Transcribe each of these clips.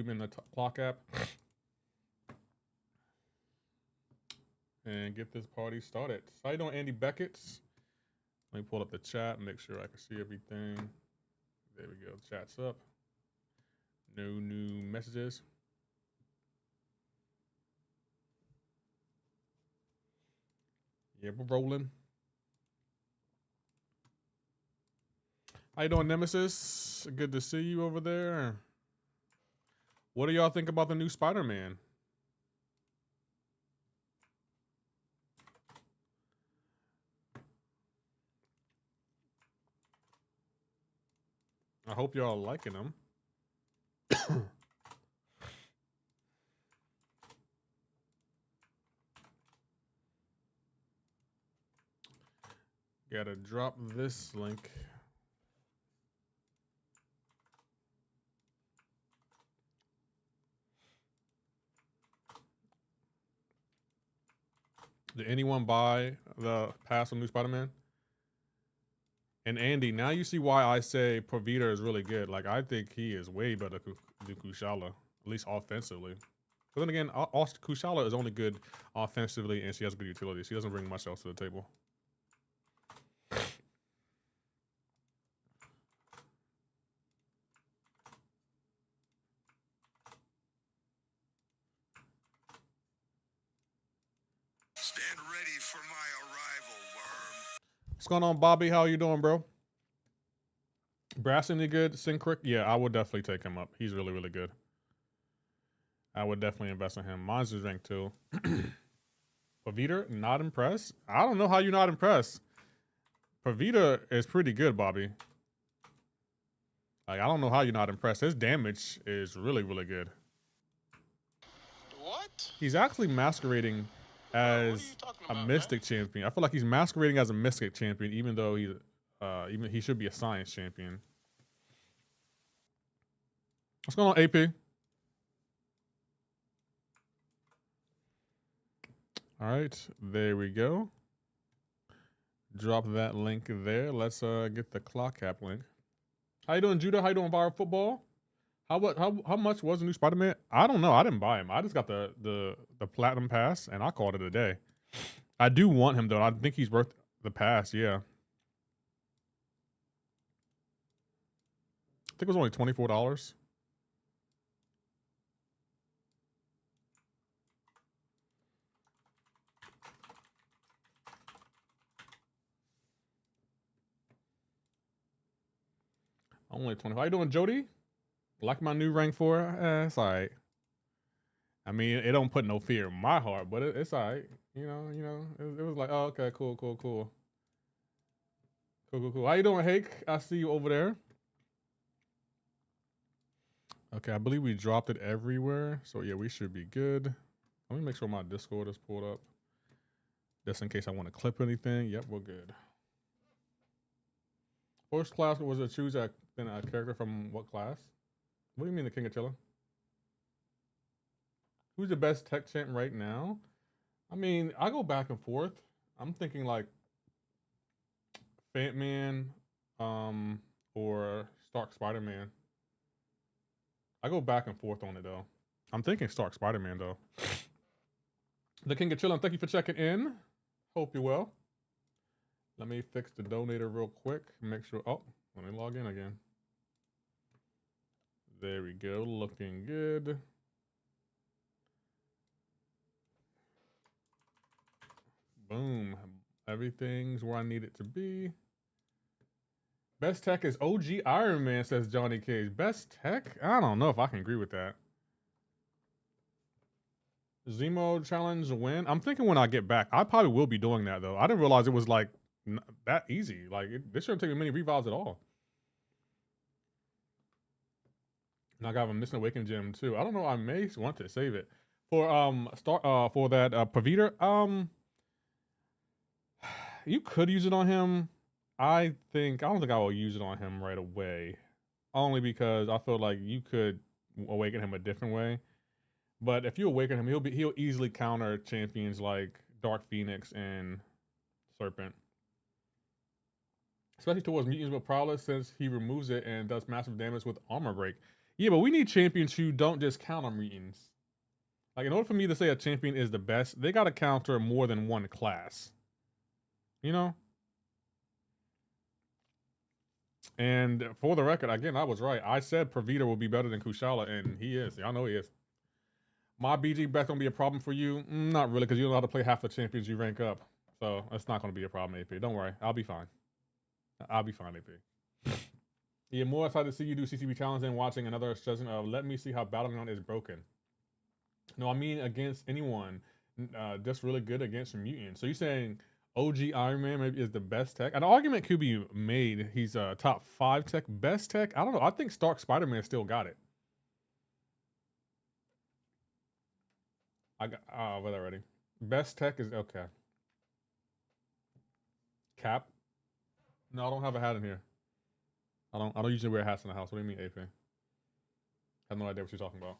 him in the clock app. And get this party started. How you doing, Andy Beckett's? Let me pull up the chat and make sure I can see everything. There we go. Chat's up. No new messages. Yeah, we're rolling. How you doing, Nemesis? Good to see you over there. What do y'all think about the new Spider-Man? I hope y'all liking them. Gotta drop this link. Did anyone buy the pass on new Spider-Man? And Andy, now you see why I say Pavita is really good. Like, I think he is way better than Kushala, at least offensively. But then again, Kushala is only good offensively, and she has good utility. She doesn't bring much else to the table. Stand ready for my arrival, worm. What's going on, Bobby? How you doing, bro? Brass any good? Syncric? Yeah, I would definitely take him up. He's really, really good. I would definitely invest in him. Mine's is ranked 2. Pavita, not impressed? I don't know how you're not impressed. Pavita is pretty good, Bobby. Like, I don't know how you're not impressed. His damage is really, really good. What? He's actually masquerading as a Mystic champion. I feel like he's masquerading as a Mystic champion, even though he's even he should be a Science champion. What's going on, AP? All right, there we go. Drop that link there. Let's get the clock cap link. How you doing, Judah? How you doing, Viral Football? How much was the new Spider-Man? I don't know. I didn't buy him. I just got the platinum pass, and I called it a day. I do want him though. I think he's worth the pass. Yeah. I think it was only $24. Only 20. How you doing, Jody? Like my new rank 4? It's all right. I mean, it don't put no fear in my heart, but it's all right. You know, it was like, oh, okay, cool. How you doing, Hake? I see you over there. Okay, I believe we dropped it everywhere. So yeah, we should be good. Let me make sure my Discord is pulled up. Just in case I want to clip anything. Yep, we're good. First class was to choose a character from what class? What do you mean the King of Chilla? Who's the best tech champ right now? I mean, I go back and forth. I'm thinking like Fat-Man, or Stark Spider-Man. I go back and forth on it though. I'm thinking Stark Spider-Man though. The King of Chillin', thank you for checking in. Hope you're well. Let me fix the donator real quick. Make sure. Oh, let me log in again. There we go. Looking good. Boom. Everything's where I need it to be. Best tech is OG Iron Man, says Johnny Cage. Best tech? I don't know if I can agree with that. Zemo challenge win. I'm thinking when I get back, I probably will be doing that though. I didn't realize it was like that easy. Like this shouldn't take me many revives at all. And I got a Missing Awaken gem too. I don't know. I may want to save it for for that Pavita. You could use it on him. I don't think I will use it on him right away, only because I feel like you could awaken him a different way. But if you awaken him, he'll easily counter champions like Dark Phoenix and Serpent, especially towards mutants with prowess, since he removes it and does massive damage with armor break. Yeah, but we need champions who don't just counter mutants. Like, in order for me to say a champion is the best, they got to counter more than one class. You know? And for the record, again, I was right. I said Pravita will be better than Kushala, and he is. Y'all know he is. My BG bet gonna be a problem for you? Not really, because you don't know how to play half the champions you rank up. So it's not gonna be a problem, AP. Don't worry. I'll be fine. I'll be fine, AP. Yeah, more excited to see you do CCB challenge than watching another session of let me see how Battleground is broken. No, I mean against anyone. Just really good against mutants. So you're saying OG Iron Man maybe is the best tech? An argument could be made. He's top 5 tech, best tech. I don't know. I think Stark Spider-Man still got it. I got well already. Best tech is okay. Cap. No, I don't have a hat in here. I don't usually wear hats in the house. What do you mean, AP? I have no idea what you're talking about.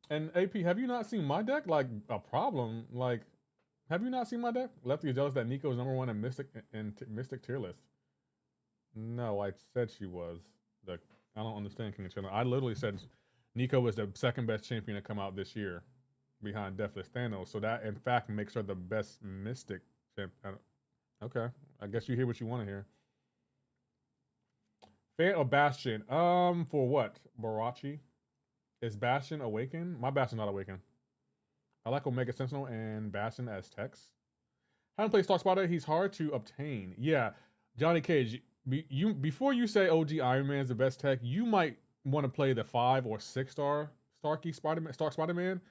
And AP, have you not seen my deck? Like a problem? Like, have you not seen my deck? Lefty is jealous that Nico is #1 in Mystic tier list. No, I said she was. I don't understand King of China. I literally said Nico was the second best champion to come out this year, behind Deathless Thanos. So that in fact makes her the best Mystic champion. Okay, I guess you hear what you want to hear. Fan or Bastion? For what? Barachi? Is Bastion Awaken? My Bastion's not Awaken. I like Omega Sentinel and Bastion as techs. Haven't played Star Spider. He's hard to obtain. Yeah, Johnny Cage. Before you say OG Iron Man is the best tech, you might want to play the 5 or 6 star Stark Spider-Man,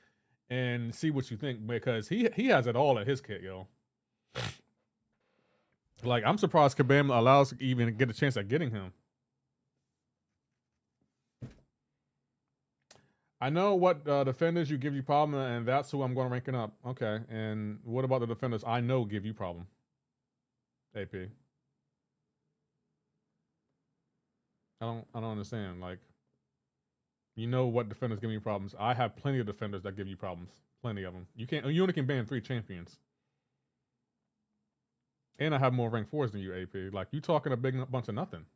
and see what you think, because he has it all in his kit, yo. Like, I'm surprised Kabam allows to even get a chance at getting him. I know what defenders you give you problem, and that's who I'm going to ranking up. Okay, and what about the defenders I know give you problem? AP. I don't understand. Like, you know what defenders give me problems. I have plenty of defenders that give you problems. Plenty of them. You only can ban 3 champions. And I have more rank 4s than you, AP. Like, you talking a big bunch of nothing.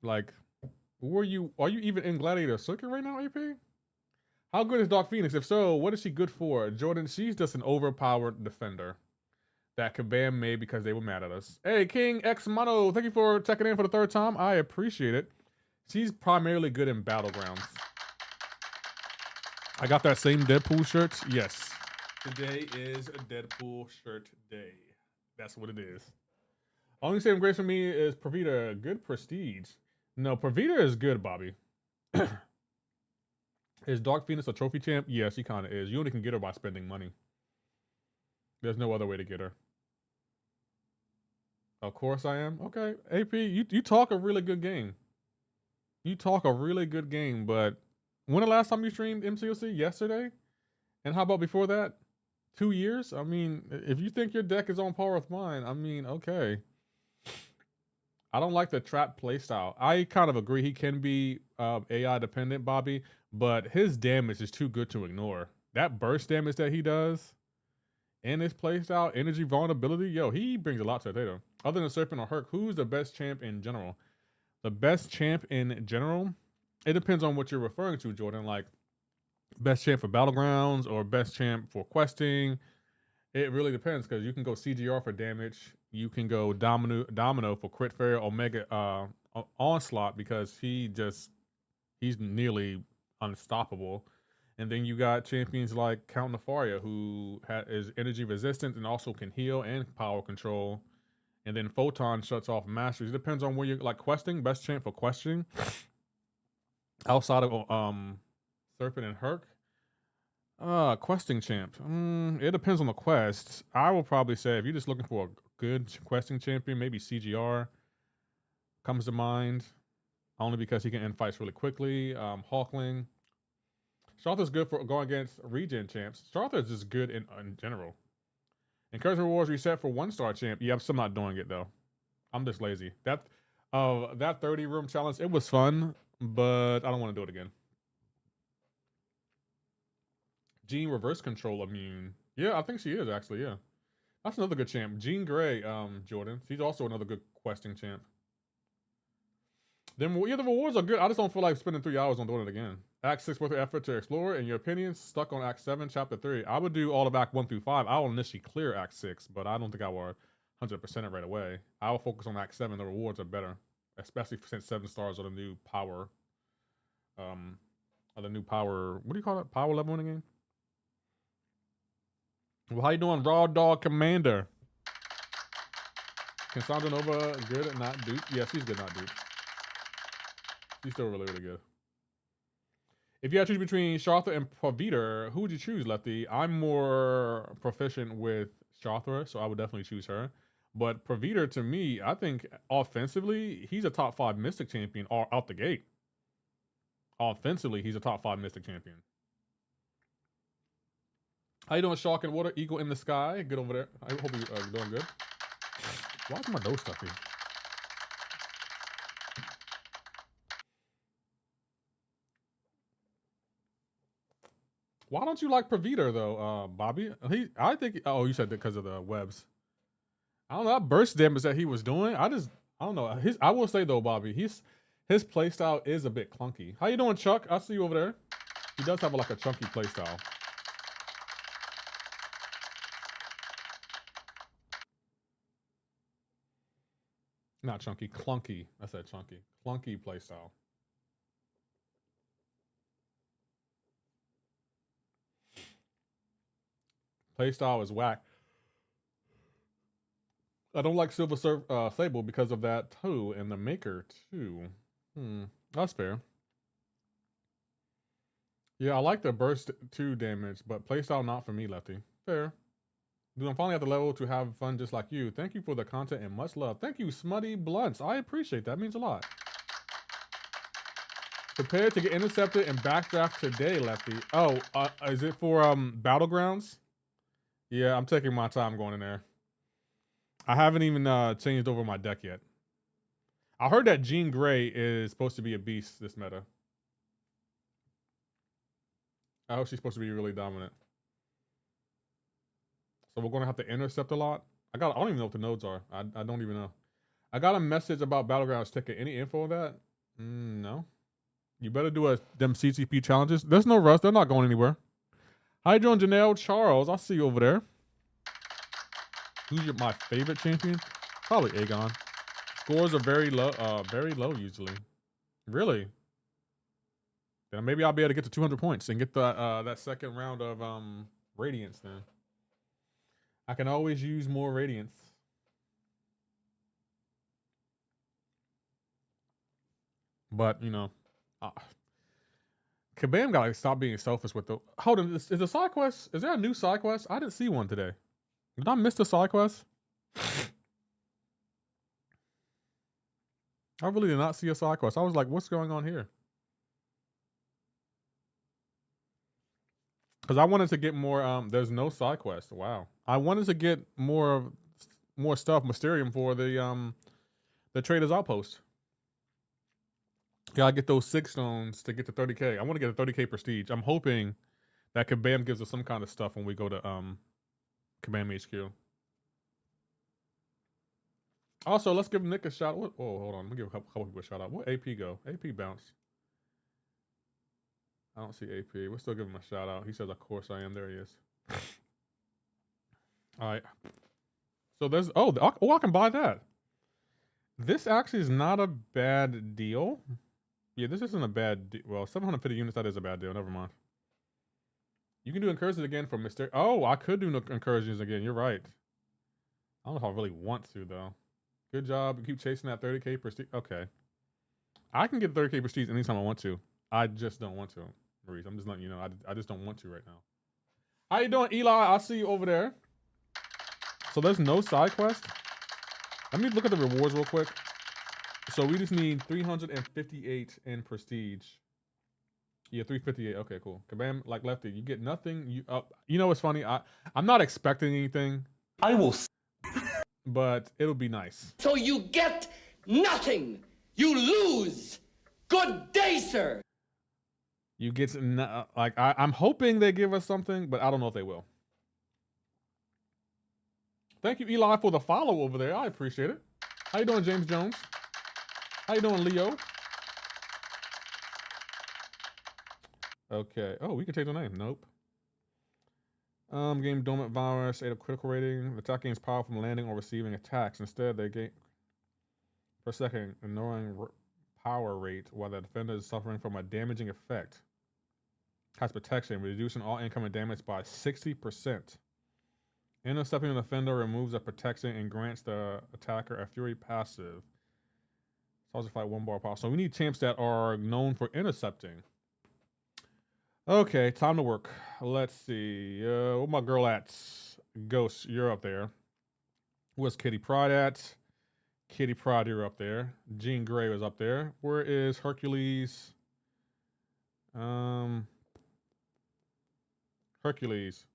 Like, are you even in Gladiator circuit right now, AP? How good is Dark Phoenix? If so, what is she good for? Jordan, she's just an overpowered defender that Kabam made because they were mad at us. Hey, King X Mono, thank you for checking in for the 3rd time. I appreciate it. She's primarily good in Battlegrounds. I got that same Deadpool shirt. Yes. Today is a Deadpool shirt day. That's what it is. Only saving grace for me is Pravita. Good prestige. No, Pravita is good, Bobby. Is Dark Phoenix a trophy champ? Yes, she kind of is. You only can get her by spending money. There's no other way to get her. Of course I am. Okay, AP, you talk a really good game. You talk a really good game, but when the last time you streamed MCoC? Yesterday? And how about before that? 2 years? I mean, if you think your deck is on par with mine, I mean, okay. I don't like the trap playstyle. I kind of agree he can be AI dependent, Bobby, but his damage is too good to ignore. That burst damage that he does and his playstyle, energy vulnerability, yo, he brings a lot to the table. Other than Serpent or Herc, who's the best champ in general? The best champ in general? It depends on what you're referring to, Jordan. Like, best champ for Battlegrounds or best champ for questing. It really depends, because you can go CGR for damage. You can go Domino for crit fair, Omega Onslaught, because he's nearly unstoppable. And then you got champions like Count Nefaria, who is energy resistant and also can heal and power control. And then Photon shuts off masteries. It depends on where you're like questing. Best champ for questing outside of Serpent and Herc. Questing champ. It depends on the quest. I will probably say if you're just looking for a good questing champion, maybe CGR comes to mind, only because he can end fights really quickly. Hawkling. Charther's good for going against regen champs. Charther's just good in general. Encouragement rewards reset for 1-star champ. Yeah, I'm still not doing it though. I'm just lazy. That 30 room challenge, it was fun, but I don't want to do it again. Jean reverse control immune. Yeah, I think she is actually, yeah. That's another good champ. Jean Grey, Jordan. She's also another good questing champ. Then yeah, the rewards are good. I just don't feel like spending 3 hours on doing it again. Act 6 worth of effort to explore. In your opinion, stuck on Act 7, Chapter 3. I would do all of Act 1 through 5. I will initially clear Act 6, but I don't think I will 100% it right away. I will focus on Act 7. The rewards are better, especially since 7 stars are the new power. What do you call it? Power level in the game? Well, how you doing, Raw Dog Commander? Can Sandra Nova good at not dupe? Yeah, she's good at not dupe. She's still really, really good. If you had to choose between Charthra and Paviter, who would you choose, Lefty? I'm more proficient with Charthra, so I would definitely choose her. But Paviter, to me, I think offensively, he's a top 5 Mystic champion out the gate. Offensively, he's a top 5 Mystic champion. How you doing, Shark and Water? Eagle in the sky. Good over there. I hope you're doing good. Why is my nose stuffy? Why don't you like Paviter though, Bobby? I think. Oh, you said that because of the webs. I don't know. That burst damage that he was doing. I don't know. I will say though, Bobby, his playstyle is a bit clunky. How you doing, Chuck? I see you over there. He does have like a chunky playstyle. Not chunky, clunky. I said chunky. Clunky playstyle. Playstyle is whack. I don't like Silver Sable because of that too, and the Maker too. That's fair. Yeah, I like the burst 2 damage, but playstyle not for me, Lefty. Fair. Dude, I'm finally at the level to have fun just like you. Thank you for the content and much love. Thank you, Smutty Blunts. I appreciate that. It means a lot. Prepare to get intercepted and backdraft today, Lefty. Oh, is it for Battlegrounds? Yeah, I'm taking my time going in there. I haven't even changed over my deck yet. I heard that Jean Grey is supposed to be a beast this meta. I hope she's supposed to be really dominant. So we're gonna have to intercept a lot. I don't even know what the nodes are. I don't even know. I got a message about Battlegrounds ticket. Any info on that? No. You better do them CCP challenges. There's no rush. They're not going anywhere. How you doing, Janelle Charles? I'll see you over there. Who's my favorite champion? Probably Aegon. Scores are very low usually. Really? Then maybe I'll be able to get to 200 points and get that second round of Radiance then. I can always use more Radiance. But, you know, Kabam gotta stop being selfish with the... Hold on, is the side quest... Is there a new side quest? I didn't see one today. Did I miss the side quest? I really did not see a side quest. I was like, what's going on here? Because I wanted to get more... there's no side quest. Wow. I wanted to get more stuff, Mysterium, for the Trader's Outpost. Gotta get those 6 stones to get to 30k. I want to get a 30k prestige. I'm hoping that Kabam gives us some kind of stuff when we go to Kabam HQ. Also, let's give Nick a shout. Oh, hold on. Let me give a couple people a shout out. Where AP go? AP bounce. I don't see AP. We'll still give him a shout out. He says, of course I am. There he is. All right. So there's... Oh, I can buy that. This actually is not a bad deal. Yeah, this isn't a bad deal. Well, 750 units, that is a bad deal. Never mind. You can do incursions again for Mr. Oh, I could do incursions again. You're right. I don't know if I really want to, though. Good job. Keep chasing that 30k prestige. Okay. I can get 30k prestige anytime I want to. I just don't want to, Maurice. I'm just letting you know. I just don't want to right now. How you doing, Eli? I'll see you over there. So there's no side quest. Let me look at the rewards real quick. So we just need 358 in prestige. Yeah, 358. Okay, cool. Kabam, like Lefty, you get nothing. You know what's funny? I'm not expecting anything. I will. But it'll be nice. So you get nothing. You lose. Good day, sir. You get like I'm hoping they give us something, but I don't know if they will. Thank you, Eli, for the follow over there. I appreciate it. How you doing, James Jones? How you doing, Leo? Okay. Oh, we can take the name. Nope. Game dormant virus, 8 of critical rating. The attack gains power from landing or receiving attacks. Instead, they gain per second, ignoring power rate while the defender is suffering from a damaging effect. Has protection, reducing all incoming damage by 60%. Intercepting the defender removes a protection and grants the attacker a fury passive. Also fight 1 bar power. So we need champs that are known for intercepting. Okay, time to work. Let's see. Where my girl at? Ghost, you're up there. Where's Kitty Pride at? Kitty Pride, you're up there. Jean Grey was up there. Where is Hercules? Hercules.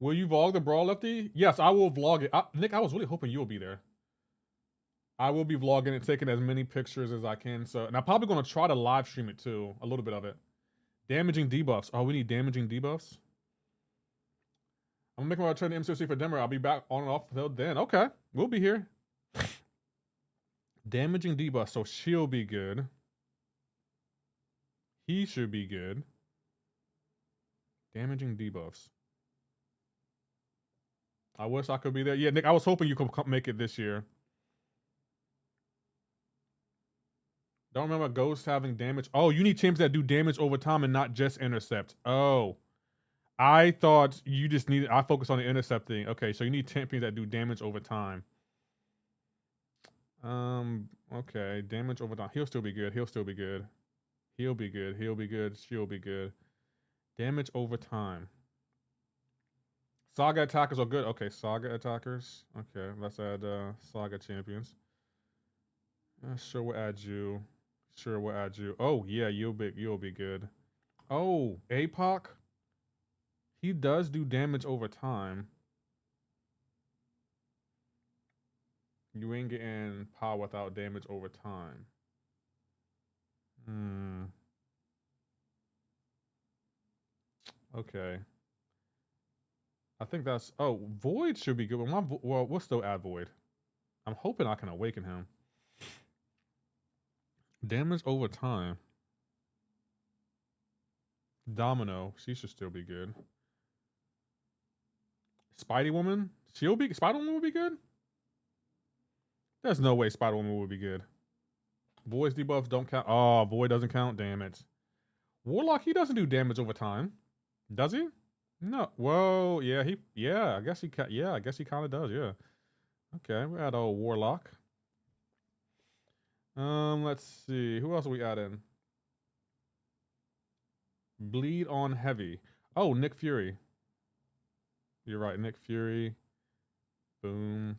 Will you vlog the Brawl Lefty? Yes, I will vlog it. Nick, I was really hoping you'll be there. I will be vlogging it, taking as many pictures as I can. So, and I'm probably going to try to live stream it too. A little bit of it. Damaging debuffs. Oh, we need damaging debuffs? I'm making my return to MCoC for Denver. I'll be back on and off until then. Okay, we'll be here. Damaging debuffs. So she'll be good. He should be good. Damaging debuffs. I wish I could be there. Yeah, Nick, I was hoping you could make it this year. Don't remember Ghost having damage. Oh, you need champs that do damage over time and not just intercept. Oh. I thought you just needed... I focus on the intercepting. Okay, so you need champions that do damage over time. Okay. Damage over time. He'll still be good. He'll still be good. He'll be good. He'll be good. She'll be good. Damage over time. Saga attackers are good. Okay, Saga attackers. Okay, let's add Saga champions. Sure, we'll add you. Sure, we'll add you. Oh, yeah, you'll be good. Oh, APOC? He does do damage over time. You ain't getting power without damage over time. Okay. I think that's... Oh, Void should be good. Well, we'll still add Void. I'm hoping I can awaken him. Damage over time. Domino. She should still be good. Spidey Woman? Spider Woman will be good? There's no way Spider Woman would be good. Void's debuffs don't count. Oh, Void doesn't count. Damn it. Warlock, he doesn't do damage over time. Does he? No. Whoa. Yeah, I guess he kind of does. Yeah. Okay, we add old Warlock. Let's see. Who else are we adding? Bleed on heavy. Oh, Nick Fury. You're right, Nick Fury. Boom.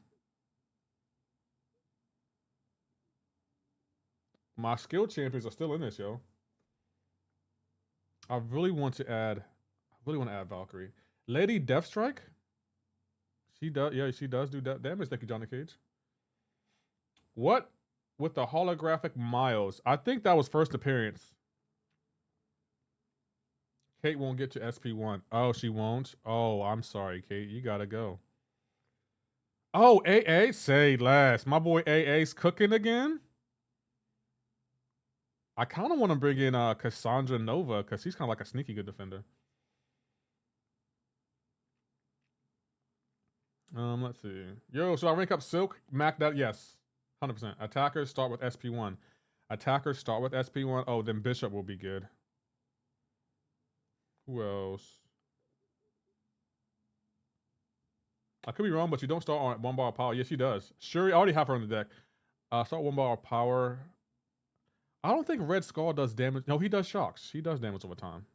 My skill champions are still in this, yo. I really want to add Valkyrie. Lady Deathstrike? She does do damage. Thank you, Johnny Cage. What? With the holographic Miles. I think that was first appearance. Kate won't get to SP1. Oh, she won't? Oh, I'm sorry, Kate. You gotta go. Oh, AA? Say less. My boy AA's cooking again? I kind of want to bring in Cassandra Nova because she's kind of like a sneaky good defender. Let's see. Yo, should I rank up Silk? Mac that? Yes. 100%. Attackers start with SP1. Attackers start with SP1. Oh, then Bishop will be good. Who else? I could be wrong, but you don't start on 1 bar of power. Yes, she does. Shuri, I already have her on the deck. Start 1 bar of power. I don't think Red Skull does damage. No, he does shocks. He does damage over time.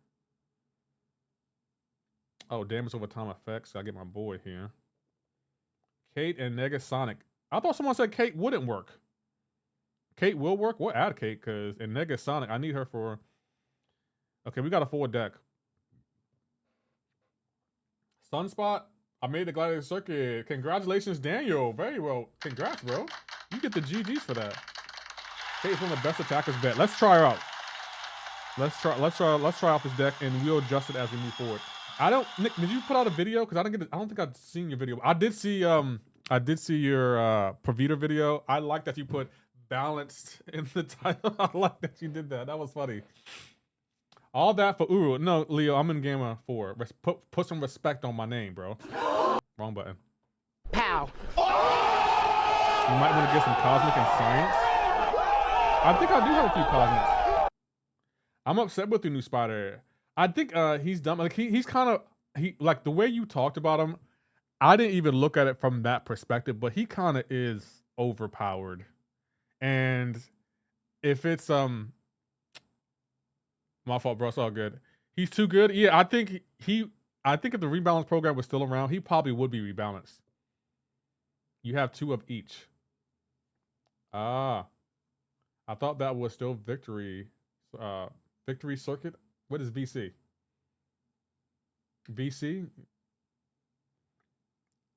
Oh, damage over time effects. Gotta get my boy here. Kate and Negasonic. I thought someone said Kate wouldn't work. Kate will work. We'll add Kate because in Negasonic, I need her for... Okay, we got a full deck. Sunspot. I made the Gladiator circuit. Congratulations, Daniel. Very well. Congrats, bro. You get the GGs for that. Kate's one of the best attackers bet. Let's try her out. Let's try out this deck and we'll adjust it as we move forward. I don't. Nick, did you put out a video? Because I didn't get. I don't think I've seen your video. I did see. I did see your Provita video. I like that you put balanced in the title. I like that you did that. That was funny. All that for Uru. No, Leo, I'm in Gamma 4. Put some respect on my name, bro. Wrong button. Pow. You might want to get some cosmic and science. I think I do have a few cosmics. I'm upset with the new Spider. I think he's dumb. Like he's kind of like the way you talked about him. I didn't even look at it from that perspective, but he kind of is overpowered. And if it's my fault, bro. It's all good. He's too good. Yeah, I think I think if the rebalance program was still around, he probably would be rebalanced. You have 2 of each. Ah, I thought that was still victory. Victory circuit. What is VC? VC?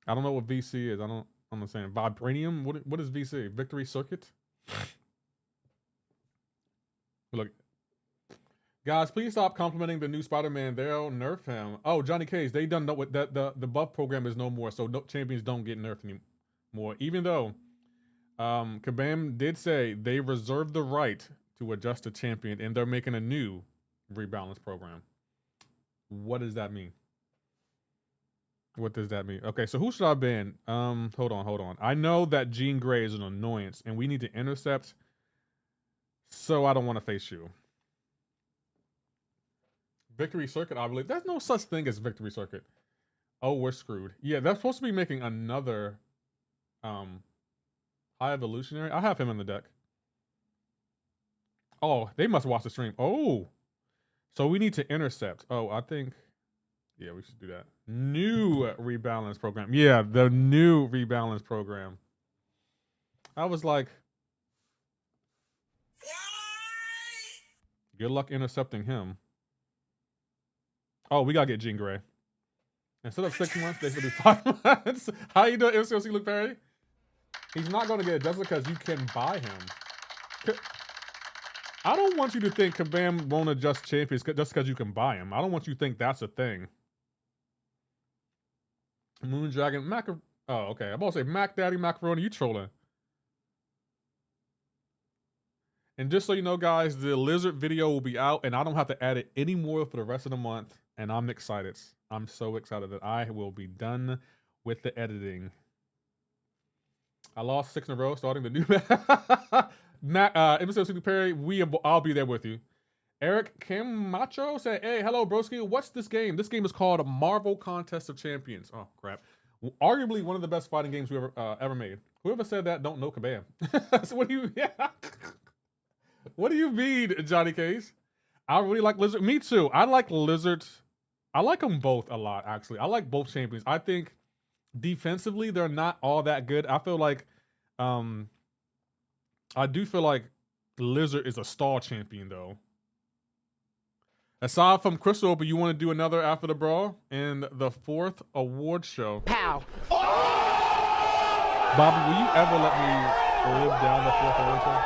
I don't know what VC is. I don't understand. Vibranium? What is VC? Victory circuit? Look. Guys, please stop complimenting the new Spider-Man. They'll nerf him. Oh, Johnny Cage, they done know what that the buff program is no more, so no, champions don't get nerfed anymore. Even though Kabam did say they reserve the right to adjust a champion, and they're making a new rebalance program. What does that mean? What does that mean? Okay, so who should I ban? Hold on. I know that Jean Grey is an annoyance, and we need to intercept, so I don't want to face you. Victory Circuit, I believe. There's no such thing as Victory Circuit. Oh, we're screwed. Yeah, they're supposed to be making another High Evolutionary. I have him in the deck. Oh, they must watch the stream. Oh, so we need to intercept. Oh, I think, yeah, we should do that. New rebalance program. Yeah, the new rebalance program. I was like, good luck intercepting him. Oh, we gotta get Jean Grey. Instead of 6 months, they should be 5 months. How you doing, MCoC Luke Perry? He's not gonna get it just because you can buy him. I don't want you to think Kabam won't adjust champions just because you can buy him. I don't want you to think that's a thing. Moondragon, oh, okay. I'm about to say Mac Daddy Macaroni, you trolling. And just so you know, guys, the lizard video will be out, and I don't have to edit any more for the rest of the month. And I'm excited. I'm so excited that I will be done with the editing. I lost 6 in a row, starting the new MCoC Perry. I'll be there with you. Eric Camacho said, "Hey, hello, broski. What's this game? This game is called Marvel Contest of Champions. Oh crap! Arguably one of the best fighting games we ever made. Whoever said that don't know Kabam. So what do you? Yeah. What do you mean, Johnny Case? I really like Lizard. Me too. I like Lizards. I like them both a lot, actually. I like both champions. I think defensively, they're not all that good. I feel like, I do feel like Lizard is a star champion, though. Aside from Crystal, but you want to do another after the brawl and the 4th award show. Pow. Bobby, will you ever let me live down the 4th award show?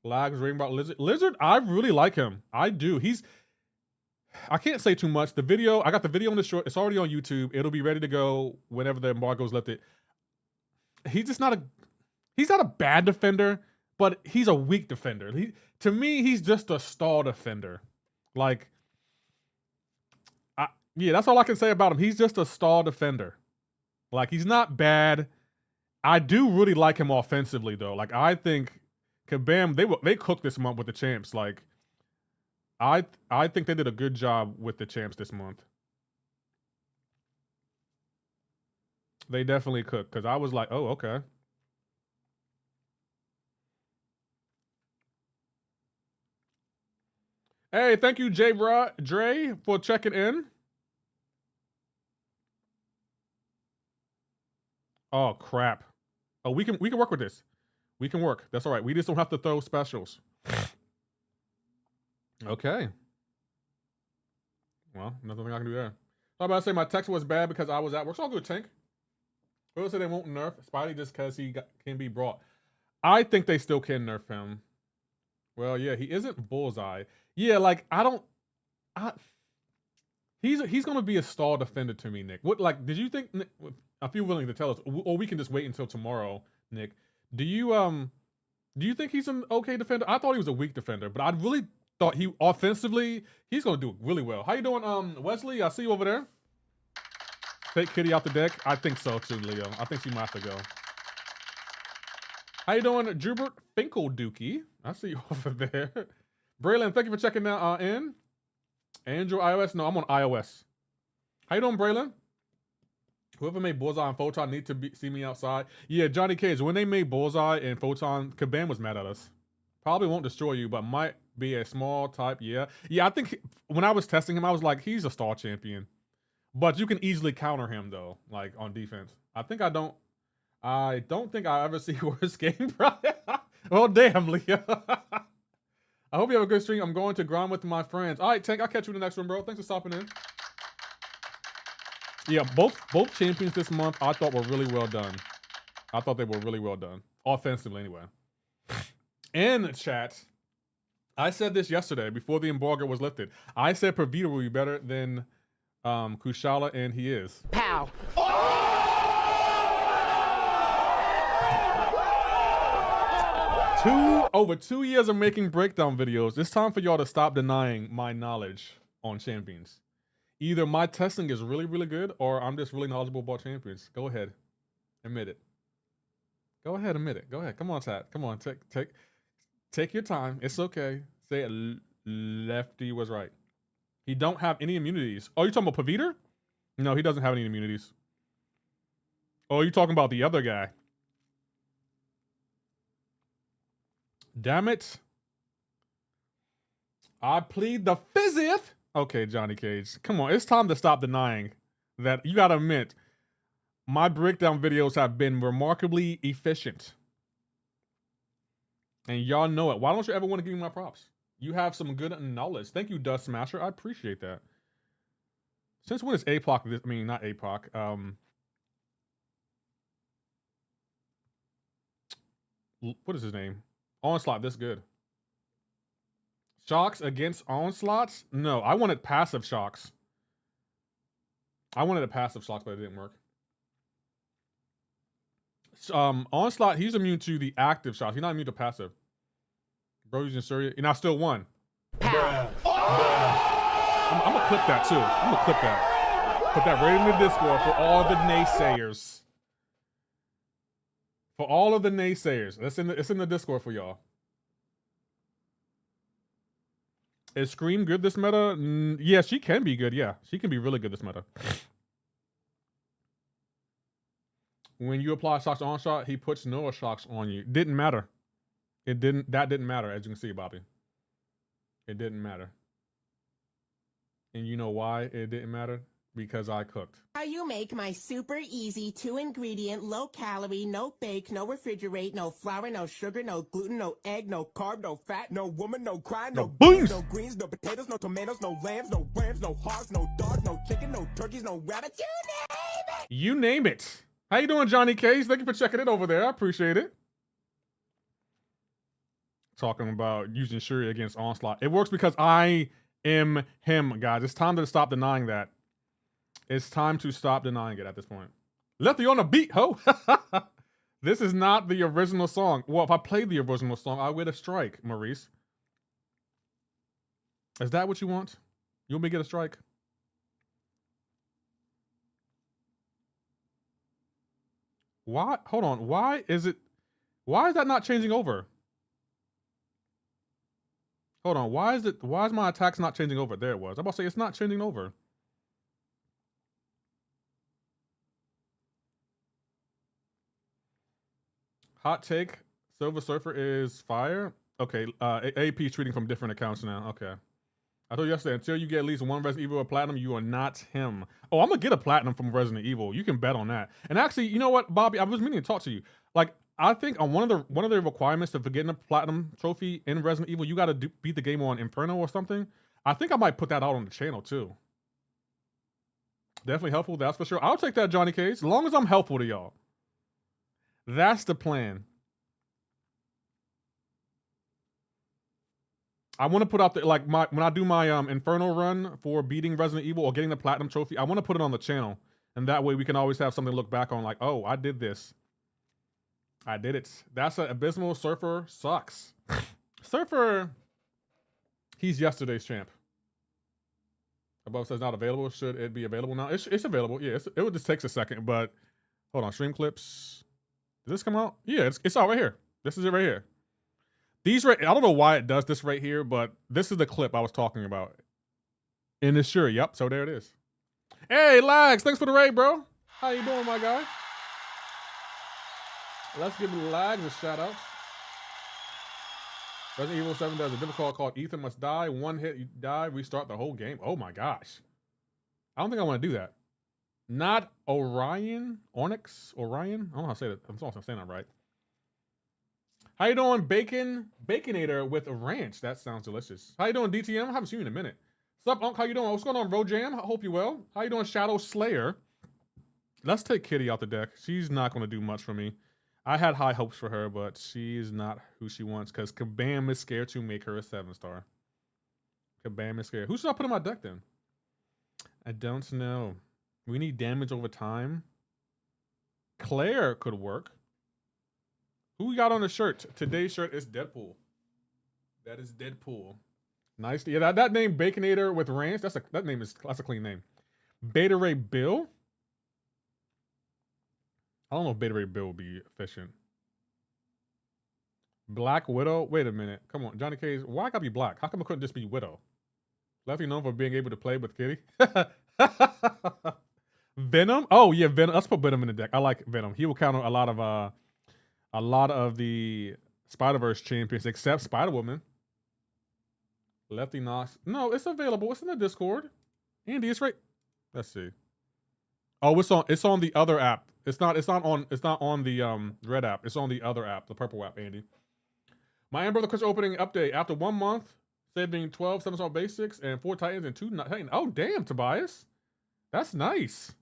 Lags, Rainbow Lizard. Lizard, I really like him. I do. I can't say too much. The video, I got the video on the short. It's already on YouTube. It'll be ready to go whenever the embargo's lifted. He's just not he's not a bad defender, but he's a weak defender. To me, he's just a stall defender. Like, yeah, that's all I can say about him. He's just a stall defender. Like, he's not bad. I do really like him offensively, though. Like, I think Kabam, they cooked this month with the champs. Like, I think they did a good job with the champs this month. They definitely cooked, because I was like, oh, okay. Hey, thank you, Dre, for checking in. Oh crap. Oh, we can work with this. We can work. That's all right. We just don't have to throw specials. Okay. Well, nothing I can do there. I was about to say my text was bad because I was at work. It's all good, Tank. Whoever said they won't nerf Spidey just because he can be brought. I think they still can nerf him. Well, yeah, he isn't Bullseye. Yeah, like, He's gonna be a star defender to me, Nick. What like did you think? Nick, if you're willing to tell us, or we can just wait until tomorrow, Nick. Do you think he's an okay defender? I thought he was a weak defender, but I really thought he offensively he's gonna do really well. How you doing, Wesley? I see you over there. Take Kitty off the deck. I think so too, Leo. I think she might have to go. How you doing, Jubert Finkel Dookie? I see you over there. Braylon, thank you for checking in. Android, iOS? No, I'm on iOS. How you doing, Braylon? Whoever made Bullseye and Photon need to see me outside. Yeah, Johnny Cage, when they made Bullseye and Photon, Kabam was mad at us. Probably won't destroy you, but might be a small type, yeah. Yeah, I think when I was testing him, I was like, he's a star champion. But you can easily counter him, though, like, on defense. I don't think I ever see worse game, bro. Well, damn, Leo. I hope you have a good stream. I'm going to grind with my friends. All right, Tank, I'll catch you in the next one, bro. Thanks for stopping in. Yeah, both champions this month I thought were really well done. I thought they were really well done. Offensively, anyway. And chat, I said this yesterday before the embargo was lifted. I said Pavita will be better than Kushala, and he is. Pow. Over 2 years of making breakdown videos. It's time for y'all to stop denying my knowledge on champions. Either my testing is really, really good, or I'm just really knowledgeable about champions. Go ahead. Admit it. Go ahead, admit it. Go ahead. Come on, Tat. Come on, take your time. It's okay. Say it. Lefty was right. He don't have any immunities. Oh, you talking about Paviter? No, he doesn't have any immunities. Oh, you talking about the other guy? Damn it. I plead the fifth. Okay, Johnny Cage. Come on, it's time to stop denying that. You gotta admit, my breakdown videos have been remarkably efficient. And y'all know it. Why don't you ever want to give me my props? You have some good knowledge. Thank you, Dust Smasher. I appreciate that. Since when is APOC, I mean, not APOC, what is his name? Onslaught this good. Shocks against onslaughts? No, I wanted passive shocks. I wanted a passive shocks, but it didn't work. Onslaught, he's immune to the active shots. He's not immune to passive. Bro, using Surya, and I still won. I'm gonna clip that too. I'm gonna clip that. Put that right in the Discord for all the naysayers. For all of the naysayers. It's in the Discord for y'all. Is Scream good this meta? Yeah, she can be good. Yeah, she can be really good this meta. When you apply shocks on shot, he puts no shocks on you. Didn't matter. That didn't matter, as you can see, Bobby. It didn't matter. And you know why it didn't matter? Because I cooked. How you make my super easy 2-ingredient, low calorie, no bake, no refrigerate, no flour, no sugar, no gluten, no egg, no carb, no fat, no woman, no cry, no beans, no greens, no potatoes, no tomatoes, no lambs, no rams, no hogs, no dogs, no chicken, no turkeys, no rabbits. You name it. You name it. How you doing, Johnny Case? Thank you for checking it over there. I appreciate it. Talking about using Shuri against Onslaught. It works because I am him, guys. It's time to stop denying that. It's time to stop denying it at this point. Lefty on the beat, ho! This is not the original song. Well, if I played the original song, I would a strike, Maurice. Is that what you want? You want me to get a strike? Why? Hold on. Why is that not changing over? Hold on. Why is my attacks not changing over? There it was. I'm about to say it's not changing over. Hot take. Silver Surfer is fire. Okay. AP is treating from different accounts now. Okay. I told you yesterday, until you get at least one Resident Evil or Platinum, you are not him. Oh, I'm going to get a Platinum from Resident Evil. You can bet on that. And actually, you know what, Bobby? I was meaning to talk to you. Like, I think on one of the requirements of getting a Platinum trophy in Resident Evil, you got to beat the game on Inferno or something. I think I might put that out on the channel, too. Definitely helpful, that's for sure. I'll take that, Johnny Cage, as long as I'm helpful to y'all. That's the plan. I want to put out the like my when I do my Inferno run for beating Resident Evil or getting the platinum trophy. I want to put it on the channel, and that way we can always have something to look back on. Like, oh, I did this. I did it. That's an abysmal. Surfer sucks. Surfer, he's yesterday's champ. Above says not available. Should it be available now? It's available. Yeah, it would just takes a second, but hold on. Stream clips. Did this come out? Yeah, it's all right here. This is it right here. These right. I don't know why it does this right here, but this is the clip I was talking about. And it's sure. Yep. So there it is. Hey, Lags. Thanks for the raid, bro. How you doing, my guy? Let's give Lags a shout out. Resident Evil 7 does a difficult called Ethan must die. One hit, you die, restart the whole game. Oh my gosh. I don't think I want to do that. Not Orion? Onyx? Orion? I don't know how to say that. I'm not saying that right. How you doing, Baconator with a ranch? That sounds delicious. How you doing, DTM? I haven't seen you in a minute. What's up, Unc? How you doing? What's going on, Rojam? I hope you well. How you doing, Shadow Slayer? Let's take Kitty out the deck. She's not going to do much for me. I had high hopes for her, but she's not who she wants because Kabam is scared to make her a 7-star. Kabam is scared. Who should I put in my deck then? I don't know. We need damage over time. Claire could work. Who we got on the shirt? Today's shirt is Deadpool. That is Deadpool. Nice. Yeah, that name Baconator with ranch. That's a clean name. Beta Ray Bill. I don't know if Beta Ray Bill will be efficient. Black Widow. Wait a minute. Come on, Johnny Cage. Why gotta be black? How come it couldn't just be Widow? Lefty known for being able to play with Kitty. Venom. Oh yeah, Venom. Let's put Venom in the deck. I like Venom. He will counter a lot of the Spider-Verse champions, except Spider-Woman. Lefty Knox. No, it's available. It's in the Discord. Andy, it's right. Let's see. Oh, it's on the other app. It's not on the red app. It's on the other app, the purple app, Andy. My Amber the Chris opening update. After 1 month, saving 12 7-star basics and 4 Titans and 2 Titans. Oh, damn, Tobias. That's nice.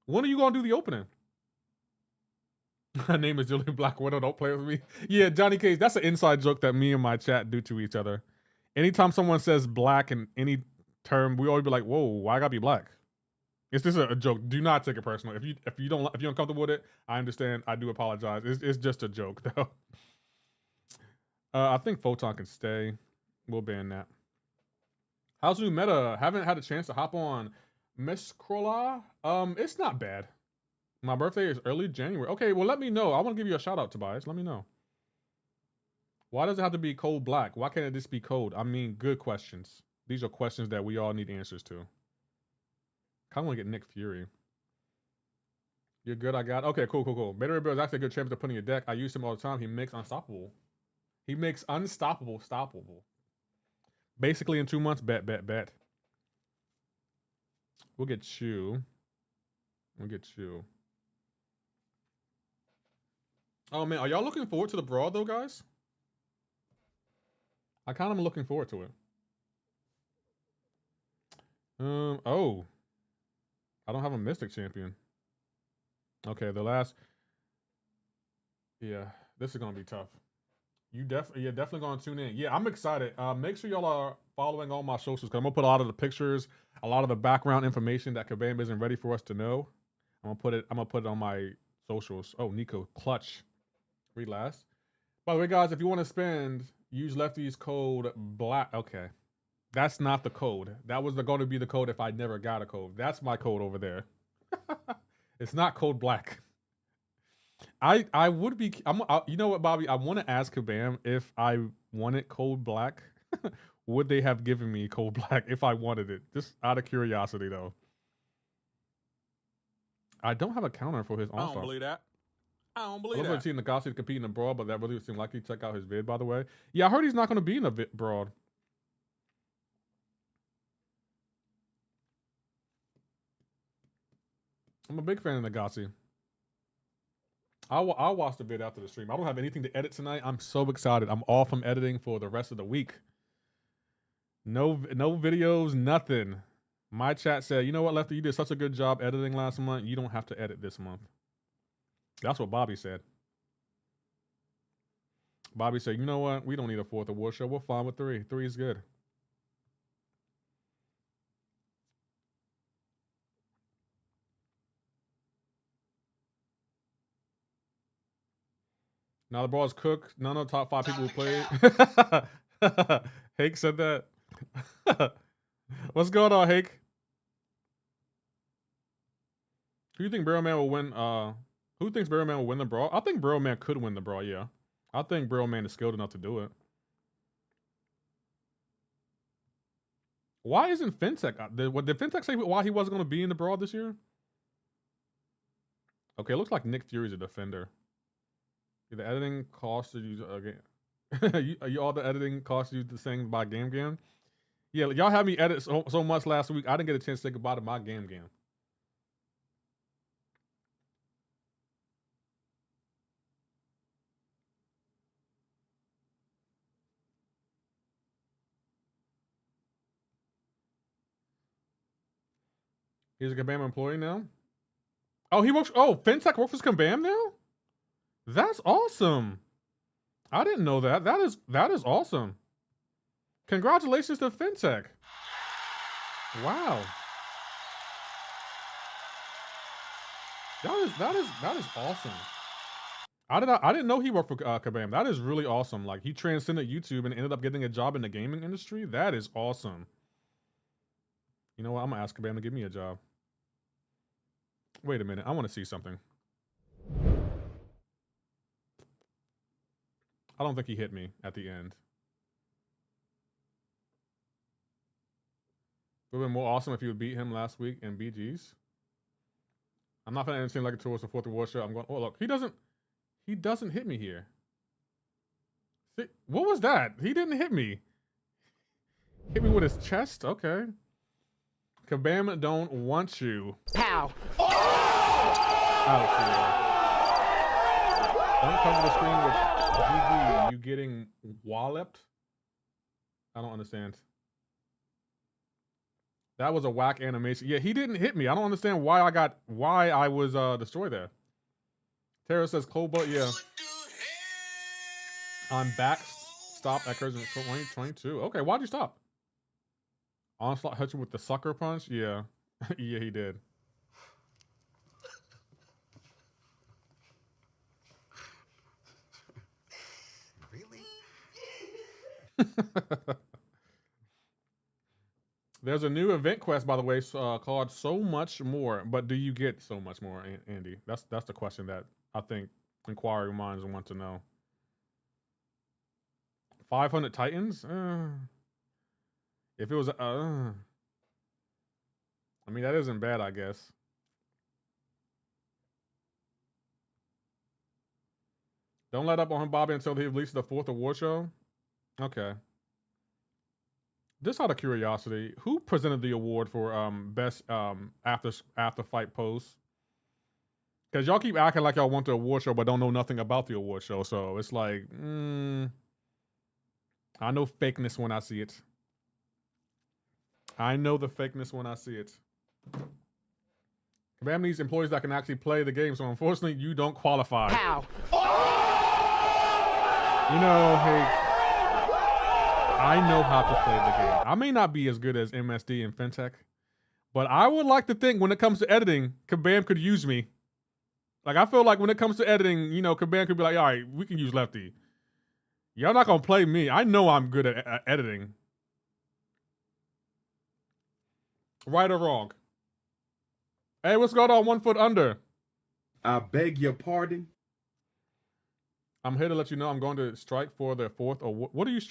When are you going to do the opening? My name is Julie Black Widow. Don't play with me. Yeah, Johnny Cage. That's an inside joke that me and my chat do to each other. Anytime someone says black in any term, we always be like, whoa, why I gotta be black? It's just a joke. Do not take it personal. If you're uncomfortable with it, I understand. I do apologize. It's just a joke though. I think Photon can stay. We'll ban that. How's new meta? Haven't had a chance to hop on Miss Crola. It's not bad. My birthday is early January. Okay, well let me know. I want to give you a shout out, Tobias. Let me know. Why does it have to be cold black? Why can't it just be cold? I mean, good questions. These are questions that we all need answers to. Kind of want to get Nick Fury. You're good, I got. Okay, cool. Beta Ray Bill is actually a good champion to put in your deck. I use him all the time. He makes unstoppable. He makes unstoppable stoppable. Basically in 2 months, bet. We'll get you. Oh man, are y'all looking forward to the brawl though, guys? I kind of am looking forward to it. Oh. I don't have a Mystic champion. Okay, the last. Yeah, this is gonna be tough. You're definitely gonna tune in. Yeah, I'm excited. Make sure y'all are following all my socials because I'm gonna put a lot of the pictures, a lot of the background information that Kabam isn't ready for us to know. I'm gonna put it on my socials. Oh, Nico, clutch. Read last. By the way, guys, if you want to spend, use Lefty's code BLACK. Okay. That's not the code. That was going to be the code if I never got a code. That's my code over there. It's not code black. I would be. You know what, Bobby? I want to ask Kabam if I wanted code black. Would they have given me code black if I wanted it? Just out of curiosity, though. I don't have a counter for his All-Star. I don't believe that. I don't believe I that. was seeing Nagasi to compete in the brawl, but that really seemed likely. Check out his vid, by the way. Yeah, I heard he's not going to be in the brawl. I'm a big fan of Nagasi. I'll watch the vid after the stream. I don't have anything to edit tonight. I'm so excited. I'm off from editing for the rest of the week. No videos, nothing. My chat said, you know what, Lefty, you did such a good job editing last month. You don't have to edit this month. That's what Bobby said. Bobby said, you know what? We don't need a 4th award show. We're fine with 3. 3 is good. Now the ball's cooked. None of the top 5 people who played. Hake said that. What's going on, Hake? Who do you think Barrel Man will win? Who thinks Barrel Man will win the brawl? I think Barrel Man could win the brawl, yeah. I think Barrel Man is skilled enough to do it. Why isn't Fintech? Did Fintech say why he wasn't going to be in the brawl this year? Okay, it looks like Nick Fury's a defender. The editing cost you again. All the editing cost you the same by Game? Yeah, y'all had me edit so much last week. I didn't get a chance to say goodbye to my Game. He's a Kabam employee now. Oh, he works. Oh, Fintech works for Kabam now. That's awesome. I didn't know that. That is awesome. Congratulations to Fintech. Wow. That is awesome. I didn't know he worked for Kabam. That is really awesome. Like, he transcended YouTube and ended up getting a job in the gaming industry. That is awesome. You know what? I'm gonna ask Kabam to give me a job. Wait a minute. I want to see something. I don't think he hit me at the end. It would have been more awesome if you would beat him last week in BGs. I'm not gonna entertain like it towards the 4th award show. I'm going. Oh look, he doesn't hit me here. See, what was that? He didn't hit me. Hit me with his chest. Okay. Kabam don't want you. Pow. Ouch, don't come to the screen with GG. You getting walloped? I don't understand. That was a whack animation. Yeah, he didn't hit me. I don't understand why I was destroyed there. Tara says Cobalt, yeah. I'm back. Stop at Curse 2022. Okay, why'd you stop? Onslaught hit you with the sucker punch? Yeah. Yeah, he did. Really? There's a new event quest, by the way, called So Much More. But do you get so much more, Andy? That's the question that I think inquiring minds want to know. 500 Titans? If it was, I mean, that isn't bad, I guess. Don't let up on him, Bobby, until he releases the 4th award show. Okay. Just out of curiosity, who presented the award for best after fight post? Because y'all keep acting like y'all want the award show, but don't know nothing about the award show. So it's like, I know fakeness when I see it. I know the fakeness when I see it. Kabam needs employees that can actually play the game. So unfortunately, you don't qualify. Pow. You know, hey. I know how to play the game. I may not be as good as MSD and Fintech, but I would like to think when it comes to editing, Kabam could use me. Like, I feel like when it comes to editing, you know, Kabam could be like, all right, we can use Lefty. Y'all not going to play me. I know I'm good at editing. Right or wrong? Hey, what's going on? 1 foot under. I beg your pardon? I'm here to let you know I'm going to strike for the 4th award. What are you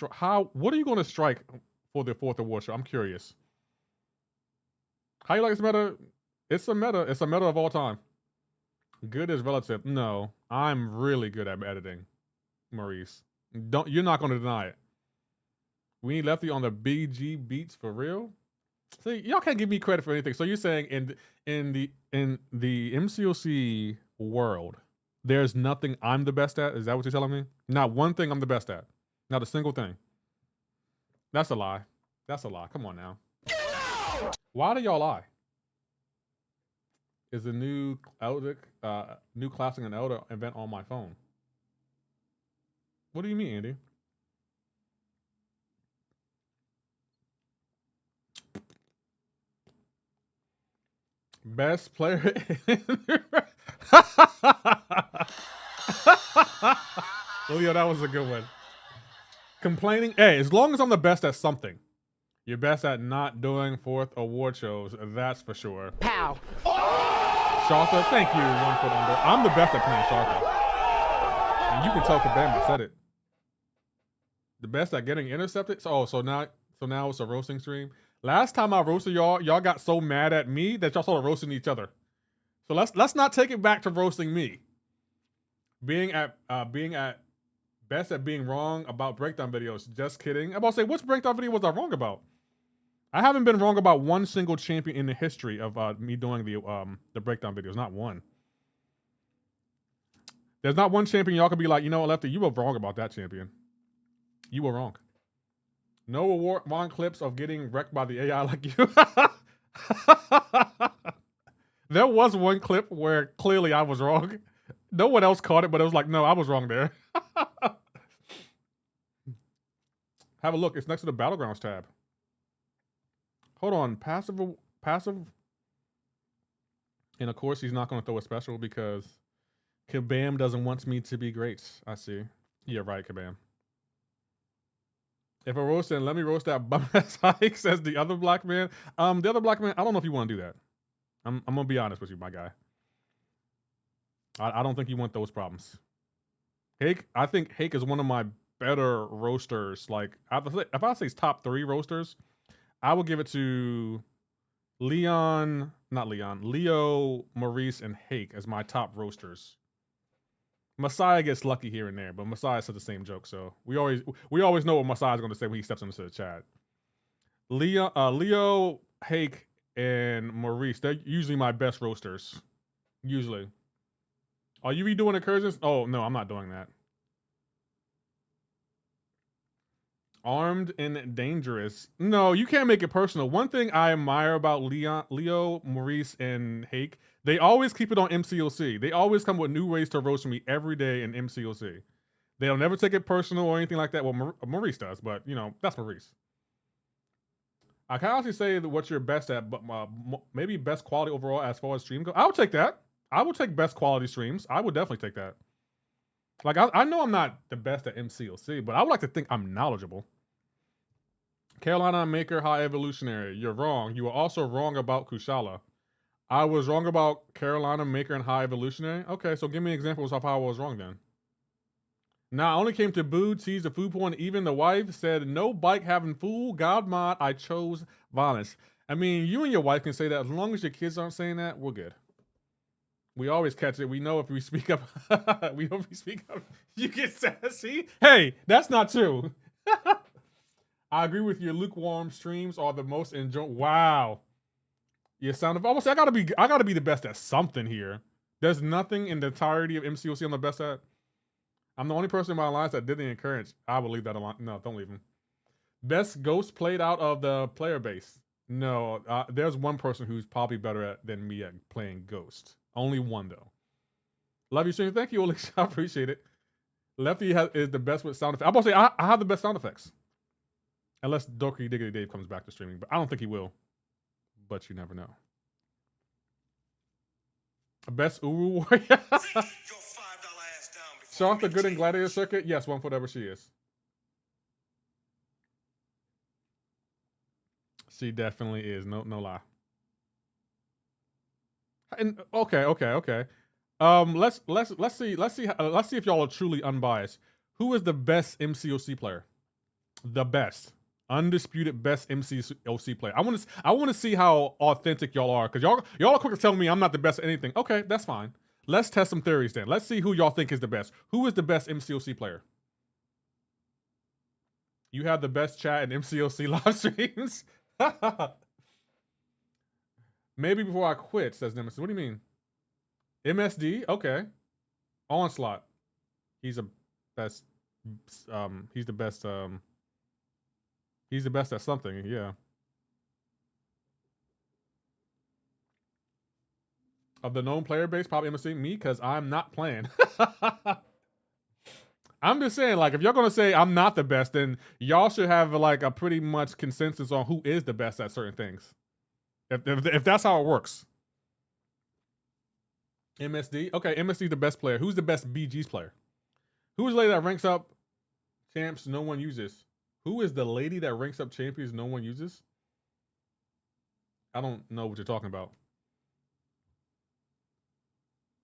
what are you going to strike for the 4th award show? I'm curious. How you like this meta? It's a meta. It's a meta of all time. Good is relative. No, I'm really good at editing, Maurice. You're not going to deny it. We need Lefty on the BG beats for real. See, y'all can't give me credit for anything. So you're saying in the MCoC world, there's nothing I'm the best at? Is that what you're telling me? Not one thing I'm the best at. Not a single thing. That's a lie. That's a lie. Come on now. Why do y'all lie? Is the new Eldic, new classic and Elder event on my phone? What do you mean, Andy? Best player. Leo, that was a good one. Complaining. Hey, as long as I'm the best at something, you're best at not doing fourth award shows. That's for sure. Pow. Sharka, thank you. 1 foot under. I'm the best at playing Sharka. And you can tell Kabam I said it. The best at getting intercepted. So now it's a roasting stream. Last time I roasted y'all got so mad at me that y'all started roasting each other. So let's not take it back to roasting me. Being at best at being wrong about breakdown videos. Just kidding. I'm about to say, which breakdown video was I wrong about? I haven't been wrong about one single champion in the history of me doing the breakdown videos. Not one. There's not one champion y'all could be like, you know what, Lefty, you were wrong about that champion. You were wrong. No award wrong clips of getting wrecked by the AI like you. There was one clip where clearly I was wrong. No one else caught it, but it was like, no, I was wrong there. Have a look. It's next to the Battlegrounds tab. Hold on. Passive. And of course, he's not going to throw a special because Kabam doesn't want me to be great. I see. Yeah, right, Kabam. If I roast it, let me roast that bum ass hike, says the other black man. The other black man, I don't know if you want to do that. I'm gonna be honest with you, my guy. I don't think you want those problems. Hake, I think Hake is one of my better roasters. Like, if I say top 3 roasters, I would give it to Leo, Maurice, and Hake as my top roasters. Messiah gets lucky here and there, but Messiah said the same joke, so we always know what Messiah's going to say when he steps into the chat. Leo, Hake, and Maurice, they're usually my best roasters. Usually. Are you redoing incursions? Oh, no, I'm not doing that. Armed and dangerous. No, you can't make it personal. One thing I admire about Leo, Maurice, and Hake, they always keep it on MCoC. They always come with new ways to roast me every day in MCoC. They'll never take it personal or anything like that. Well, Maurice does, but, you know, that's Maurice. I can honestly say that what you're best at, but maybe best quality overall as far as stream goes. I would take that. I would take best quality streams. I would definitely take that. Like, I know I'm not the best at MCoC, but I would like to think I'm knowledgeable. Carolina Maker High Evolutionary. You're wrong. You were also wrong about Kushala. I was wrong about Carolina Maker and High Evolutionary. Okay, so give me examples of how I was wrong then. Now, I only came to boo, tease the food porn. Even the wife said, no bike having fool. God mod, I chose violence. I mean, you and your wife can say that. As long as your kids aren't saying that, we're good. We always catch it. We know if we speak up, you get sassy. Hey, that's not true. I agree with you. Lukewarm streams are the most enjoyable. Wow. Your sound of almost. I gotta be the best at something here. There's nothing in the entirety of MCoC I'm the best at. I'm the only person in my alliance that didn't encourage. I will leave that alone. No, don't leave him. Best ghost played out of the player base. No, there's one person who's probably better than me at playing ghost. Only one though. Love you, stream. Thank you, Alicia. I appreciate it. Lefty is the best with sound effects. I'm about to say I have the best sound effects. Unless Dorky Diggity Dave comes back to streaming, but I don't think he will. But you never know. Best Uru Warrior. Shark the good in Gladiator circuit? Yes, 1 foot ever she is. She definitely is. No lie. And okay. Let's see if y'all are truly unbiased. Who is the best MCoC player? The best. Undisputed best MCoC player. I want to see how authentic y'all are, because y'all are quick to tell me I'm not the best at anything. Okay, that's fine. Let's test some theories then. Let's see who y'all think is the best. Who is the best MCoC player? You have the best chat in MCoC live streams. Maybe before I quit, says Nemesis. What do you mean? MSD? Okay. Onslaught. He's the best. He's the best. He's the best at something, yeah. Of the known player base, probably MSC, me, because I'm not playing. I'm just saying, like, if you're gonna say I'm not the best, then y'all should have like a pretty much consensus on who is the best at certain things. If that's how it works. MSD, okay, MSD the best player. Who's the best BG's player? Who is the lady that ranks up champs no one uses? Who is the lady that ranks up champions no one uses? I don't know what you're talking about.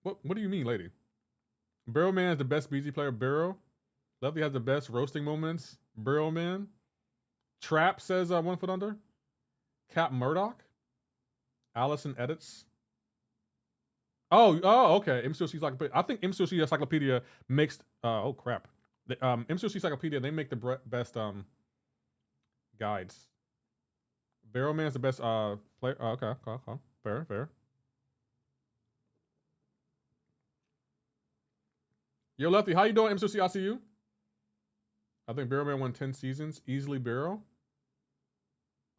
What do you mean, lady? Barrel Man is the best BG player. Barrel. Lefty has the best roasting moments. Barrel Man. Trap says 1 foot under. Cap Murdoch. Allison edits. Oh, okay. MCoC Encyclopedia. I think MCoC Encyclopedia makes. Oh crap. The MCoC Encyclopedia, they make the best guides. Barrel Man's the best player. Okay, fair. Yo, Lefty, how you doing, MCoC ICU? I think Barrel Man won 10 seasons. Easily Barrel.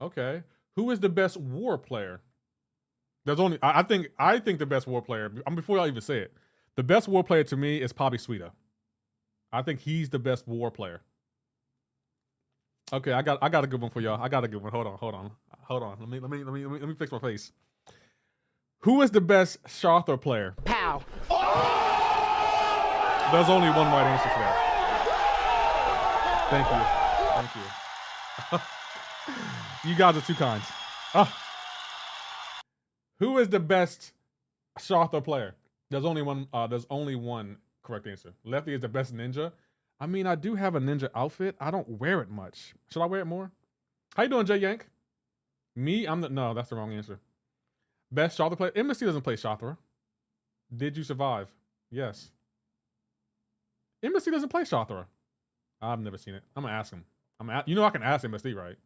Okay. Who is the best war player? There's only I think the best war player. Before I even say it, the best war player to me is probably Sweeta. I think he's the best war player. Okay, I got a good one for y'all. I got a good one. Hold on. Let me fix my face. Who is the best Shother player? Pow. There's only one right answer for that. Thank you. You guys are too kind. Who is the best Shother player? There's only one. There's only one correct answer. Lefty is the best ninja. I mean, I do have a ninja outfit. I don't wear it much. Should I wear it more? How you doing, Jay Yank? Me? No, that's the wrong answer. Best Shother player? MSC doesn't play Shother. Did you survive? Yes. MSC doesn't play Shother. I've never seen it. I'm gonna ask him. You know I can ask MSD, right?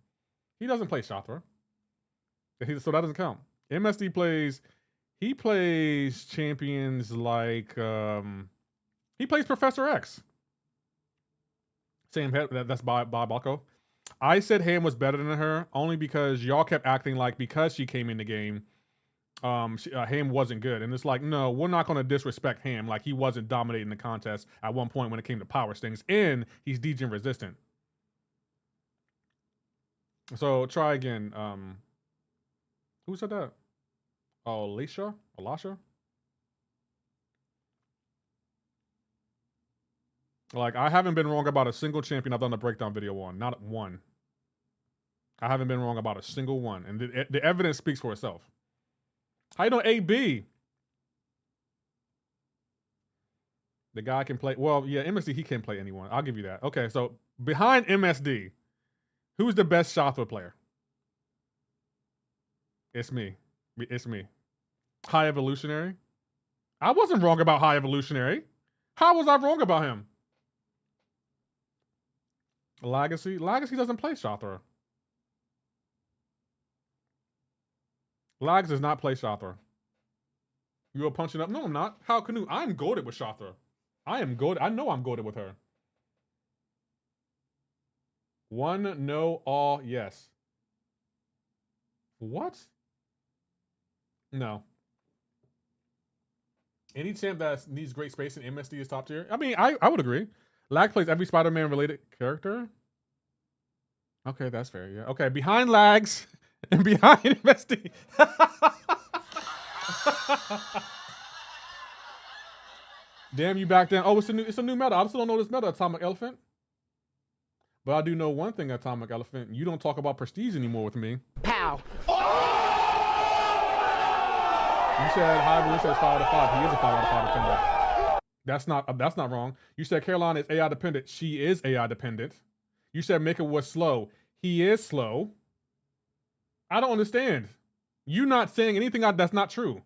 He doesn't play Shother. So that doesn't count. MSD plays. He plays champions like he plays Professor X. Same head. That's Bob Balco. I said Ham was better than her only because y'all kept acting like because she came in the game, Ham wasn't good, and it's like, no, we're not going to disrespect Ham. Like, he wasn't dominating the contest at one point when it came to power stings, and he's degen resistant. So try again. Who said that? Oh, Elisha? Like, I haven't been wrong about a single champion I've done a breakdown video on. Not one. I haven't been wrong about a single one. And the evidence speaks for itself. How you doing, AB? The guy can play. Well, yeah, MSD, he can play anyone. I'll give you that. Okay, so behind MSD, who's the best Shother player? It's me. High Evolutionary? I wasn't wrong about High Evolutionary. How was I wrong about him? Legacy doesn't play Shother. Lags does not play Shother. You were punching up? No, I'm not. How Canoe? I'm goated with Shother. I am goated. I know I'm goated with her. One, no, all, yes. What? No. Any champ that needs great space in MSD is top tier. I mean, I would agree. Lag plays every Spider-Man related character. Okay, that's fair. Yeah. Okay, behind Lags and behind MSD. Damn, you back then. Oh, it's a new meta. I still don't know this meta, Atomic Elephant. But I do know one thing, Atomic Elephant. You don't talk about prestige anymore with me. Pow. You said High Evolution is 5 out of 5. He is a 5 out of 5 defender. That's not wrong. You said Carolina is AI dependent. She is AI dependent. You said Mika was slow. He is slow. I don't understand. You not saying anything that's not true.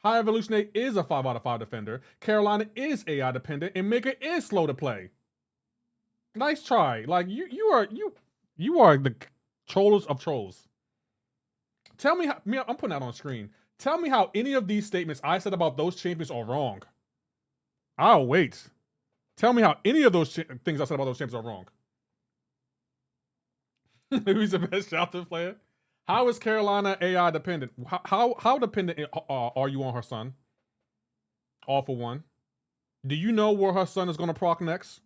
High Evolutionary is a 5 out of 5 defender. Carolina is AI dependent, and Mika is slow to play. Nice try. Like you are the trollers of trolls. Tell me how. I'm putting that on screen. Tell me how any of these statements I said about those champions are wrong. I'll wait. Tell me how any of those things I said about those champions are wrong. Who's the best Shother player? How is Carolina AI dependent? How dependent are you on her son? All for one. Do you know where her son is going to proc next?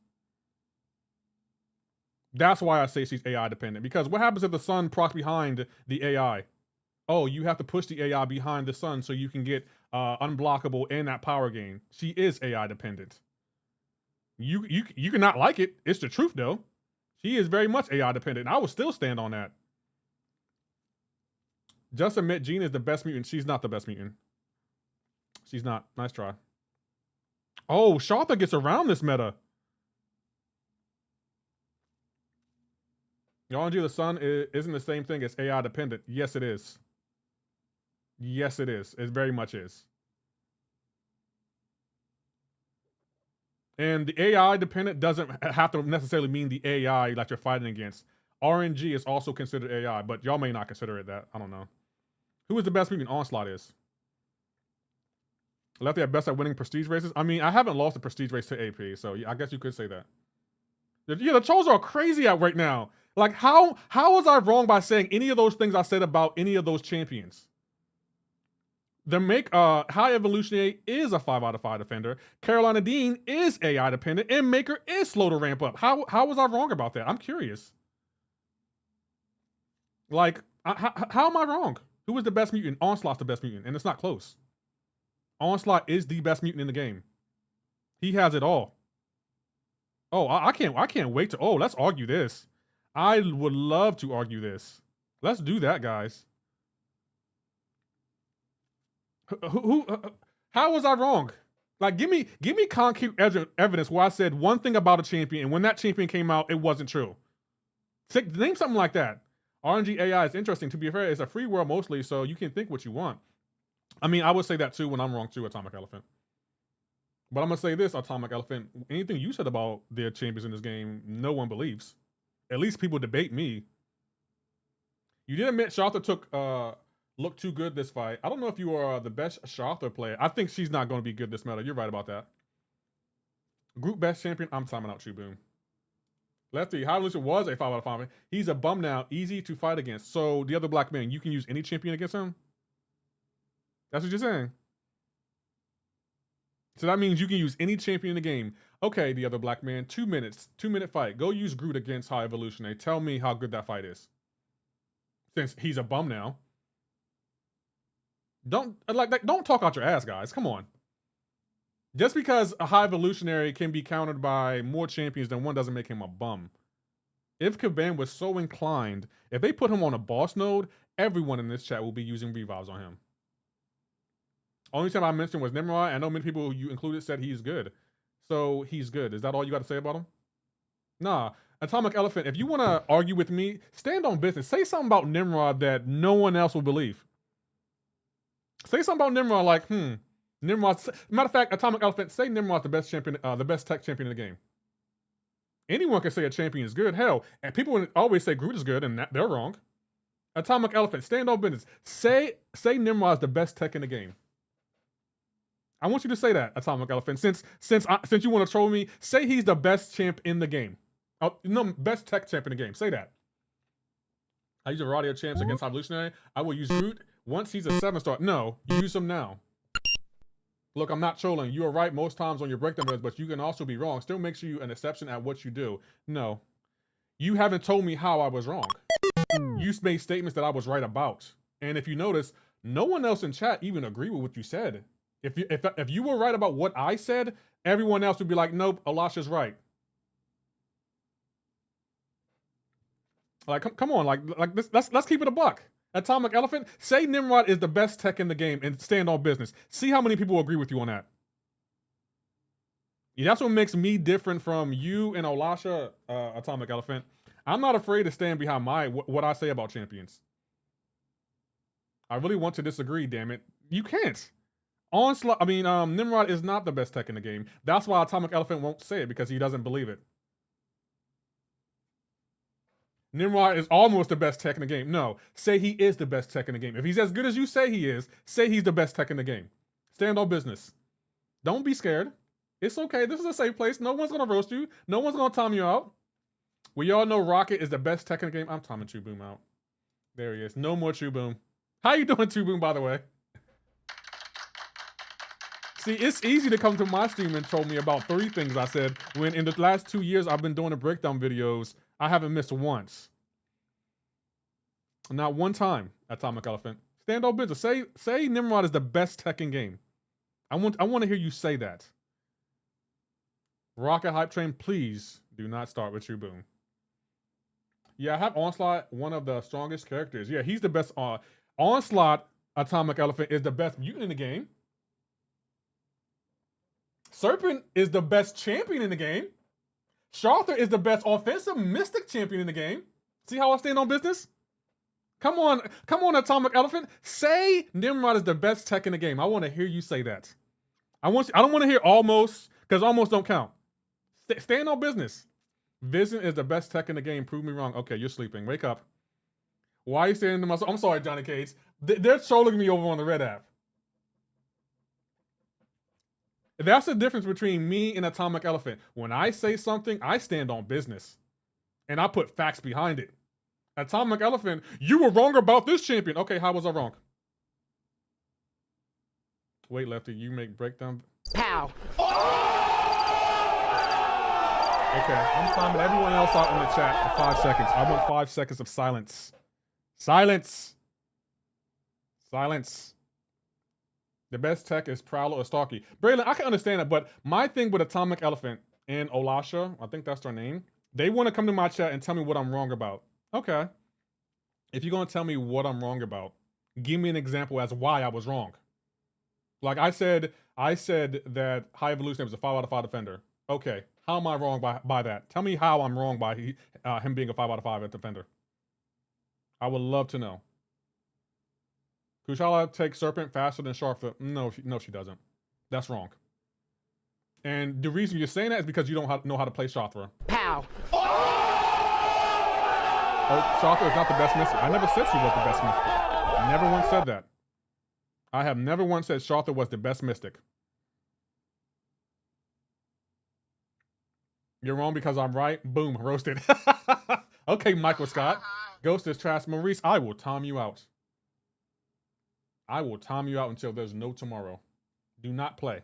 That's why I say she's AI dependent. Because what happens if the son procs behind the AI? Oh, you have to push the AI behind the sun so you can get unblockable in that power gain. She is AI dependent. You cannot like it. It's the truth though. She is very much AI dependent. I will still stand on that. Just admit Jean is the best mutant. She's not the best mutant. She's not. Nice try. Oh, Shartha gets around this meta. RNG of the sun isn't the same thing as AI dependent. Yes, it is. Yes, it is. It very much is. And the AI dependent doesn't have to necessarily mean the AI that you're fighting against. RNG is also considered AI, but y'all may not consider it that. I don't know. Who is the best mutant? Onslaught is. Lefty at best at winning prestige races. I mean, I haven't lost a prestige race to AP, so yeah, I guess you could say that. Yeah, the trolls are crazy out right now. Like, how was I wrong by saying any of those things I said about any of those champions? The High Evolutionary is a 5 out of 5 defender. Carolina Dean is AI dependent, and Maker is slow to ramp up. How was I wrong about that? I'm curious. Like, how am I wrong? Who is the best mutant? Onslaught's the best mutant, and it's not close. Onslaught is the best mutant in the game. He has it all. Oh, I can't wait to. Oh, let's argue this. I would love to argue this. Let's do that, guys. How was I wrong? Like, give me concrete evidence where I said one thing about a champion, and when that champion came out, it wasn't true. Name something like that. RNG AI is interesting. To be fair, it's a free world mostly, so you can think what you want. I mean, I would say that too when I'm wrong too, Atomic Elephant. But I'm gonna say this, Atomic Elephant. Anything you said about their champions in this game, no one believes. At least people debate me. You did admit Shartha looked too good this fight. I don't know if you are the best Shartha player. I think she's not going to be good this meta. You're right about that. Group best champion. I'm timing out Chuboom. Lefty, High Evolution was a 5 out of 5. He's a bum now. Easy to fight against. So the other black man, you can use any champion against him? That's what you're saying. So that means you can use any champion in the game. Okay, the other black man, 2 minutes. 2-minute fight. Go use Groot against High Evolutionary. Tell me how good that fight is. Since he's a bum now. Don't talk out your ass, guys. Come on. Just because a High Evolutionary can be countered by more champions than one doesn't make him a bum. If Kabam was so inclined, if they put him on a boss node, everyone in this chat will be using revives on him. Only time I mentioned was Nimrod. I know many people you included said he's good. So he's good. Is that all you got to say about him? Nah. Atomic Elephant, if you want to argue with me, stand on business. Say something about Nimrod that no one else will believe. Say something about Nimrod like, Nimrod. Matter of fact, Atomic Elephant, say Nimrod's the best champion, the best tech champion in the game. Anyone can say a champion is good. Hell, and people always say Groot is good, and they're wrong. Atomic Elephant, stand on business. Say Nimrod's the best tech in the game. I want you to say that, Atomic Elephant. Since you want to troll me, say he's the best champ in the game. Oh, no, best tech champ in the game. Say that. I use a variety of champs against Evolutionary. I will use Groot once he's a 7-star. No, use him now. Look, I'm not trolling. You are right most times on your breakdown videos, but you can also be wrong. Still makes you an exception at what you do. No. You haven't told me how I was wrong. You made statements that I was right about. And if you notice, no one else in chat even agreed with what you said. If you were right about what I said, everyone else would be like, nope, Elisha's right. Like, come on, like this, let's keep it a buck. Atomic Elephant, say Nimrod is the best tech in the game and stand on business. See how many people agree with you on that. Yeah, that's what makes me different from you and Elisha, Atomic Elephant. I'm not afraid to stand behind what I say about champions. I really want to disagree, damn it. You can't. Nimrod is not the best tech in the game. That's why Atomic Elephant won't say it, because he doesn't believe it. Nimrod is almost the best tech in the game. No, say he is the best tech in the game. If he's as good as you say he is, say he's the best tech in the game. Stand on business. Don't be scared. It's okay. This is a safe place. No one's going to roast you. No one's going to time you out. We all know Rocket is the best tech in the game. I'm timing Chuboom out. There he is. No more Chuboom. How you doing, Chuboom, by the way? See, it's easy to come to my stream and troll me about 3 things I said, when in the last 2 years I've been doing the breakdown videos, I haven't missed once. Not one time, Atomic Elephant. Stand on business. Say Nimrod is the best Tekken game. I want to hear you say that. Rocket Hype Train, please do not start with True Boom. Yeah, I have Onslaught, one of the strongest characters. Yeah, he's the best. Onslaught, Atomic Elephant, is the best mutant in the game. Serpent is the best champion in the game. Sharther is the best offensive mystic champion in the game. See how I stand on business? Come on, Atomic Elephant. Say Nimrod is the best tech in the game. I want to hear you say that. I don't want to hear almost, because almost don't count. Stand on business. Vision is the best tech in the game. Prove me wrong. Okay, you're sleeping. Wake up. Why are you saying to myself? I'm sorry, Johnny Cage. They're trolling me over on the Red app. That's the difference between me and Atomic Elephant. When I say something, I stand on business. And I put facts behind it. Atomic Elephant, you were wrong about this champion. Okay, how was I wrong? Wait, Lefty, you make breakdown. Pow. Okay, I'm timing everyone else out in the chat for 5 seconds. I want 5 seconds of silence. Silence. Silence. The best tech is Prowler or Starkey. Braylon, I can understand that, but my thing with Atomic Elephant and Olasha, I think that's their name, they want to come to my chat and tell me what I'm wrong about. Okay. If you're going to tell me what I'm wrong about, give me an example as why I was wrong. Like I said that High Evolution was a 5 out of 5 defender. Okay. How am I wrong by that? Tell me how I'm wrong by him being a 5 out of 5 defender. I would love to know. Kushala takes Serpent faster than Sharpfoot. No, she doesn't. That's wrong. And the reason you're saying that is because you don't know how to play Shothra. Pow. Oh, Shothra is not the best mystic. I never said she was the best mystic. I never once said that. I have never once said Shothra was the best mystic. You're wrong because I'm right. Boom, roasted. Okay, Michael Scott. Ghost is trash. Maurice, I will time you out. I will time you out until there's no tomorrow. Do not play.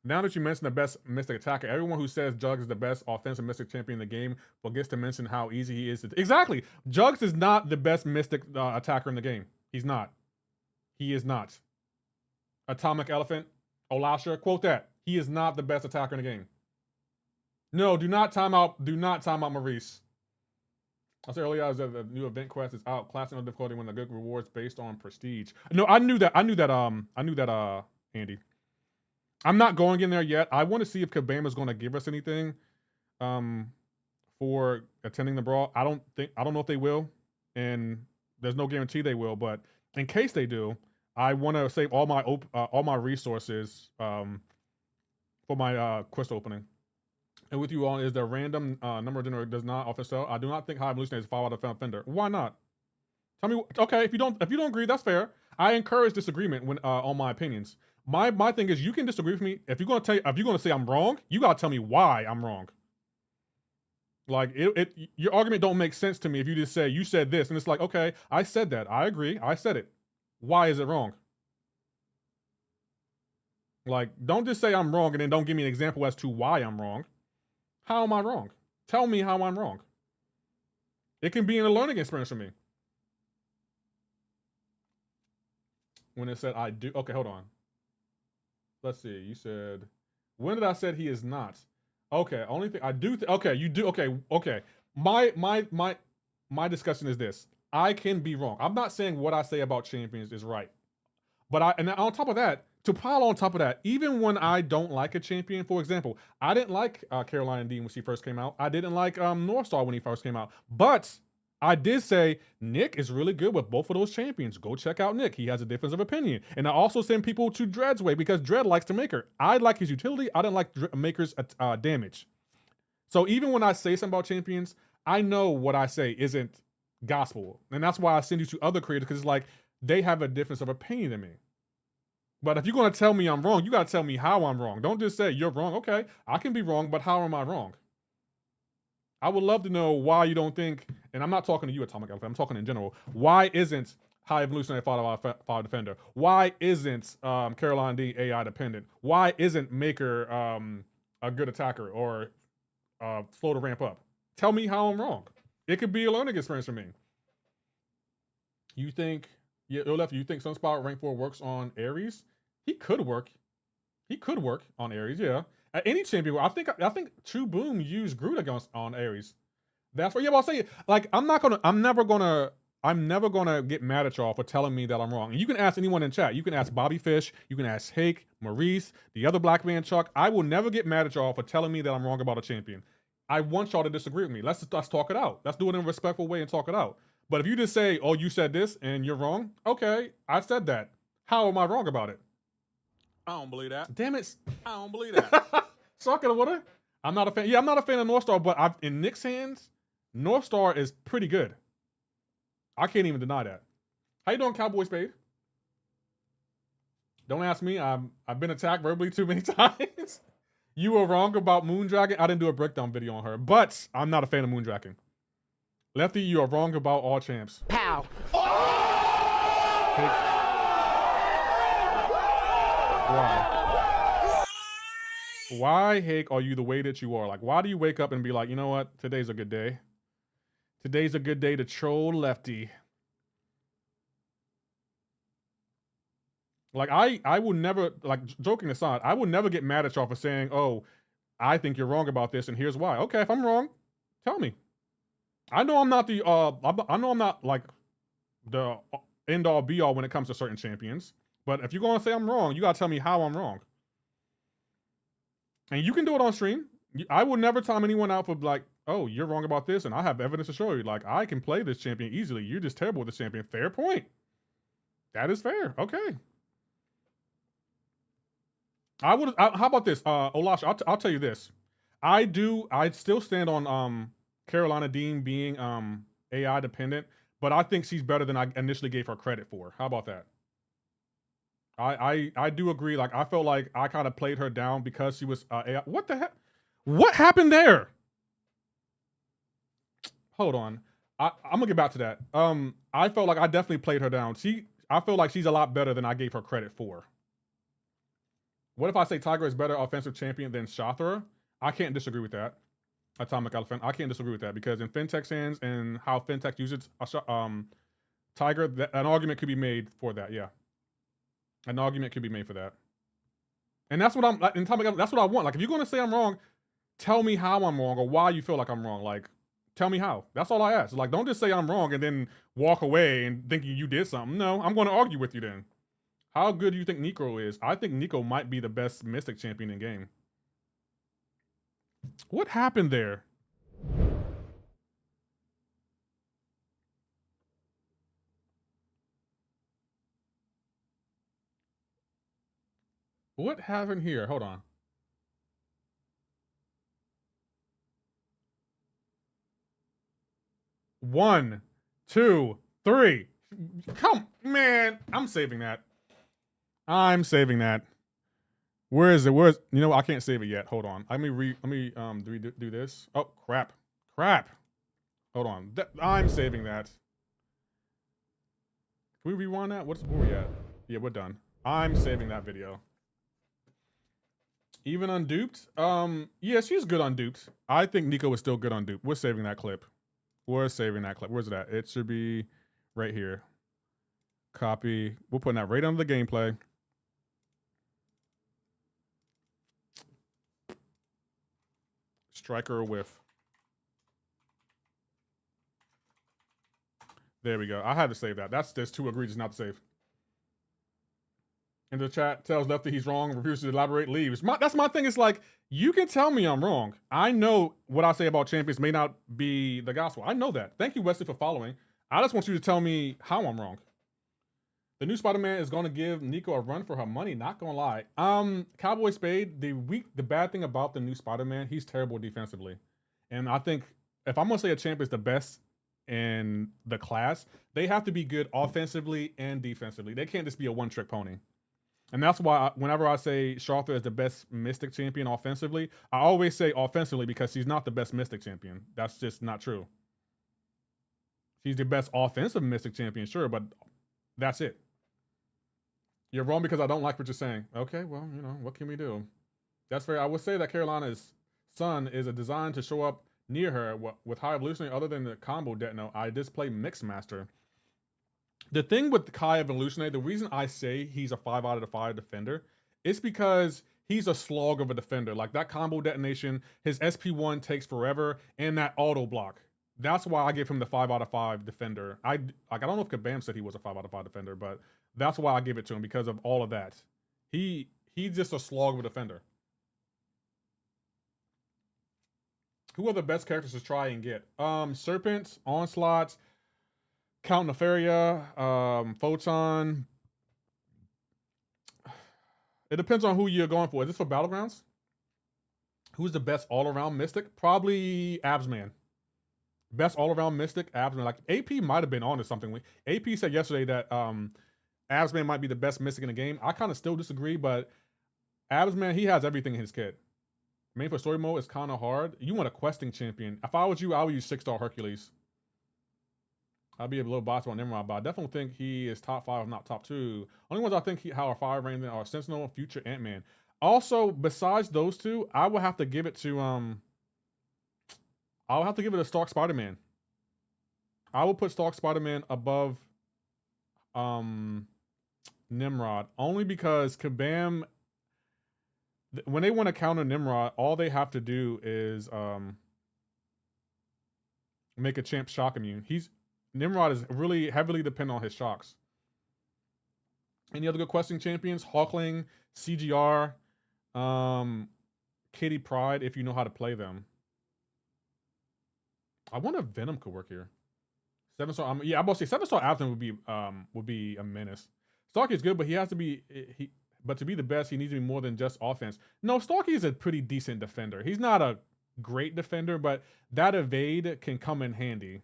Now that you mentioned the best mystic attacker, everyone who says Jugs is the best offensive mystic champion in the game forgets to mention how easy he is to... Exactly! Jugs is not the best mystic attacker in the game. He's not. He is not. Atomic Elephant, Olasha, quote that. He is not the best attacker in the game. No, do not time out Maurice. I said earlier that the new event quest is out. Classic no difficulty when the good rewards based on prestige. No, I knew that, Andy. I'm not going in there yet. I want to see if Kabam is going to give us anything for attending the brawl. I don't know if they will, and there's no guarantee they will, but in case they do, I want to save all my resources for my quest opening. And with you all is the random number generator does not offer sell. I do not think High Evolution is 5 out of 5 Fender. Why not? Tell me. Okay, if you don't agree, that's fair. I encourage disagreement when on my opinions. My thing is, you can disagree with me. If you're gonna say I'm wrong, you gotta tell me why I'm wrong. Like your argument don't make sense to me if you just say you said this and it's like, okay, I said that. I agree. I said it. Why is it wrong? Like, don't just say I'm wrong and then don't give me an example as to why I'm wrong. How am I wrong? Tell me how I'm wrong. It can be a learning experience for me. When it said I do, okay, hold on. Let's see. You said, when did I say he is not? Okay, only thing I do. Okay, you do. Okay. My discussion is this. I can be wrong. I'm not saying what I say about champions is right, but and on top of that, to pile on top of that, even when I don't like a champion, for example, I didn't like Caroline Dean when she first came out. I didn't like Northstar when he first came out, but I did say Nick is really good with both of those champions. Go check out Nick. He has a difference of opinion. And I also send people to Dread's way because Dread likes to make her. I like his utility. I didn't like Maker's damage. So even when I say something about champions, I know what I say isn't gospel. And that's why I send you to other creators, because it's like they have a difference of opinion than me. But if you're going to tell me I'm wrong, you got to tell me how I'm wrong. Don't just say you're wrong. Okay, I can be wrong, but how am I wrong? I would love to know why you don't think, and I'm not talking to you, Atomic Elephant, I'm talking in general. Why isn't high evolutionary file defender? Why isn't Carolina D AI dependent? Why isn't Maker a good attacker or slow to ramp up? Tell me how I'm wrong. It could be a learning experience for me. You think, yeah, Left, you think Sunspot rank 4 works on Ares? He could work. He could work on Ares, yeah. At any champion, I think True Boom used Groot against on Ares. That's what, yeah, I'll say, like, I'm never gonna get mad at y'all for telling me that I'm wrong. And you can ask anyone in chat. You can ask Bobby Fish, you can ask Hake, Maurice, the other black man Chuck. I will never get mad at y'all for telling me that I'm wrong about a champion. I want y'all to disagree with me. Let's talk it out. Let's do it in a respectful way and talk it out. But if you just say, oh, you said this and you're wrong, okay, I said that. How am I wrong about it? I don't believe that. Damn it. I don't believe that. Suck it, water. I'm not a fan. Yeah, I'm not a fan of North Star, but in Nick's hands, North Star is pretty good. I can't even deny that. How you doing, Cowboy Spade? Don't ask me. I've been attacked verbally too many times. You were wrong about Moondragon. I didn't do a breakdown video on her, but I'm not a fan of Moondragon. Lefty, you are wrong about all champs. Pow. Why? Why, Hake, are you the way that you are? Like, why do you wake up and be like, you know what? Today's a good day. Today's a good day to troll Lefty. Like, I will never, like, joking aside, I will never get mad at y'all for saying, oh, I think you're wrong about this, and here's why. Okay, if I'm wrong, tell me. I know I'm not the, I know I'm not, like, the end-all, be-all when it comes to certain champions. But if you're going to say I'm wrong, you got to tell me how I'm wrong. And you can do it on stream. I will never time anyone out for, like, oh, you're wrong about this, and I have evidence to show you. Like, I can play this champion easily. You're just terrible with this champion. Fair point. That is fair. Okay. How about this? Olash, I'll tell you this. I still stand on Carolina Dean being AI dependent, but I think she's better than I initially gave her credit for. How about that? I do agree. Like, I felt like I kind of played her down because she was AI. What the heck? What happened there? Hold on. I'm gonna get back to that. I felt like I definitely played her down. I feel like she's a lot better than I gave her credit for. What if I say Tiger is better offensive champion than Shothra? I can't disagree with that. Atomic Elephant. I can't disagree with that because in Fintech's hands and how Fintech uses Tiger, an argument could be made for that. Yeah, an argument could be made for that. And that's what I'm. In Atomic, that's what I want. Like, if you're going to say I'm wrong, tell me how I'm wrong or why you feel like I'm wrong. Like, tell me how. That's all I ask. Like, don't just say I'm wrong and then walk away and thinking you did something. No, I'm going to argue with you then. How good do you think Nico is? I think Nico might be the best Mystic champion in game. What happened there? What happened here? Hold on. One, two, three. Come, man. I'm saving that. I'm saving that. Where is it? Where's, you know, I can't save it yet. Hold on. Let me do this. Oh, crap. Hold on. I'm saving that. Can we rewind that? Where are we at? Yeah, we're done. I'm saving that video. Even unduped? Yeah, she's good unduped. I think Nico is still good unduped. We're saving that clip. Where's it at? It should be right here. Copy. We're putting that right under the gameplay. Striker or whiff. There we go. I had to save that. There's too egregious not to save. And the chat tells Lefty he's wrong, refuses to elaborate, leaves. That's my thing. It's like, you can tell me I'm wrong. I know what I say about champions may not be the gospel. I know that. Thank you, Wesley, for following. I just want you to tell me how I'm wrong. The new Spider-Man is going to give Nico a run for her money. Not going to lie. Cowboy Spade, the bad thing about the new Spider-Man, he's terrible defensively. And I think if I'm going to say a champ is the best in the class, they have to be good offensively and defensively. They can't just be a one-trick pony. And that's why whenever I say Shothra is the best Mystic champion offensively, I always say offensively because she's not the best Mystic champion. That's just not true. She's the best offensive Mystic champion, sure, but That's it. You're wrong because I don't like what you're saying. Okay, well, you know, what can we do? That's fair. I would say that Carolina's sun is a design to show up near her with high evolutionary. Other than the combo Detno, I display Mixmaster. The thing with Kai Evolutionary, the reason I say he's a 5 out of 5 defender, is because he's a slog of a defender. Like that combo detonation, his SP1 takes forever, and that auto block. That's why I give him the 5 out of 5 defender. I don't know if Kabam said he was a 5 out of 5 defender, but that's why I give it to him, because of all of that. He's just a slog of a defender. Who are the best characters to try and get? Serpent, Onslaught, Count Nefaria, Photon. It depends on who you're going for. Is this for Battlegrounds? Who's the best all-around Mystic? Probably Absman. Best all-around Mystic, Absman. Like, AP might have been on to something. AP said yesterday that Absman might be the best Mystic in the game. I kind of still disagree, but Absman, he has everything in his kit. Main for story mode is kind of hard. You want a questing champion. If I was you, I would use 6-star Hercules. I'd be a little biased on Nimrod, but I definitely think he is top 5, if not top 2. Only ones I think how are fire ranked are Sentinel and Future Ant-Man. Also, besides those two, I would have to give it to I'll have to give it to Stark Spider-Man. I will put Stark Spider-Man above Nimrod, only because Kabam, when they want to counter Nimrod, all they have to do is make a champ shock immune. Nimrod is really heavily dependent on his shocks. Any other good questing champions? Hawkling, CGR, Kitty Pride, if you know how to play them. I wonder if Venom could work here. 7-star, yeah, I'm about to say 7-star Absent would be a menace. Starkey is good, but he has to be but to be the best, he needs to be more than just offense. No, Starkey is a pretty decent defender. He's not a great defender, but that evade can come in handy.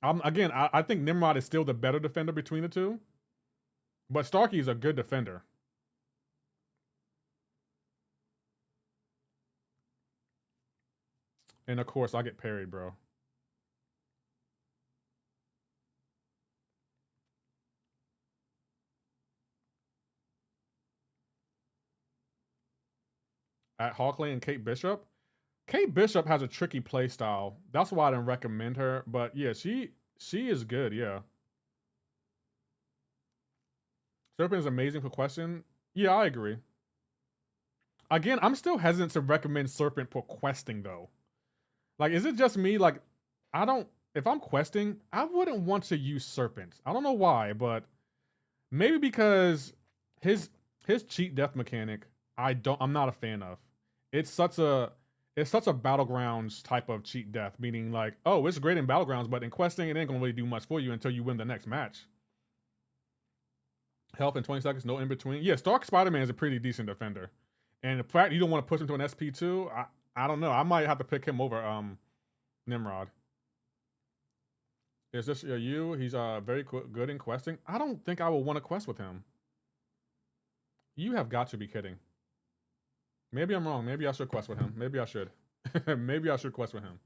Again, I think Nimrod is still the better defender between the two, but Starkey is a good defender. And of course, I get parried, bro. At Hawkley and Kate Bishop. Kate Bishop has a tricky play style. That's why I didn't recommend her. But yeah, she is good, yeah. Serpent is amazing for question. Yeah, I agree. Again, I'm still hesitant to recommend Serpent for questing though. Like, is it just me? Like, if I'm questing, I wouldn't want to use Serpent. I don't know why, but maybe because his cheat death mechanic, I'm not a fan of. It's such a Battlegrounds type of cheat death, meaning like, oh, it's great in Battlegrounds, but in questing, it ain't gonna really do much for you until you win the next match. Health in 20 seconds, no in between. Yeah, Stark Spider-Man is a pretty decent defender. And the fact you don't want to push him to an SP2, I don't know. I might have to pick him over Nimrod. Is this you? He's very good in questing. I don't think I would want to quest with him. You have got to be kidding. Maybe I'm wrong. Maybe I should quest with him. Maybe I should. Maybe I should quest with him.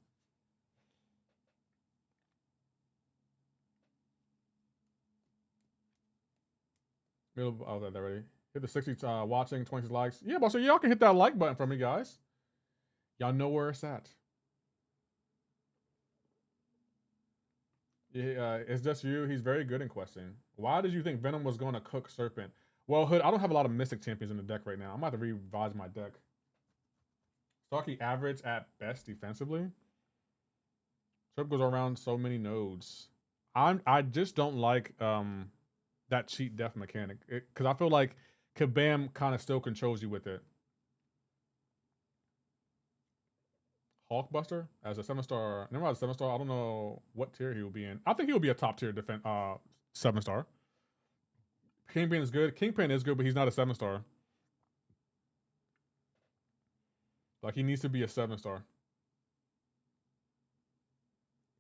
Oh, that already. Hit the 60 watching, 20 likes. Yeah, but so y'all can hit that like button for me, guys. Y'all know where it's at. Yeah, it's just you. He's very good in questing. Why did you think Venom was going to cook Serpent? Well, Hood, I don't have a lot of Mystic champions in the deck right now. I'm about to revise my deck. Starkey average at best defensively. Serpent goes around so many nodes. I just don't like that cheat death mechanic, because I feel like Kabam kind of still controls you with it. Hulkbuster as a 7-star. Never mind, a 7-star. I don't know what tier he will be in. I think he'll be a top tier 7-star. Kingpin is good. Kingpin is good, but he's not a 7-star. Like, he needs to be a 7-star.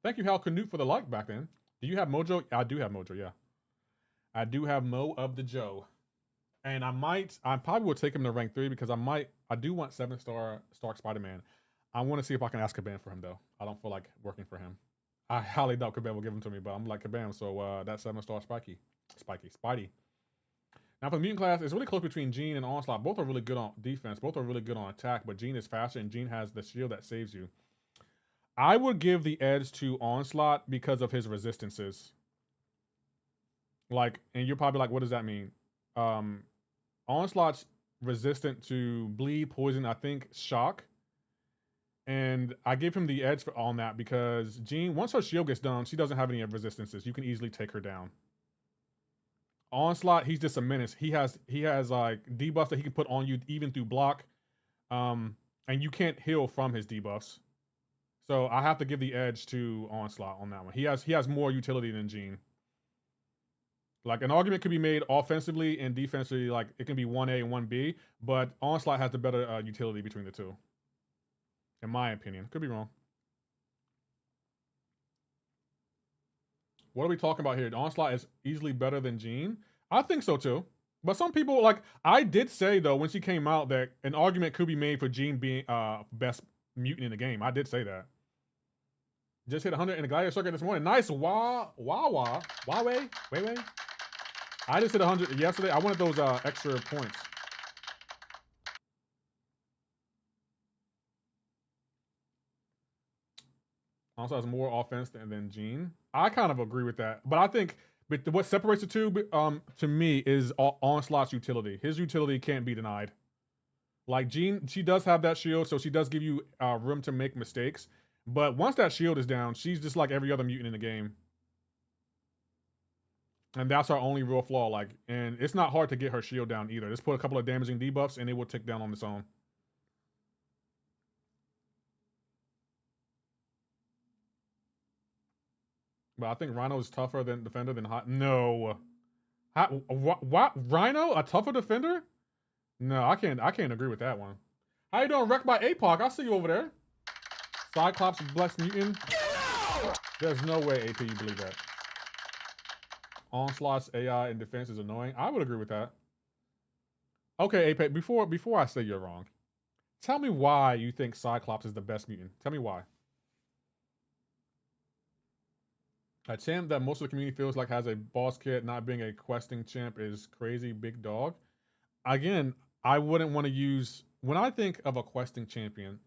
Thank you, Hal Canute, for the like back then. Do you have Mojo? I do have Mojo, yeah. I do have Mo of the Joe. And I probably will take him to rank 3 because I do want 7-star Stark Spider-Man. I want to see if I can ask a ban for him, though. I don't feel like working for him. I highly doubt Kabam will give them to me, but I'm like Kabam, so that's 7-star Spidey. Now for the mutant class, it's really close between Jean and Onslaught. Both are really good on defense. Both are really good on attack, but Jean is faster and Jean has the shield that saves you. I would give the edge to Onslaught because of his resistances. Like, and you're probably like, what does that mean? Onslaught's resistant to bleed, poison, I think shock. And I gave him the edge on that because Jean, once her shield gets down, she doesn't have any resistances. You can easily take her down. Onslaught, he's just a menace. He has like debuffs that he can put on you even through block. And you can't heal from his debuffs. So I have to give the edge to Onslaught on that one. He has more utility than Jean. Like an argument could be made offensively and defensively, like it can be 1A and 1B, but Onslaught has the better utility between the two. In my opinion. Could be wrong. What are we talking about here? Onslaught is easily better than Jean? I think so too. But some people, like, I did say though, when she came out, that an argument could be made for Jean being best mutant in the game. I did say that. Just hit 100 in the Gladiator circuit this morning. Nice. Wait. I just hit 100 yesterday. I wanted those extra points. Also has more offense than Jean. I kind of agree with that. But I think what separates the two to me is Onslaught's utility. His utility can't be denied. Like Jean, she does have that shield, so she does give you room to make mistakes. But once that shield is down, she's just like every other mutant in the game. And that's our only real flaw. Like, and it's not hard to get her shield down either. Just put a couple of damaging debuffs and it will tick down on its own. But I think Rhino is tougher than defender than Hot. No. What? Rhino? A tougher defender? No, I can't agree with that one. How you doing? Wrecked by APOC. I see you over there. Cyclops Blessed Mutant. There's no way, AP, you believe that. Onslaught's AI and defense is annoying. I would agree with that. Okay, AP, before I say you're wrong, tell me why you think Cyclops is the best mutant. Tell me why. A champ that most of the community feels like has a boss kit, not being a questing champ, is crazy big dog. Again, I wouldn't want to use... When I think of a questing champion,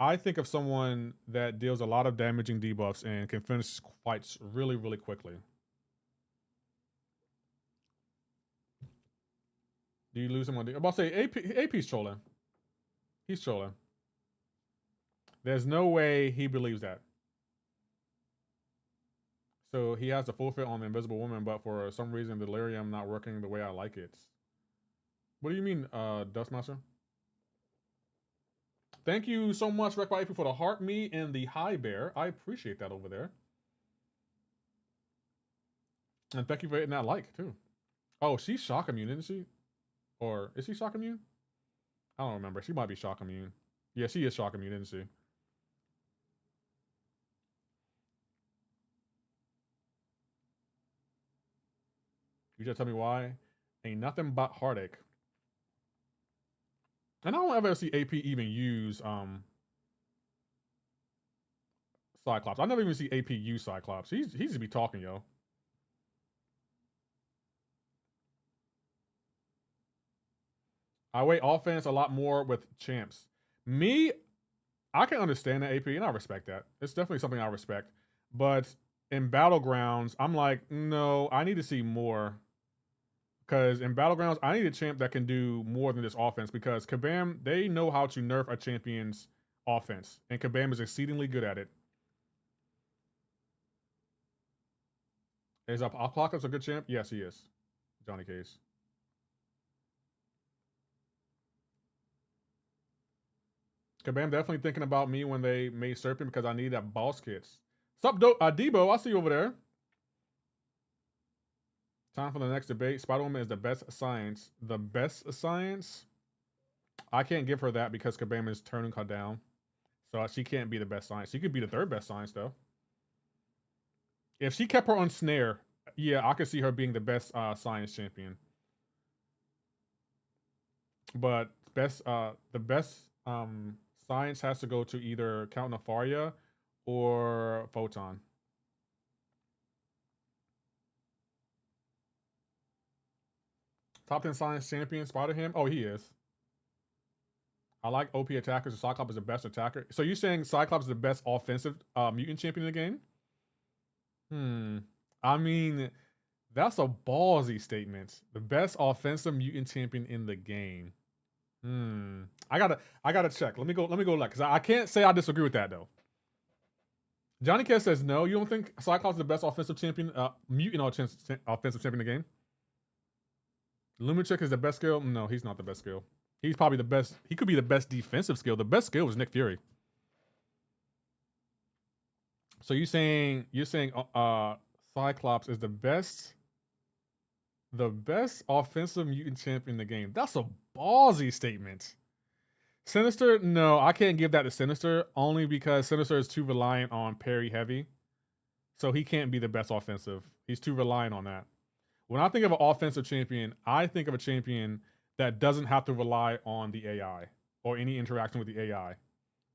I think of someone that deals a lot of damaging debuffs and can finish fights really, really quickly. Do you lose him on the... I'm about to say, AP's trolling. He's trolling. There's no way he believes that. So he has a full fit on the Invisible Woman, but for some reason, Delirium not working the way I like it. What do you mean, Dustmaster? Thank you so much, Wreck by AP, for the heart me and the high bear. I appreciate that over there. And thank you for hitting that like, too. Oh, she's shock immune, isn't she? Or is she shock immune? I don't remember. She might be shock immune. Yeah, she is shock immune, isn't she? You just tell me why. Ain't nothing but heartache. And I don't ever see AP even use Cyclops. I never even see AP use Cyclops. He's just be talking, yo. I weigh offense a lot more with champs. Me, I can understand the AP, and I respect that. It's definitely something I respect. But in Battlegrounds, I'm like, no, I need to see more. Because in Battlegrounds, I need a champ that can do more than this offense. Because Kabam, they know how to nerf a champion's offense. And Kabam is exceedingly good at it. Is Apocalypse a good champ? Yes, he is. Johnny Case. Kabam definitely thinking about me when they made Serpent because I need that boss kits. Sup, Debo, I see you over there. Time for the next debate. Spider-Woman is the best science. The best science? I can't give her that because Kabam is turning her down. So she can't be the best science. She could be the third best science, though. If she kept her on snare, yeah, I could see her being the best science champion. But the best science has to go to either Count Nefaria or Photon. Top 10 science champion, Spider-Ham. Oh, he is. I like OP attackers. So Cyclops is the best attacker. So you're saying Cyclops is the best offensive mutant champion in the game? I mean, that's a ballsy statement. The best offensive mutant champion in the game. I gotta check. Let me go look, because I can't say I disagree with that though. Johnny K says no. You don't think Cyclops is the best offensive champion, mutant offensive champion in the game? Lumitrick is the best skill? No, he's not the best skill. He's probably the best. He could be the best defensive skill. The best skill was Nick Fury. So you're saying Cyclops is the best offensive mutant champion in the game. That's a ballsy statement. Sinister, no, I can't give that to Sinister, only because Sinister is too reliant on parry heavy. So he can't be the best offensive. He's too reliant on that. When I think of an offensive champion, I think of a champion that doesn't have to rely on the AI or any interaction with the AI.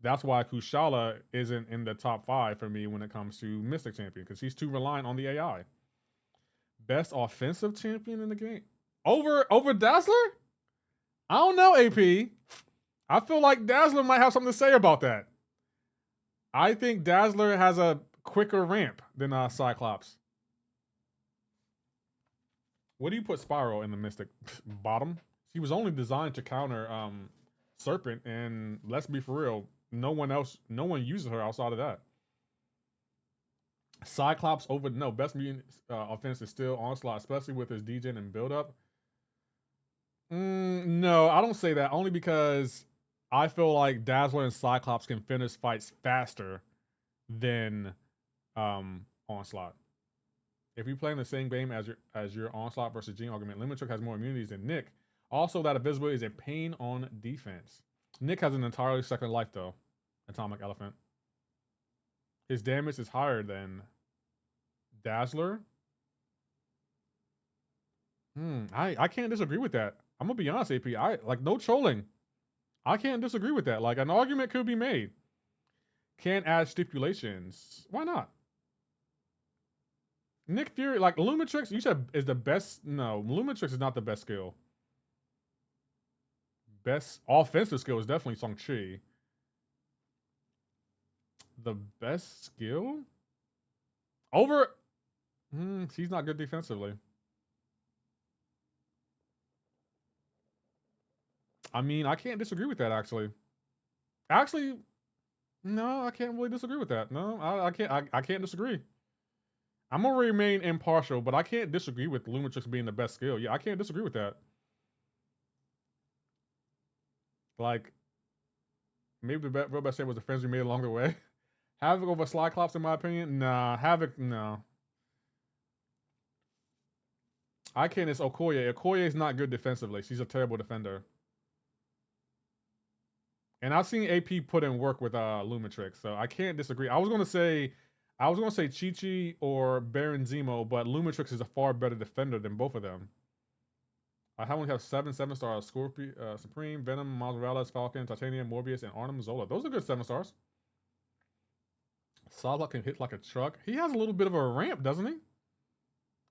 That's why Kushala isn't in the top 5 for me when it comes to Mystic Champion, because he's too reliant on the AI. Best offensive champion in the game? Over Dazzler? I don't know, AP. I feel like Dazzler might have something to say about that. I think Dazzler has a quicker ramp than Cyclops. What do you put Spiral in the Mystic? Bottom? She was only designed to counter Serpent, and let's be for real, no one uses her outside of that. Cyclops over, no, best mutant offense is still Onslaught, especially with his degen and build up. No, I don't say that, only because I feel like Dazzler and Cyclops can finish fights faster than Onslaught. If you play in the same game as your Onslaught versus Gene argument, Lumitrick has more immunities than Nick. Also, that invisibility is a pain on defense. Nick has an entirely second life though. Atomic Elephant. His damage is higher than Dazzler. I can't disagree with that. I'm gonna be honest, AP. No trolling. I can't disagree with that. Like, an argument could be made. Can't add stipulations. Why not? Nick Fury, like Lumitrix, you said is the best. No, Lumitrix is not the best skill. Best offensive skill is definitely Shang-Chi. The best skill? Over... she's not good defensively. I mean, I can't disagree with that, actually. Actually, no, I can't really disagree with that. No, I can't disagree. I'm gonna remain impartial, but I can't disagree with Lumitrix being the best skill. Yeah, I can't disagree with that. Like, maybe the real best say was the friends we made along the way. Havoc over Cyclops, in my opinion? Nah, Havoc, no. I can't, it's Okoye. Okoye is not good defensively. She's a terrible defender. And I've seen AP put in work with Lumitrix, so I can't disagree. I was gonna say Chi-Chi or Baron Zemo, but Lumitrix is a far better defender than both of them. I only have 7 7-stars. Scorpion, Supreme, Venom, Miles Morales, Falcon, Titanium, Morbius, and Arnim Zola. Those are good 7 stars. Psylocke can hit like a truck. He has a little bit of a ramp, doesn't he?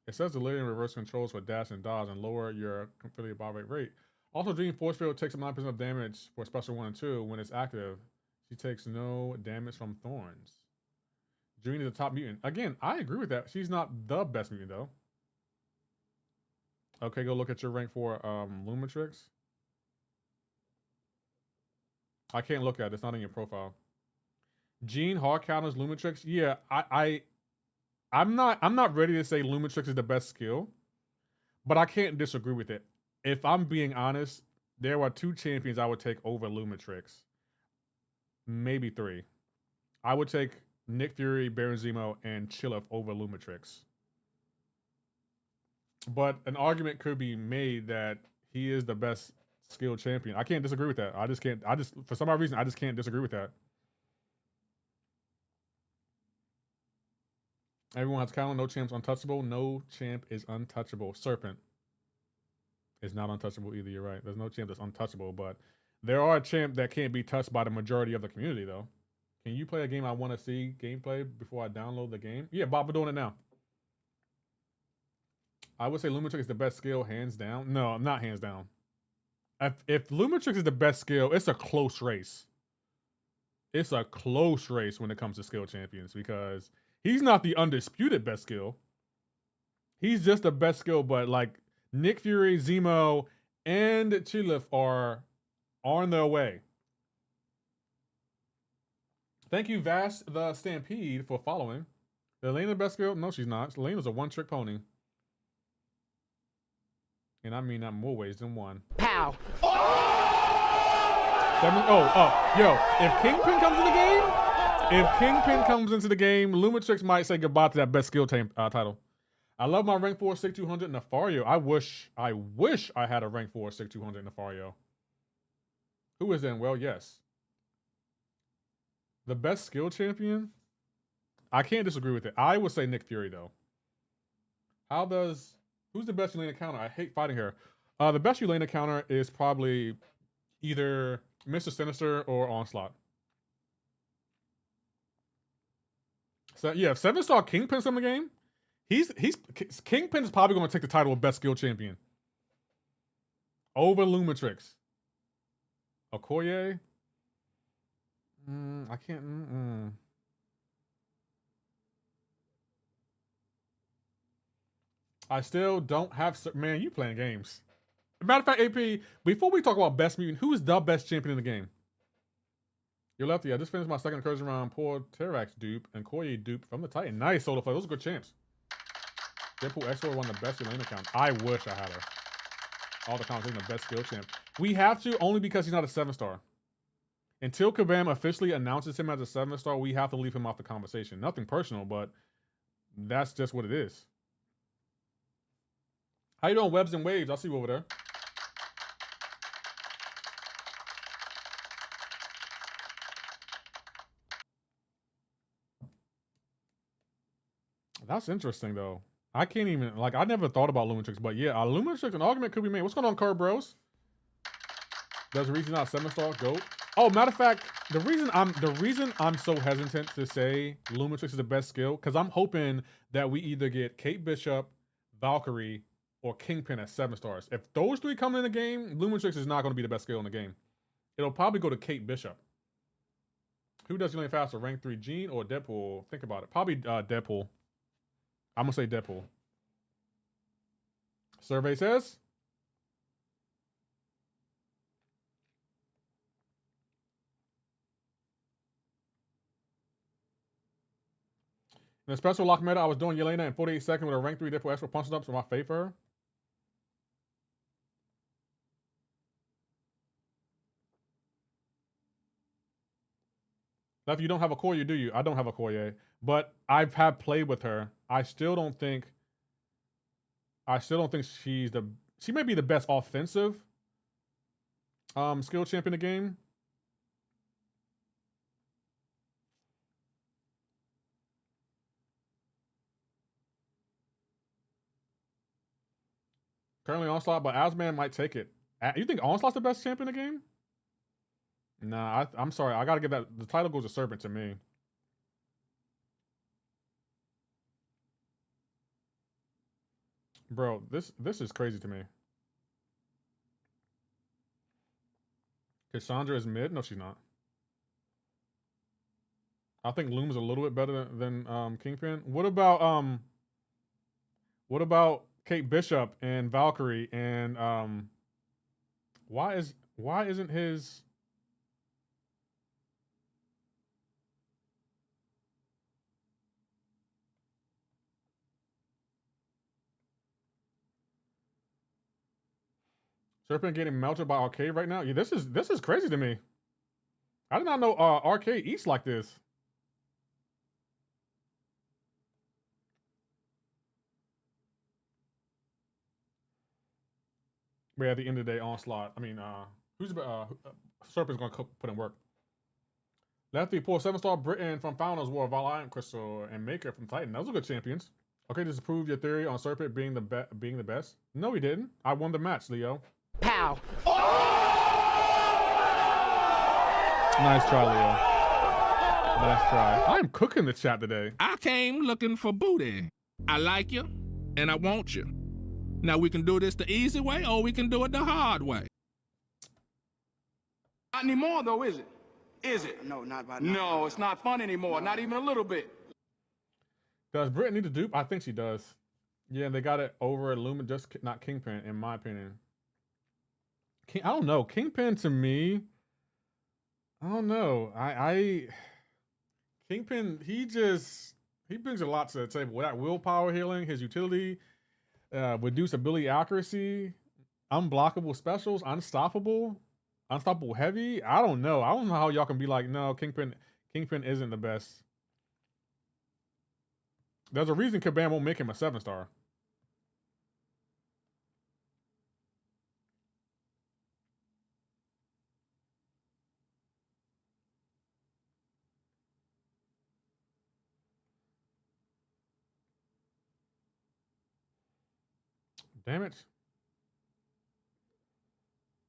It says delirium reverse controls for dash and dodge and lower your affiliate bar rate. Also, Dream Force Field takes 9% of damage for Special 1 and 2 when it's active. She takes no damage from Thorns. Dream is a top mutant. Again, I agree with that. She's not the best mutant, though. Okay, go look at your rank for Lumitrix. I can't look at it. It's not in your profile. Jean hard counters Lumitrix. Yeah, I'm not ready to say Lumitrix is the best skill, but I can't disagree with it. If I'm being honest, there are 2 champions I would take over Lumitrix. Maybe 3. I would take Nick Fury, Baron Zemo, and Chillif over Lumitrix. But an argument could be made that he is the best skilled champion. I can't disagree with that. For some odd reason, I just can't disagree with that. Everyone has Callan. No champ's untouchable. No champ is untouchable. Serpent is not untouchable either. You're right. There's no champ that's untouchable, but there are a champ that can't be touched by the majority of the community, though. Can you play a game I want to see gameplay before I download the game? Yeah, Bob, we're doing it now. I would say Lumitrix is the best skill, hands down. No, not hands down. If Lumitrix is the best skill, it's a close race. It's a close race when it comes to skill champions because he's not the undisputed best skill. He's just the best skill, but like Nick Fury, Zemo, and Chilif are on their way. Thank you, Vast the Stampede, for following. Is Elena the best skill? No, she's not. Elena's a one-trick pony. And I mean that more ways than one. Pow. Yo, if Kingpin comes into the game, Lumitrix might say goodbye to that best skill title. I love my rank 4 SIG 200 Nefario. I wish I had a rank 4 SIG 200 Nefario. Who is in? Well, yes. The best skill champion? I can't disagree with it. I would say Nick Fury, though. Who's the best Yelena counter? I hate fighting her. The best Yelena counter is probably either Mr. Sinister or Onslaught. So yeah, if 7-star Kingpin's in the game, Kingpin is probably going to take the title of best skill champion over Lumitrix. Okoye? I can't. I still don't have. Man, you playing games. Matter of fact, AP, before we talk about best mutant, who is the best champion in the game? You're lefty. I just finished my second incursion round. Poor Terax dupe and Koye dupe from the Titan. Nice solo play. Those are good champs. Deadpool Exor won the best Yelena count. I wish I had her. All the conversation, the best skill champ. We have to, only because he's not a 7-star. Until Kabam officially announces him as a 7-star, we have to leave him off the conversation. Nothing personal, but that's just what it is. How you doing, Webs and Waves? I'll see you over there. That's interesting, though. I can't even, like, I never thought about Lumitrix, but yeah, Lumitrix, an argument could be made. What's going on, Curb Bros? There's a reason not 7-star GOAT. Oh, matter of fact, the reason I'm so hesitant to say Lumitrix is the best skill, because I'm hoping that we either get Kate Bishop, Valkyrie, or Kingpin at 7-stars. If those three come in the game, Lumitrix is not going to be the best skill in the game. It'll probably go to Kate Bishop. Who does Yelena faster, rank 3 Gene or Deadpool? Think about it. Probably Deadpool. I'm going to say Deadpool. Survey says. In a special lock meta, I was doing Yelena in 48 seconds with a rank 3 Deadpool extra punch ups for my fave for her. Left, you don't have a Koye, do you? I don't have a Koye, but I've had played with her. I still don't think she may be the best offensive skill champ in the game. Currently Onslaught, but Asman might take it. You think Onslaught's the best champ in the game? Nah, I'm sorry. I gotta give that. The title goes to Serpent to me. Bro, this is crazy to me. Cassandra is mid? No, she's not. I think Loom's a little bit better than Kingpin. What about Kate Bishop and Valkyrie and why isn't his Serpent getting melted by Arcade right now? Yeah, this is crazy to me. I did not know Arcade eats like this. But at the end of the day, Onslaught. I mean, Serpent's gonna put in work. Lefty, poor 7-star Britain from Founders War, Valiant Crystal, and Maker from Titan. Those are good champions. Okay, disprove your theory on Serpent being the best. No, he didn't. I won the match, Leo. Pow. Nice try, Leo. Nice try. I'm cooking the chat today. I came looking for booty. I like you, and I want you. Now we can do this the easy way or we can do it the hard way. Not anymore, though, is it? Is it? No, not by No, it's not fun anymore. Not even a little bit. Does Britt need to dupe? I think she does. Yeah, they got it over Lumen, just not Kingpin, in my opinion. I don't know. Kingpin to me, I don't know. Kingpin, he brings a lot to the table. With that willpower healing, his utility, reduced ability accuracy, unblockable specials, unstoppable heavy. I don't know. I don't know how y'all can be like, no, Kingpin isn't the best. There's a reason Kabam won't make him a 7-star. Damn it.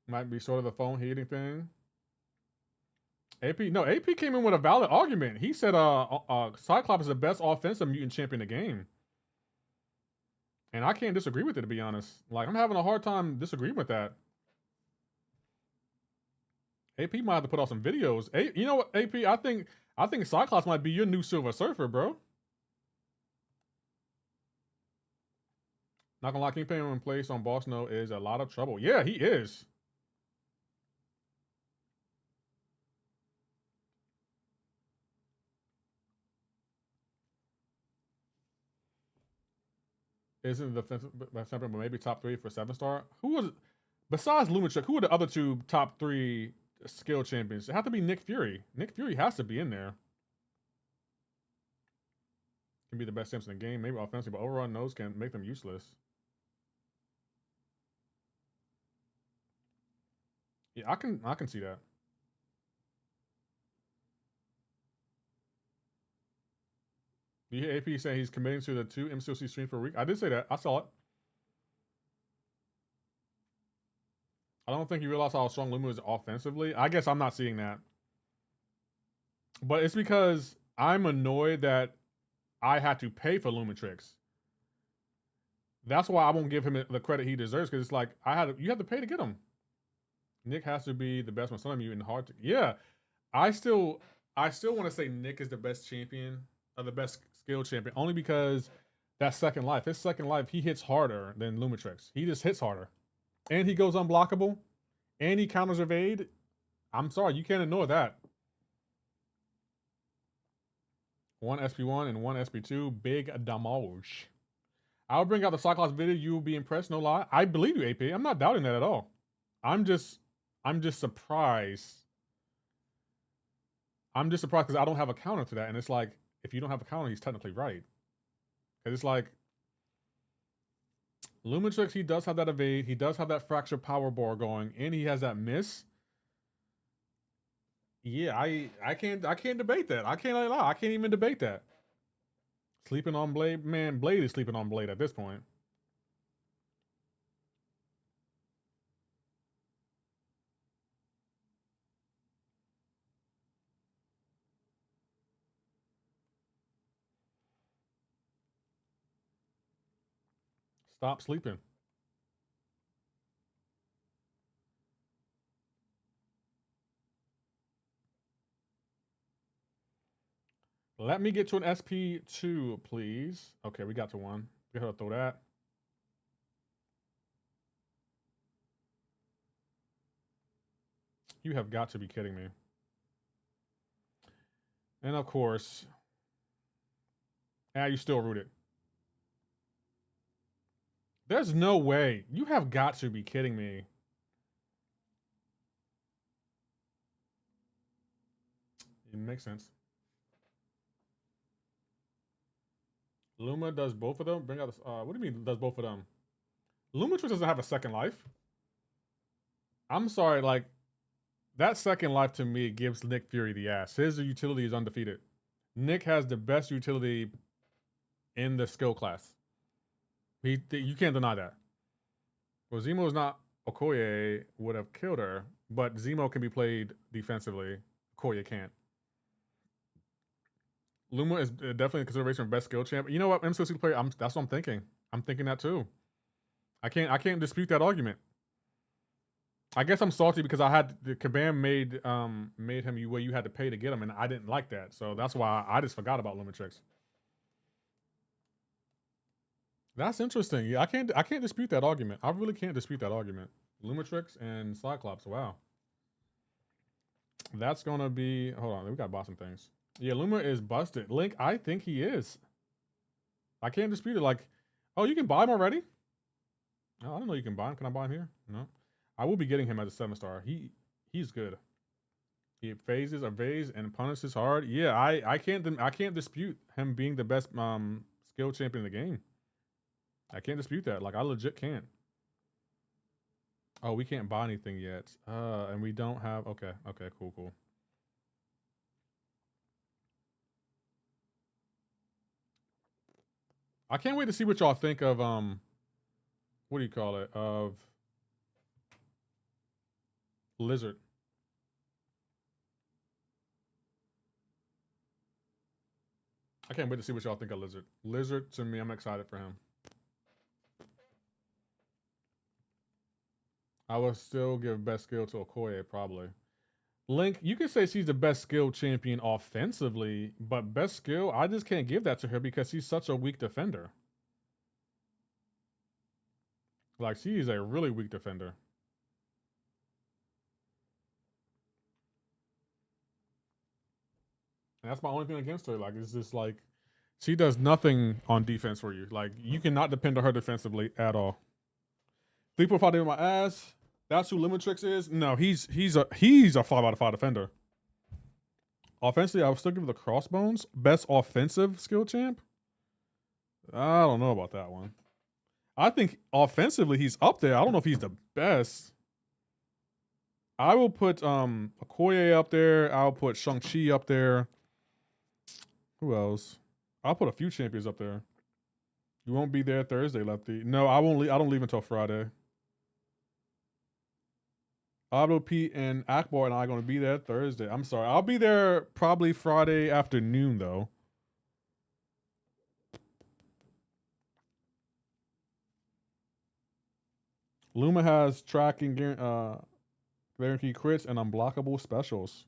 Might be sort of the phone heating thing. AP came in with a valid argument. He said Cyclops is the best offensive mutant champion in the game. And I can't disagree with it, to be honest. Like, I'm having a hard time disagreeing with that. AP might have to put out some videos. You know what, AP? I think Cyclops might be your new Silver Surfer, bro. Not gonna lie, Kingpin in place on Boss No is a lot of trouble. Yeah, he is. Isn't the best champion, but maybe top 3 for 7-star? Who was, besides Lumitrick, who are the other 2 top 3 skill champions? It have to be Nick Fury. Nick Fury has to be in there. Can be the best champs in the game, maybe offensively, but overall nose can make them useless. Yeah, I can see that. Do you hear AP saying he's committing to the 2 MCoC streams per week? I did say that. I saw it. I don't think you realize how strong Lumu is offensively. I guess I'm not seeing that. But it's because I'm annoyed that I had to pay for Lumitrix. That's why I won't give him the credit he deserves, because it's like you have to pay to get him. Nick has to be the best one. Some of you in hard to, yeah. I still want to say Nick is the best champion, or the best skill champion, only because that second life. His second life, he hits harder than Lumitrix. He just hits harder. And he goes unblockable. And he counters evade. I'm sorry, you can't ignore that. 1 SP1 and 1 SP2. Big damage. I'll bring out the Cyclops video. You will be impressed, no lie. I believe you, AP. I'm not doubting that at all. I'm just surprised. I'm just surprised because I don't have a counter to that. And it's like, if you don't have a counter, he's technically right. Because it's like, Lumitrix, he does have that evade. He does have that fracture power bar going. And he has that miss. Yeah, I can't debate that. I can't lie. I can't even debate that. Sleeping on Blade? Man, Blade is sleeping on Blade at this point. Stop sleeping. Let me get to an SP2, please. Okay, we got to 1. Go ahead and throw that. You have got to be kidding me. And of course, you still rooted. There's no way. You have got to be kidding me. It makes sense. Luma does both of them. Bring out the, what do you mean does both of them? Lumitrix doesn't have a second life. I'm sorry, like, that second life to me gives Nick Fury the ass. His utility is undefeated. Nick has the best utility in the skill class. You can't deny that. Well, Zemo is not, Okoye would have killed her, but Zemo can be played defensively. Okoye can't. Luma is definitely a consideration for best skill champ. You know what, MCoC player, that's what I'm thinking. I'm thinking that too. I can't dispute that argument. I guess I'm salty because I had the Kabam made him where you had to pay to get him, and I didn't like that. So that's why I just forgot about Lumitrix. That's interesting. Yeah, I can't dispute that argument. I really can't dispute that argument. Lumitrix and Cyclops. Wow. That's gonna be. Hold on, we gotta buy some things. Yeah, Luma is busted. Link, I think he is. I can't dispute it. Like, oh, you can buy him already? Oh, I don't know you can buy him. Can I buy him here? No. I will be getting him as a 7-star. He's good. He phases, evades, and punishes hard. Yeah, I can't dispute him being the best skill champion in the game. I can't dispute that. Like, I legit can't. Oh, we can't buy anything yet. And we don't have. Okay, cool. I can't wait to see what y'all think of what do you call it? Of Lizard. I can't wait to see what y'all think of Lizard. Lizard, to me, I'm excited for him. I will still give best skill to Okoye, probably. Link, you can say she's the best skill champion offensively, but best skill, I just can't give that to her because she's such a weak defender. Like, she is a really weak defender. And that's my only thing against her. Like, it's just like, she does nothing on defense for you. Like, you cannot depend on her defensively at all. 3.5 in my ass. That's who Lumitrix is. No, he's a 5 out of 5 defender. Offensively, I would still give the Crossbones best offensive skill champ. I don't know about that one. I think offensively he's up there. I don't know if he's the best. I will put Okoye up there. I'll put Shang-Chi up there. Who else? I'll put a few champions up there. You won't be there Thursday, Lefty. No, I won't leave. I don't leave until Friday. Auto Pete and Akbar and I are going to be there Thursday. I'm sorry. I'll be there probably Friday afternoon, though. Luma has tracking guarantee crits and unblockable specials.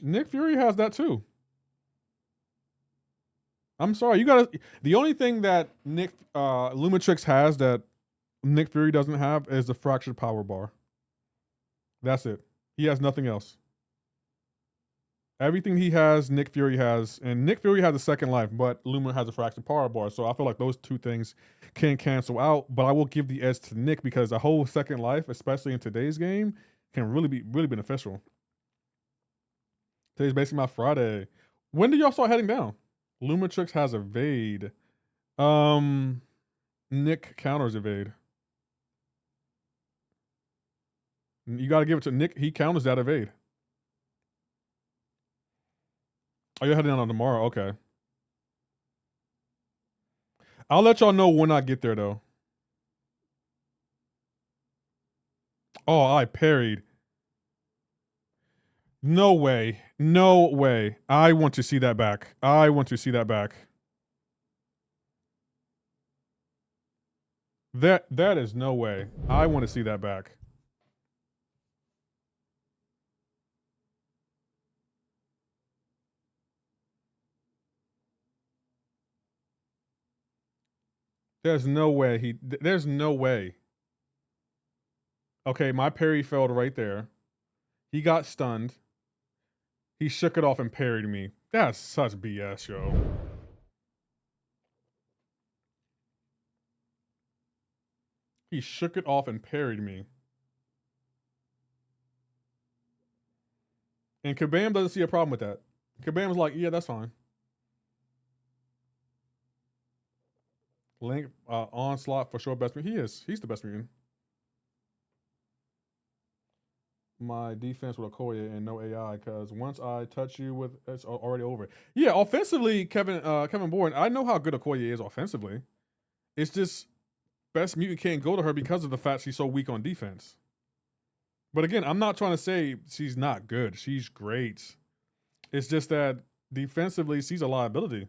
Nick Fury has that too. I'm sorry. You gotta. The only thing that Lumitrix has that Nick Fury doesn't have is the fractured power bar. That's it. He has nothing else. Everything he has, Nick Fury has. And Nick Fury has a second life, but Luma has a fractured power bar. So I feel like those two things can cancel out. But I will give the edge to Nick because a whole second life, especially in today's game, can really be beneficial. Today's basically my Friday. When do y'all start heading down? Lumitrix has evade. Nick counters evade. You got to give it to Nick. He counters that evade. Oh, you're heading down on tomorrow? Okay. I'll let y'all know when I get there, though. Oh, I parried. No way. No way. I want to see that back. I want to see that back. That is no way. I want to see that back. There's no way there's no way. Okay, my parry failed right there. He got stunned. He shook it off and parried me. That's such BS, yo. He shook it off and parried me. And Kabam doesn't see a problem with that. Kabam's like, yeah, that's fine. Link, Onslaught for sure best mutant. He is. He's the best mutant. My defense with Okoye and no AI, because once I touch you with, it's already over. Yeah, offensively, Kevin Bourne, I know how good Okoye is offensively. It's just best mutant can't go to her because of the fact she's so weak on defense. But again, I'm not trying to say she's not good. She's great. It's just that defensively, she's a liability.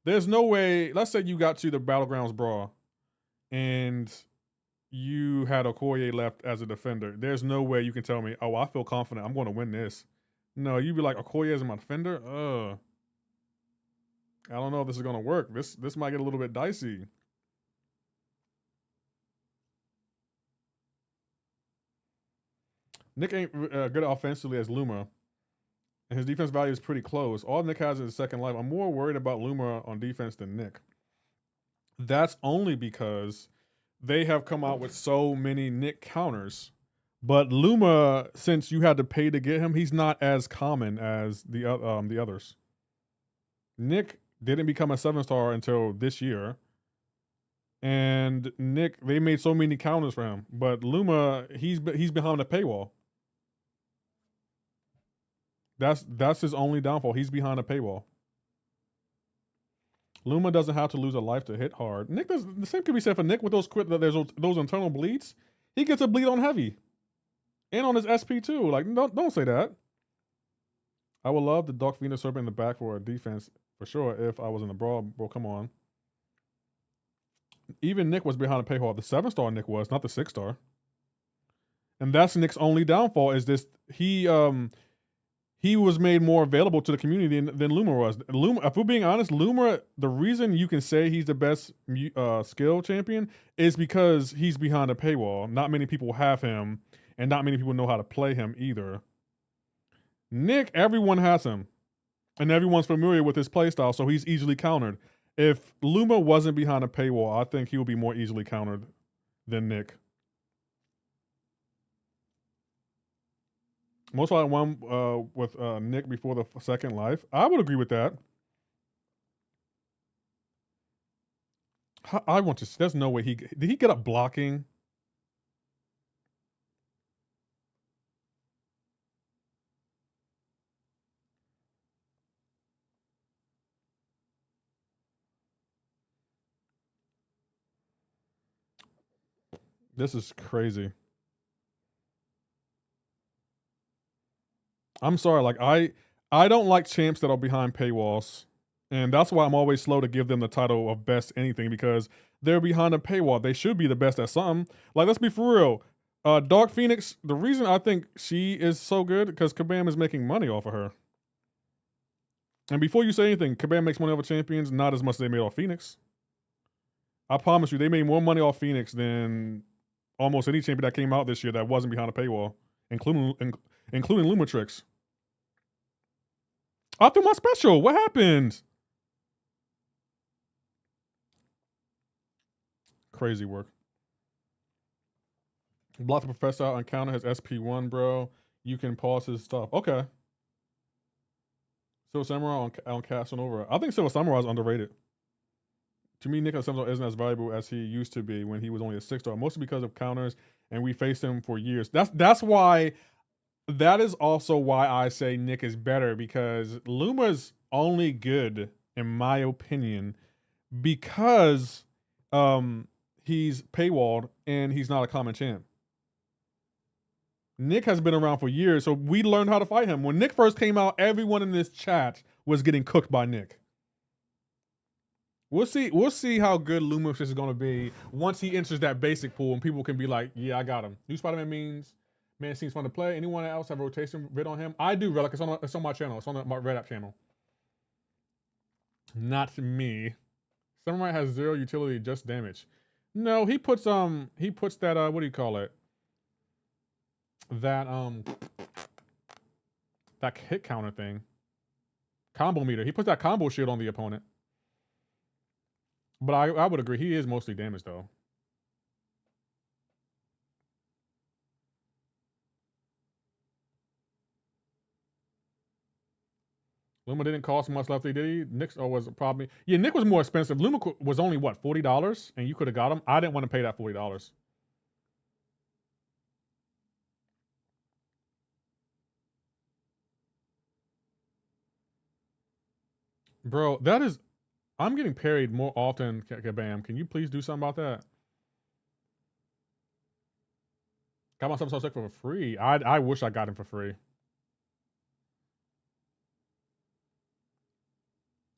There's no way, let's say you got to the Battlegrounds brawl and you had Okoye left as a defender, there's no way you can tell me, oh, I feel confident I'm going to win this. No, you'd be like, Okoye is my defender? I don't know if this is going to work. This might get a little bit dicey. Nick ain't good offensively as Luma, and his defense value is pretty close. All Nick has is second life. I'm more worried about Luma on defense than Nick. That's only because they have come out with so many Nick counters. But Luma, since you had to pay to get him, he's not as common as the others. Nick didn't become a 7-star until this year. And Nick, they made so many counters for him. But Luma, he's behind a paywall. That's his only downfall. He's behind a paywall. Luma doesn't have to lose a life to hit hard. Nick does the same could be said for Nick with those internal bleeds. He gets a bleed on heavy. And on his SP too. Like, don't say that. I would love the Dark Phoenix Serpent in the back for a defense for sure if I was in the brawl. Bro, come on. Even Nick was behind a paywall. The 7-star Nick was, not the 6-star. And that's Nick's only downfall is this. He was made more available to the community than Luma was. Luma, if we're being honest, Luma, the reason you can say he's the best skill champion is because he's behind a paywall. Not many people have him, and not many people know how to play him either. Nick, everyone has him, and everyone's familiar with his playstyle, so he's easily countered. If Luma wasn't behind a paywall, I think he would be more easily countered than Nick. Most likely one with Nick before the second life. I would agree with that. I want to see. There's no way did he get up blocking? This is crazy. I'm sorry, like I don't like champs that are behind paywalls. And that's why I'm always slow to give them the title of best anything, because they're behind a paywall. They should be the best at something. Like, let's be for real. Dark Phoenix, the reason I think she is so good, because Kabam is making money off of her. And before you say anything, Kabam makes money off of champions, not as much as they made off Phoenix. I promise you, they made more money off Phoenix than almost any champion that came out this year that wasn't behind a paywall, including Lumatrix. I threw my special. What happened? Crazy work. Block the professor out on counter has SP1, bro. You can pause his stuff. Okay. Silver Samurai on Casanova. I think Silver Samurai is underrated. To me, Nick Samurai isn't as valuable as he used to be when he was only a 6-star, mostly because of counters, and we faced him for years. That's why. That is also why I say Nick is better, because Luma's only good, in my opinion, because he's paywalled and he's not a common champ. Nick has been around for years, so we learned how to fight him. When Nick first came out, everyone in this chat was getting cooked by Nick. We'll see how good Lumatrix is going to be once he enters that basic pool and people can be like, yeah, I got him. New Spider-Man means... Man, seems fun to play. Anyone else have a rotation vid on him? I do, Relic. It's on my channel. It's on my Red App channel. Not me. Samurai has 0 utility, just damage. No, he puts that what do you call it? That hit counter thing. Combo meter. He puts that combo shield on the opponent. But I would agree, he is mostly damaged though. Luma didn't cost much left, did he? Nick's was probably... Yeah, Nick was more expensive. Luma was only, what, $40? And you could have got him? I didn't want to pay that $40. Bro, that is... I'm getting parried more often, Kabam. Can you please do something about that? Got myself so sick for free. I wish I got him for free.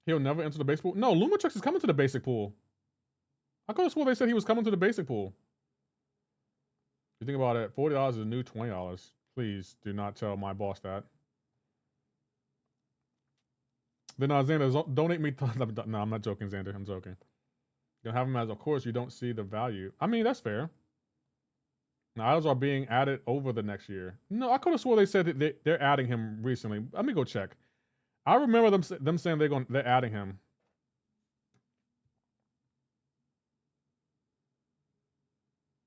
He'll never enter the basic pool? No, Lumatrix is coming to the basic pool. I could have swore they said he was coming to the basic pool. You think about it, $40 is a new $20. Please do not tell my boss that. Then Xander, donate me. No, I'm not joking, Xander. I'm joking. You'll have him as, of course, you don't see the value. I mean, that's fair. Now, idols are being added over the next year. No, I could have swore they said that they're adding him recently. Let me go check. I remember them saying they're adding him.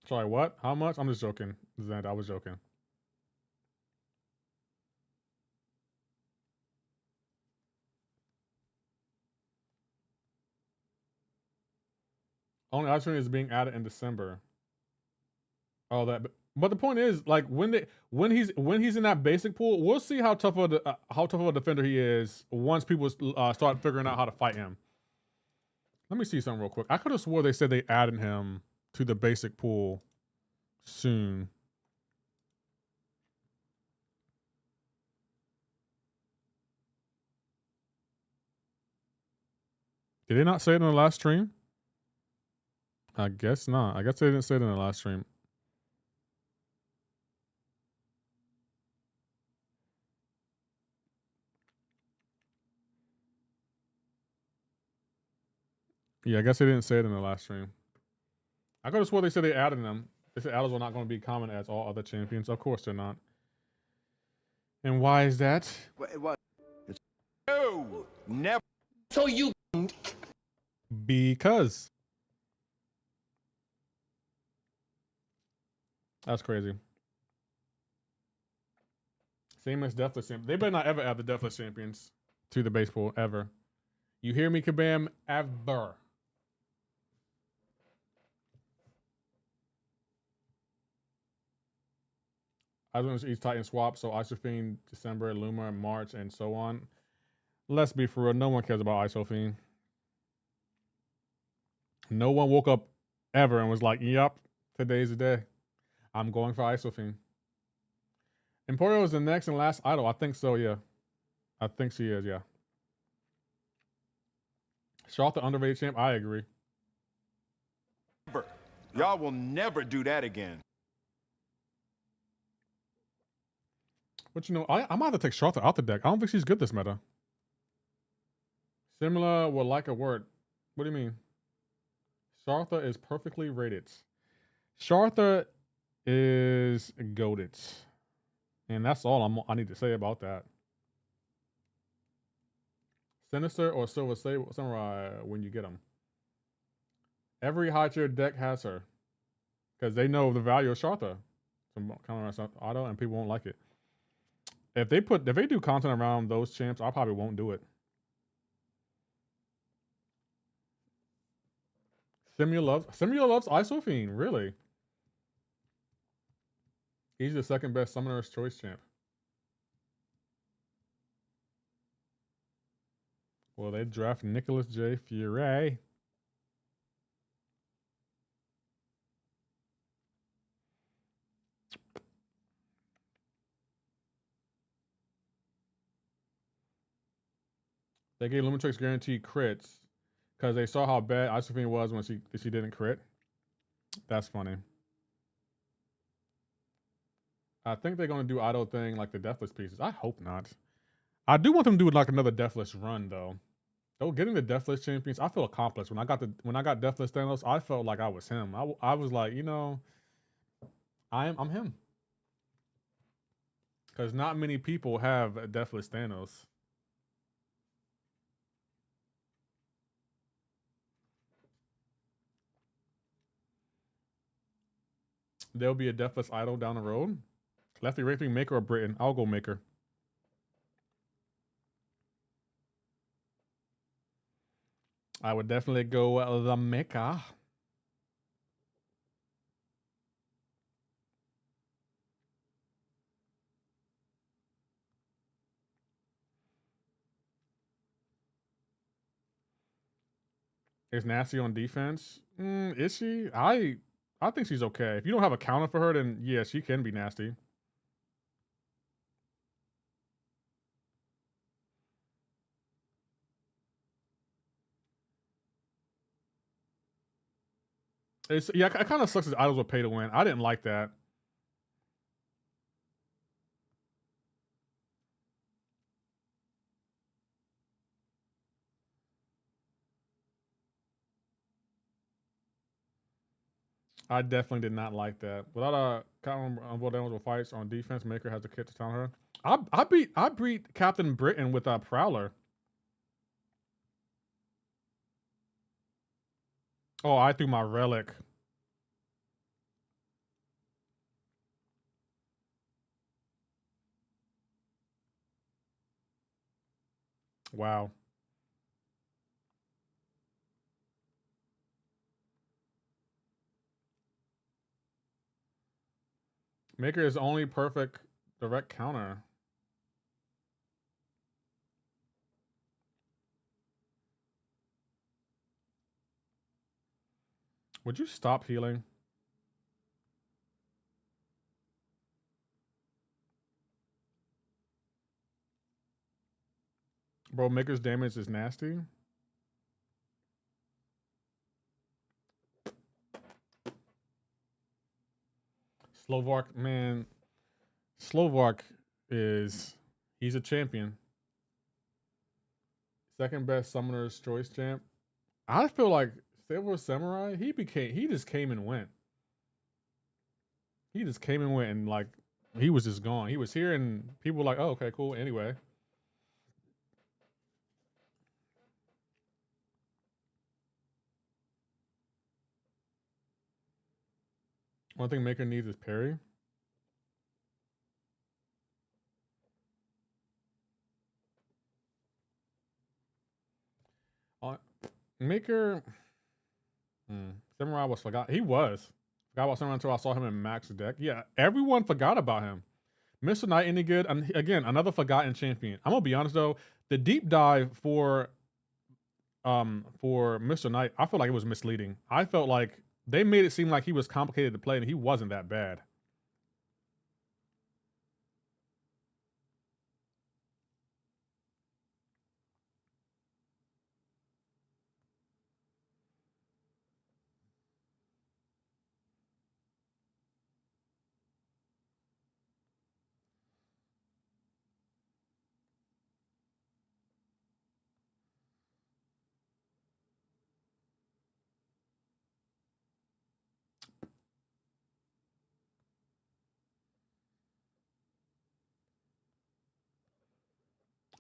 Sorry, what? How much? I'm just joking, Xander. I was joking. Only ice cream is being added in December. Oh, but the point is, like, when he's in that basic pool, we'll see how tough of a defender he is once people start figuring out how to fight him. Let me see something real quick. I could have swore they said they added him to the basic pool soon. Did they not say it in the last stream? I guess not. I guess they didn't say it in the last stream. Yeah, I guess they didn't say it in the last stream. I could have swore they said they added them. They said adders are not going to be common as all other champions. Of course they're not. And why is that? What? No, never. So you Because. That's crazy. Same as Deathless Champions. They better not ever add the Deathless Champions to the base pool, ever. You hear me, Kabam? Ever. I was going to each Titan swap, so Isofiend, December, Luma, March, and so on. Let's be for real. No one cares about Isofiend. No one woke up ever and was like, yep, today's the day. I'm going for Isofiend. Emporio is the next and last idol. I think so, yeah. I think she is, yeah. Charlotte, the underrated champ. I agree. Y'all will never do that again. But you know, I might have to take Charlotte out the deck. I don't think she's good this meta. Similar will like a word. What do you mean? Charlotte is perfectly rated. Charlotte is goated. And that's all I need to say about that. Sinister or Silver Samurai when you get them. Every high tier deck has her. Because they know the value of Charlotte. Some counter auto and people won't like it. If they do content around those champs, I probably won't do it. Simula loves Isofiend, really. He's the second best Summoner's Choice champ. Well, they draft Nicholas J. Fury. They gave Lumitrix guaranteed crits because they saw how bad Isofiend was when she didn't crit. That's funny. I think they're going to do idle thing like the Deathless pieces. I hope not. I do want them to do like another Deathless run though. Oh, getting the Deathless champions, I feel accomplished. When I got Deathless Thanos, I felt like I was him. I was like, you know, I'm him. Because not many people have a Deathless Thanos. There'll be a Deathless idol down the road. Lefty, Rafting, Maker, or Britain? I'll go Maker. I would definitely go the Maker. Is Nasty on defense? Is she? I think she's okay. If you don't have a counter for her, then yeah, she can be nasty. Yeah, it kind of sucks his idols were pay to win. I didn't like that. I definitely did not like that. Without counting on fights on defense, Maker has the kit to taunt her. I beat Captain Britain with a Prowler. Oh, I threw my relic. Wow. Maker is only perfect direct counter. Would you stop healing? Bro, Maker's damage is nasty. Slovark, man. Slovark he's a champion. Second best Summoner's Choice champ. I feel like Silver Samurai, he just came and went. He just came and went and like he was just gone. He was here and people were like, oh, okay, cool. Anyway. One thing Maker needs is parry. Maker Samurai was forgot. He was. Forgot about Samurai until I saw him in Max deck. Yeah, everyone forgot about him. Mr. Knight any good? And again, another forgotten champion. I'm gonna be honest though, the deep dive for Mr. Knight, I felt like it was misleading. I felt like they made it seem like he was complicated to play and he wasn't that bad.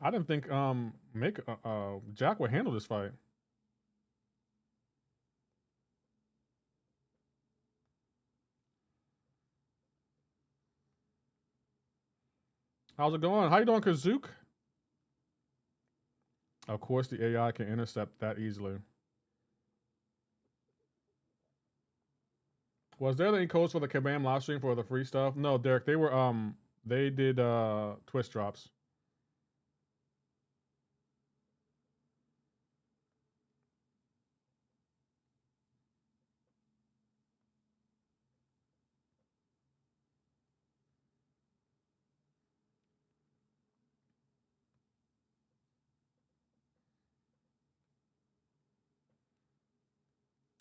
I didn't think Jack would handle this fight. How's it going? How you doing, Kazook? Of course, the AI can intercept that easily. Was there any codes for the Kabam live stream for the free stuff? No, Derek. They did twist drops.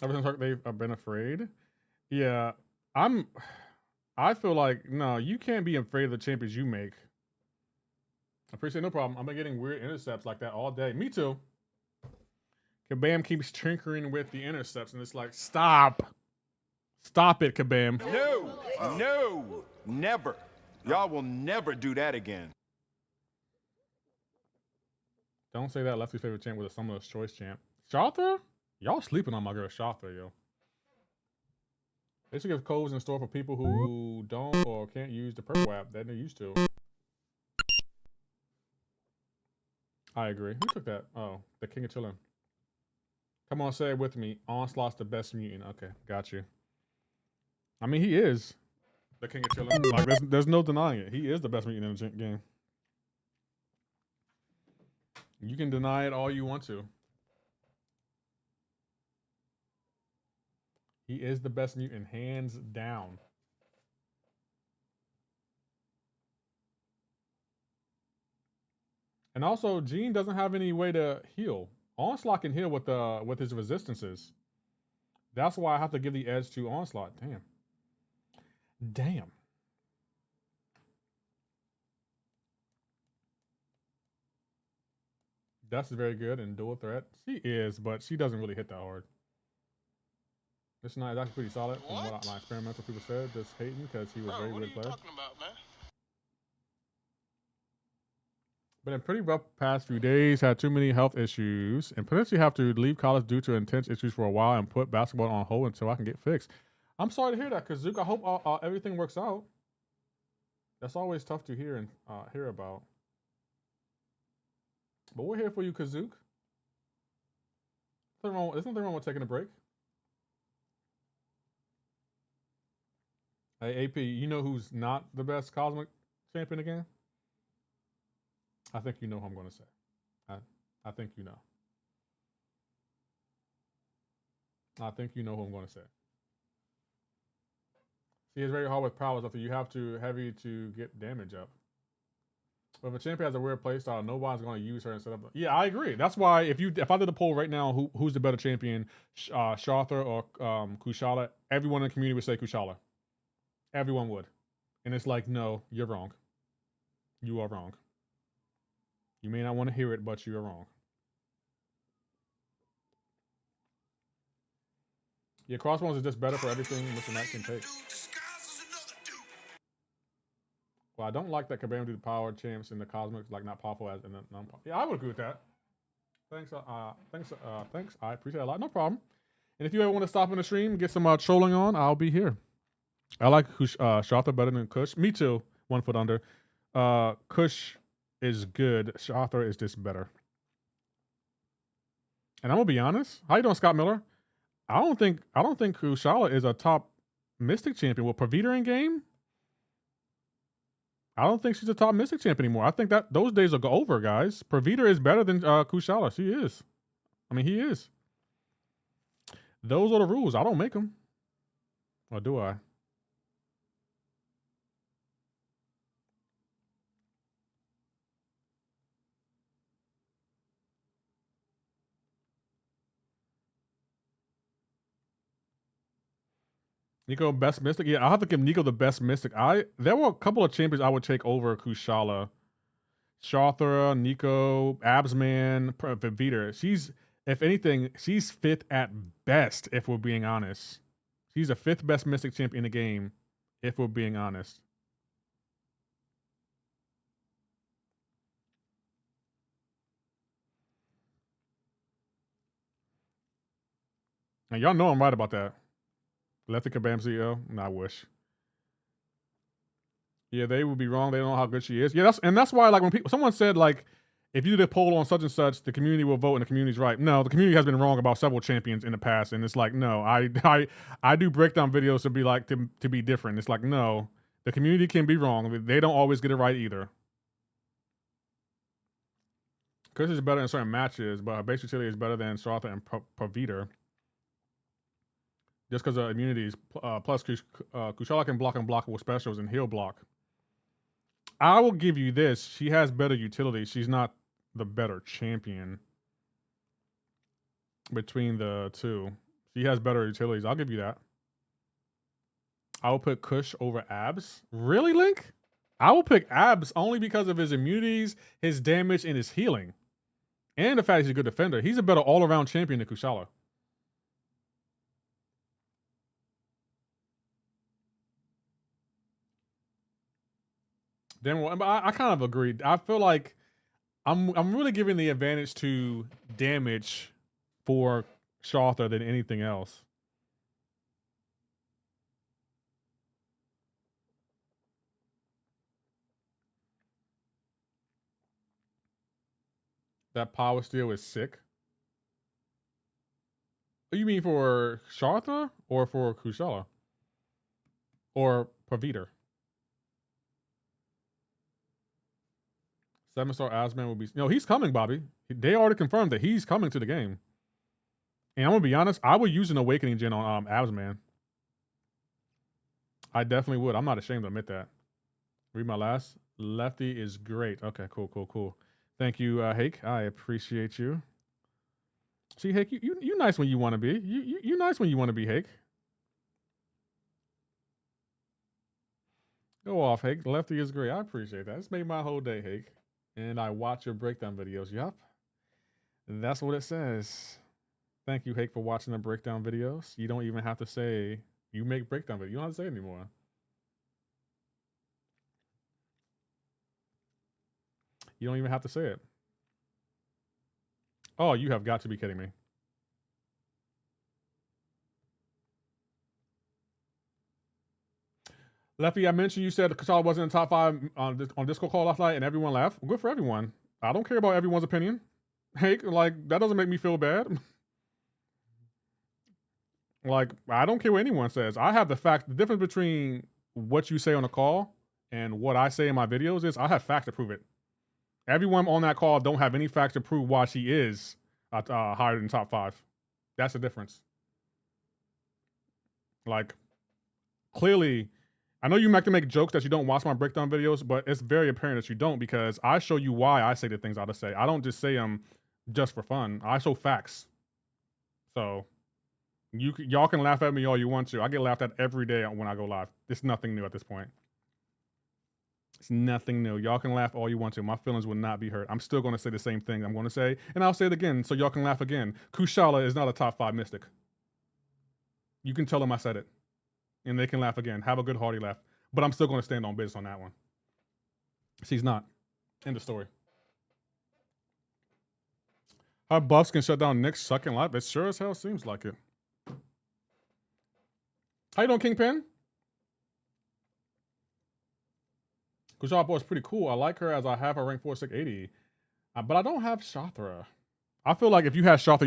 Ever since they've been afraid. Yeah, I feel like no, you can't be afraid of the champions you make. I appreciate no problem. I've been getting weird intercepts like that all day. Me too. Kabam keeps tinkering with the intercepts, and it's like, stop it, Kabam. No, never. Y'all will never do that again. Don't say that Lefty's favorite champ with a Summoner's Choice champ. Shotha? Y'all sleeping on my girl Shotha, yo. They should give codes in store for people who don't or can't use the Purple app that they're used to. I agree. Who took that? Oh, the King of Chillin'. Come on, say it with me. Onslaught's the best mutant. Okay, got you. I mean, he is the King of Chillin'. Like, there's no denying it. He is the best mutant in the game. You can deny it all you want to. He is the best mutant, hands down. And also, Gene doesn't have any way to heal. Onslaught can heal with his resistances. That's why I have to give the edge to Onslaught. Damn. Damn. Dust is very good in dual threat. She is, but she doesn't really hit that hard. This night is actually pretty solid from what my experimental people said. Just hating because he was a very good player. What are you talking about, man? Been a pretty rough past few days. Had too many health issues and potentially have to leave college due to intense issues for a while and put basketball on hold until I can get fixed. I'm sorry to hear that, Kazook. I hope everything works out. That's always tough to hear and hear about. But we're here for you, Kazook. There's nothing wrong with taking a break. Hey, AP, you know who's not the best Cosmic champion again? I think you know who I'm going to say. I think you know. I think you know who I'm going to say. See, it's very hard with prowess after you have to heavy to get damage up. But if a champion has a weird playstyle, nobody's going to use her instead of. Yeah, I agree. That's why if I did a poll right now, who's the better champion, Shother or Kushala? Everyone in the community would say Kushala. Everyone would, and it's like, no, you're wrong. You are wrong. You may not want to hear it, but you are wrong. Yeah, Crossbones is just better for everything Mr. Knight can take. Well, I don't like that Kabam do the power champs in the Cosmics, like not powerful as in the non-powerful. Yeah, I would agree with that. Thanks, thanks. I appreciate it a lot. No problem. And if you ever want to stop in the stream, get some trolling on, I'll be here. I like Shotha better than Kush. Me too. 1 foot under. Kush is good. Shotha is just better. And I'm gonna be honest. How you doing, Scott Miller? I don't think Kushala is a top Mystic champion. With Pravita in game, I don't think she's a top Mystic champion anymore. I think that those days are over, guys. Pravita is better than Kushala. She is. I mean, he is. Those are the rules. I don't make them. Or do I? Nico, best Mystic? Yeah, I'll have to give Nico the best Mystic. There were a couple of champions I would take over Kushala. Shothra, Nico, Absman, Vivita. If anything, she's 5th at best, if we're being honest. She's the 5th best Mystic champion in the game, if we're being honest. And y'all know I'm right about that. Lefty Kabam CEO? I wish. Yeah, they would be wrong. They don't know how good she is. Yeah, that's why, like, when someone said, like, if you did a poll on such and such, the community will vote and the community's right. No, the community has been wrong about several champions in the past, and it's like, no, I do breakdown videos to be like to be different. It's like, no, the community can be wrong. They don't always get it right either. Kush is better in certain matches, but her base utility is better than Shotha and Pravita. Just because of immunities. Plus, Kushala can block unblockable specials and heal block. I will give you this. She has better utility. She's not the better champion between the two. She has better utilities. I'll give you that. I will put Kush over Abs. Really, Link? I will pick Abs only because of his immunities, his damage, and his healing. And the fact he's a good defender. He's a better all-around champion than Kushala. Then, but I kind of agree. I feel like I'm really giving the advantage to damage for Shotha than anything else. That power steal is sick. You mean for Shotha or for Kushala? Or Pravita? 7-star Asman will be... No, he's coming, Bobby. They already confirmed that he's coming to the game. And I'm going to be honest, I would use an Awakening Gen on Asman. I definitely would. I'm not ashamed to admit that. Read my last. Lefty is great. Okay, cool. Thank you, Hake. I appreciate you. See, Hake, you nice when you want to be. You nice when you want to be, Hake. Go off, Hake. Lefty is great. I appreciate that. It's made my whole day, Hake. And I watch your breakdown videos. Yup. That's what it says. Thank you, Hake, for watching the breakdown videos. You don't even have to say you make breakdown videos. You don't have to say it anymore. You don't even have to say it. Oh, you have got to be kidding me. Lefty, I mentioned you said Kachal wasn't in the top 5 on Discord call last night and everyone laughed. Good for everyone. I don't care about everyone's opinion. Hake, like, that doesn't make me feel bad. Like, I don't care what anyone says. I have the fact, the difference between what you say on a call and what I say in my videos is I have facts to prove it. Everyone on that call don't have any facts to prove why she is higher than top 5. That's the difference. Like, clearly, I know you like to make jokes that you don't watch my breakdown videos, but it's very apparent that you don't because I show you why I say the things I to say. I don't just say them just for fun. I show facts. So y'all can laugh at me all you want to. I get laughed at every day when I go live. It's nothing new at this point. It's nothing new. Y'all can laugh all you want to. My feelings will not be hurt. I'm still going to say the same thing I'm going to say, and I'll say it again so y'all can laugh again. Kushala is not a top 5 mystic. You can tell them I said it, and they can laugh again. Have a good hearty laugh. But I'm still going to stand on business on that one. She's not. End of story. How buffs can shut down Nick's second life? It sure as hell seems like it. How you doing, Kingpin? Kushal Boy is pretty cool. I like her as I have her rank 4680. But I don't have Shathra. I feel like if you had Shathra,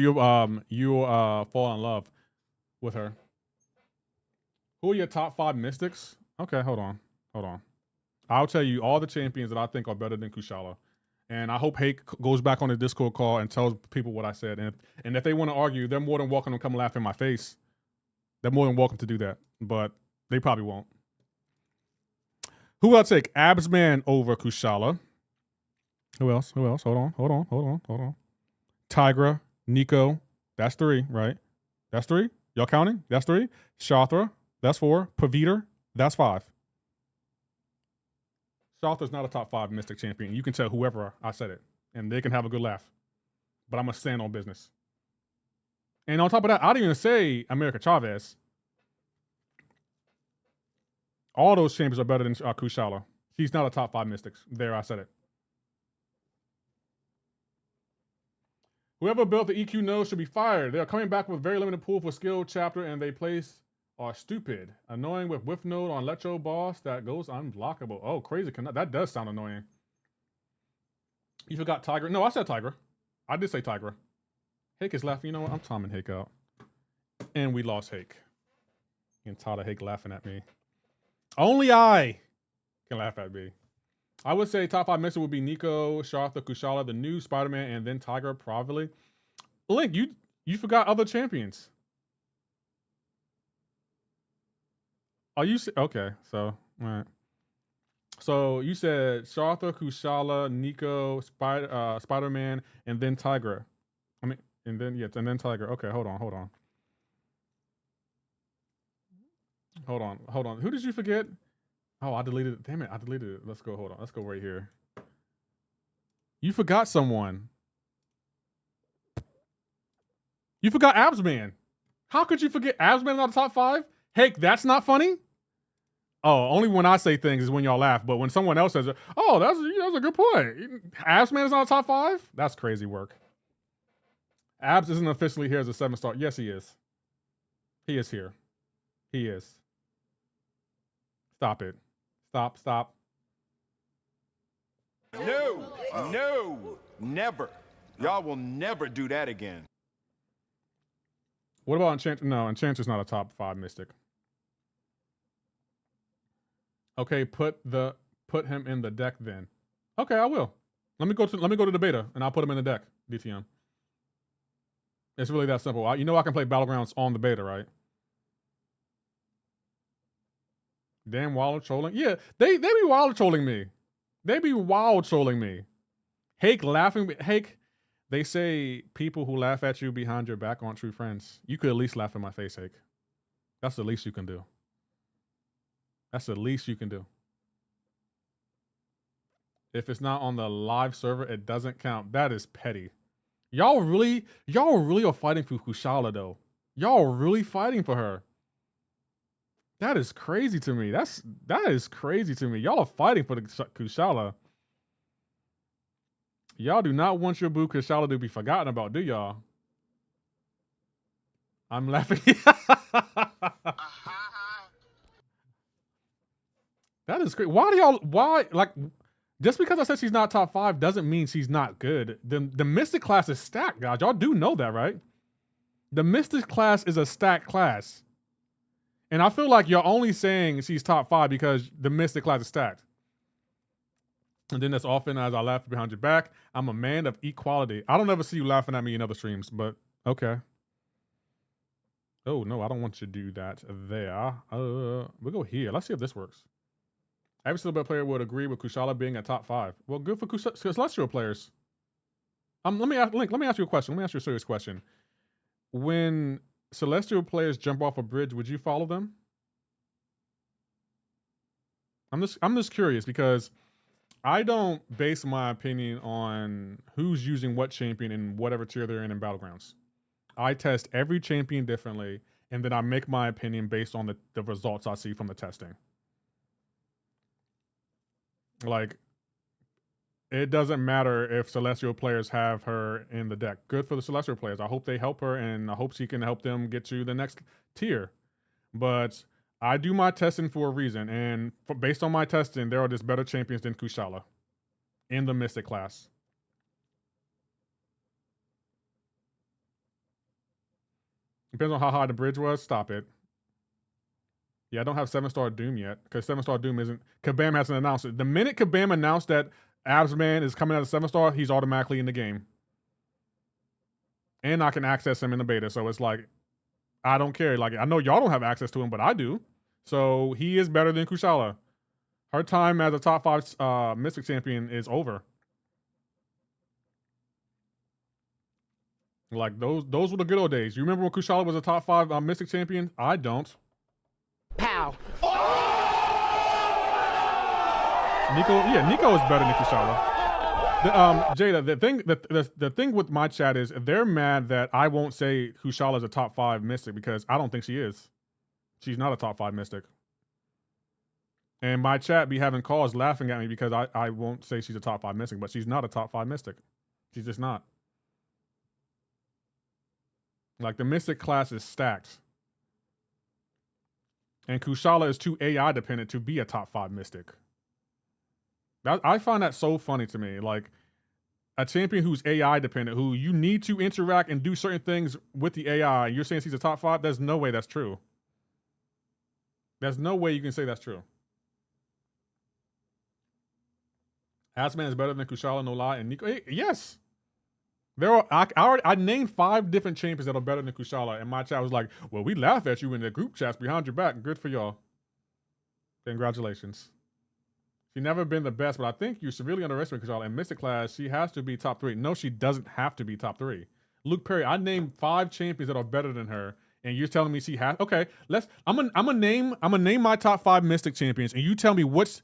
you'll fall in love with her. Who are your top 5 mystics? Okay, hold on. I'll tell you all the champions that I think are better than Kushala. And I hope Hake goes back on the Discord call and tells people what I said. And if they want to argue, they're more than welcome to come laugh in my face. They're more than welcome to do that. But they probably won't. Who will I take? Absman over Kushala. Who else? Hold on. Tigra, Nico. That's 3, right? That's 3? Y'all counting? That's 3. Shathra. That's 4. Paviter. That's 5. Shathra's not a top 5 Mystic champion. You can tell whoever I said it. And they can have a good laugh. But I'm going to stand on business. And on top of that, I didn't even say America Chavez. All those champions are better than Kushala. She's not a top 5 Mystics. There, I said it. Whoever built the EQ node should be fired. They are coming back with very limited pool for skill chapter, and they place are stupid. Annoying with whiff node on Electro Boss that goes unblockable. Oh, crazy. That does sound annoying. You forgot Tiger. No, I said Tiger. I did say Tiger. Hake is laughing. You know what? I'm Tom and Hake out. And we lost Hake. And tired of Hake laughing at me. Only I can laugh at me. I would say top 5 mixer would be Nico, Shartha, Kushala, the new Spider-Man, and then Tiger, probably. Link, you forgot other champions. Are you okay? So, all right. So you said Shartha, Kushala, Nico, Spider-Man, and then Tiger. I mean, and then Tiger. Okay, hold on. Hold on. Who did you forget? Oh, I deleted it. Damn it, I deleted it. Let's go, hold on. Let's go right here. You forgot someone. You forgot Absman. How could you forget Absman on the top 5? Heck, that's not funny? Oh, only when I say things is when y'all laugh. But when someone else says it, oh, that's a good point. Absman is not a top 5? That's crazy work. Abs isn't officially here as a 7-star. Yes, he is. He is here. He is. Stop it. Stop. No, never. Y'all will never do that again. What about Enchant? No, Enchantress not a top 5 mystic. Okay, put him in the deck then. Okay, I will. Let me go to the beta and I'll put him in the deck. DTM. It's really that simple. You know I can play Battlegrounds on the beta, right? Damn wild trolling. Yeah, they be wild trolling me. They be wild trolling me. Hake laughing. Hake, They say people who laugh at you behind your back aren't true friends. You could at least laugh in my face, Hake. That's the least you can do. That's the least you can do. If it's not on the live server, it doesn't count. That is petty. Y'all really are fighting for Kushala though. Y'all are really fighting for her. That is crazy to me. That is crazy to me. Y'all are fighting for the Kushala. Y'all do not want your boo Kushala to be forgotten about, do y'all? I'm laughing. That is great. Why, like, just because I said she's not top 5 doesn't mean she's not good. The Mystic class is stacked, guys. Y'all do know that, right? The Mystic class is a stacked class. And I feel like you're only saying she's top 5 because the Mystic class is stacked. And then as often as I laugh behind your back, I'm a man of equality. I don't ever see you laughing at me in other streams, but okay. Oh, no, I don't want you to do that there. We'll go here. Let's see if this works. Every Celestial player would agree with Kushala being a top 5. Well, good for Celestial players. Let me ask you a question. Let me ask you a serious question. When Celestial players jump off a bridge, would you follow them? I'm just curious because I don't base my opinion on who's using what champion in whatever tier they're in Battlegrounds. I test every champion differently, and then I make my opinion based on the results I see from the testing. Like, it doesn't matter if Celestial players have her in the deck. Good for the Celestial players. I hope they help her, and I hope she can help them get to the next tier. But I do my testing for a reason, and based on my testing, there are just better champions than Kushala in the Mystic class. Depends on how high the bridge was. Stop it. Yeah, I don't have 7-star Doom yet, because 7-star Doom isn't... Kabam hasn't announced it. The minute Kabam announced that Absman is coming out of 7-star, he's automatically in the game. And I can access him in the beta, so it's like, I don't care. Like, I know y'all don't have access to him, but I do. So he is better than Kushala. Her time as a top 5 Mystic champion is over. Like, those were the good old days. You remember when Kushala was a top 5 Mystic champion? I don't. Pow. Nico is better than Kushala. Jada, the thing with my chat is they're mad that I won't say Kushala is a top 5 Mystic because I don't think she is. She's not a top 5 Mystic. And my chat be having calls laughing at me because I won't say she's a top 5 Mystic, but she's not a top 5 Mystic. She's just not. Like, the Mystic class is stacked. And Kushala is too AI dependent to be a top 5 Mystic. I find that so funny to me. Like, a champion who's AI dependent, who you need to interact and do certain things with the AI, and you're saying she's a top 5? There's no way that's true. There's no way you can say that's true. Asman is better than Kushala, no lie, and Nico. Yes. I named 5 different champions that are better than Kushala, and my chat was like, well, we laugh at you in the group chats behind your back. Good for y'all. Congratulations. She's never been the best, but I think you severely underestimate Kushala. In Mystic class, she has to be top 3. No, she doesn't have to be top 3. Luke Perry, I named 5 champions that are better than her, and you're telling me she has. Okay, I'm gonna name my top 5 Mystic champions, and you tell me what's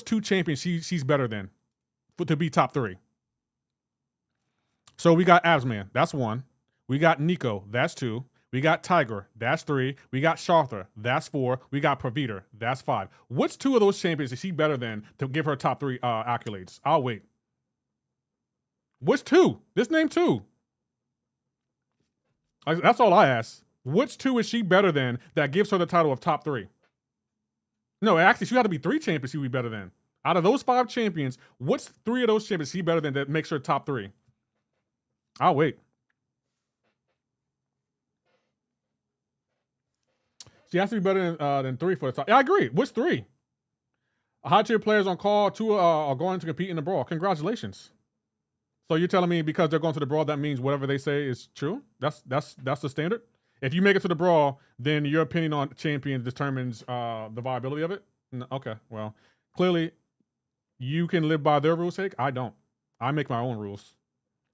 2 champions she's better than to be top 3. So we got Absman, that's 1. We got Nico, that's 2. We got Tiger, that's 3. We got Shartha, that's 4. We got Pravita, that's 5. What's 2 of those champions is she better than to give her top 3 accolades? I'll wait. What's 2? Just name 2. That's all I ask. Which 2 is she better than that gives her the title of top 3? No, actually, she got to be 3 champions she would be better than. Out of those 5 champions, what's 3 of those champions she better than that makes her top 3? I'll wait. She has to be better than 3 for the top. Yeah, I agree. What's 3? High tier players on call, 2 are going to compete in the brawl. Congratulations. So you're telling me because they're going to the brawl, that means whatever they say is true? That's the standard? If you make it to the brawl, then your opinion on champions determines the viability of it? No, okay, well, clearly you can live by their rules, Hake. I don't. I make my own rules.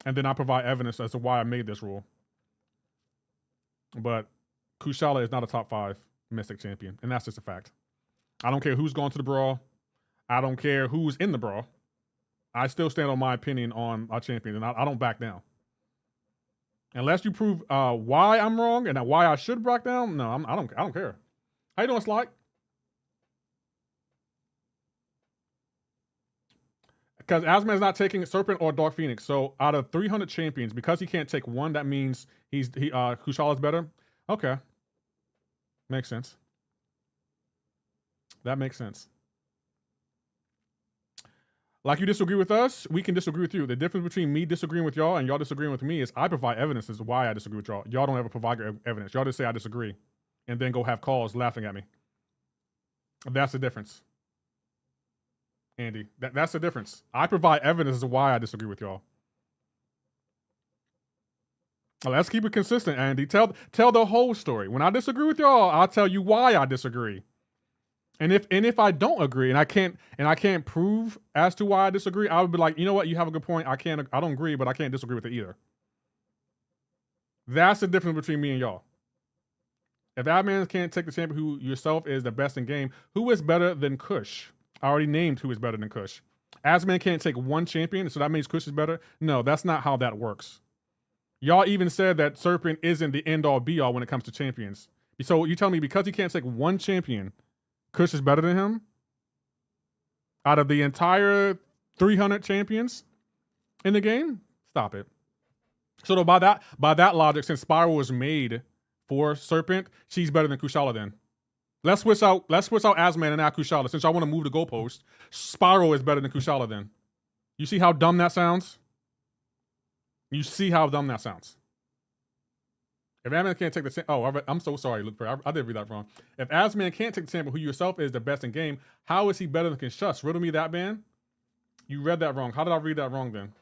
And then I provide evidence as to why I made this rule. But Kushala is not a top 5 Mystic champion, and that's just a fact. I don't care who's going to the brawl. I don't care who's in the brawl. I still stand on my opinion on our champions, and I don't back down. Unless you prove why I'm wrong and why I should back down, no, I don't care. How you doing, Sly? Because Asman's not taking Serpent or Dark Phoenix. So out of 300 champions, because he can't take one, that means Kushala's better. Okay, makes sense. That makes sense. Like you disagree with us, we can disagree with you. The difference between me disagreeing with y'all and y'all disagreeing with me is I provide evidence as to why I disagree with y'all. Y'all don't ever provide evidence. Y'all just say I disagree and then go have calls laughing at me. That's the difference. Andy, that's the difference. I provide evidence as to why I disagree with y'all. Well, let's keep it consistent, Andy. Tell the whole story. When I disagree with y'all, I'll tell you why I disagree. And if I don't agree and I can't prove as to why I disagree, I would be like, you know what, you have a good point. I don't agree, but I can't disagree with it either. That's the difference between me and y'all. If Adman can't take the champion who yourself is the best in game, who is better than Kush? I already named who is better than Kush. Asman can't take one champion, so that means Kush is better? No, that's not how that works. Y'all even said that Serpent isn't the end-all be-all when it comes to champions. So you tell me because he can't take one champion, Kush is better than him? Out of the entire 300 champions in the game? Stop it. So by that logic, since Spiral was made for Serpent, she's better than Kushala then. Let's switch out Asman and add Kushala. Since I want to move the goalpost, Spiral is better than Kushala then. You see how dumb that sounds? You see how dumb that sounds? If Asman can't take the sample, I'm so sorry, Luke Perry. I did read that wrong. If Asman can't take the sample, who yourself is the best in game, how is he better than Shush? Riddle me that, man. You read that wrong. How did I read that wrong then?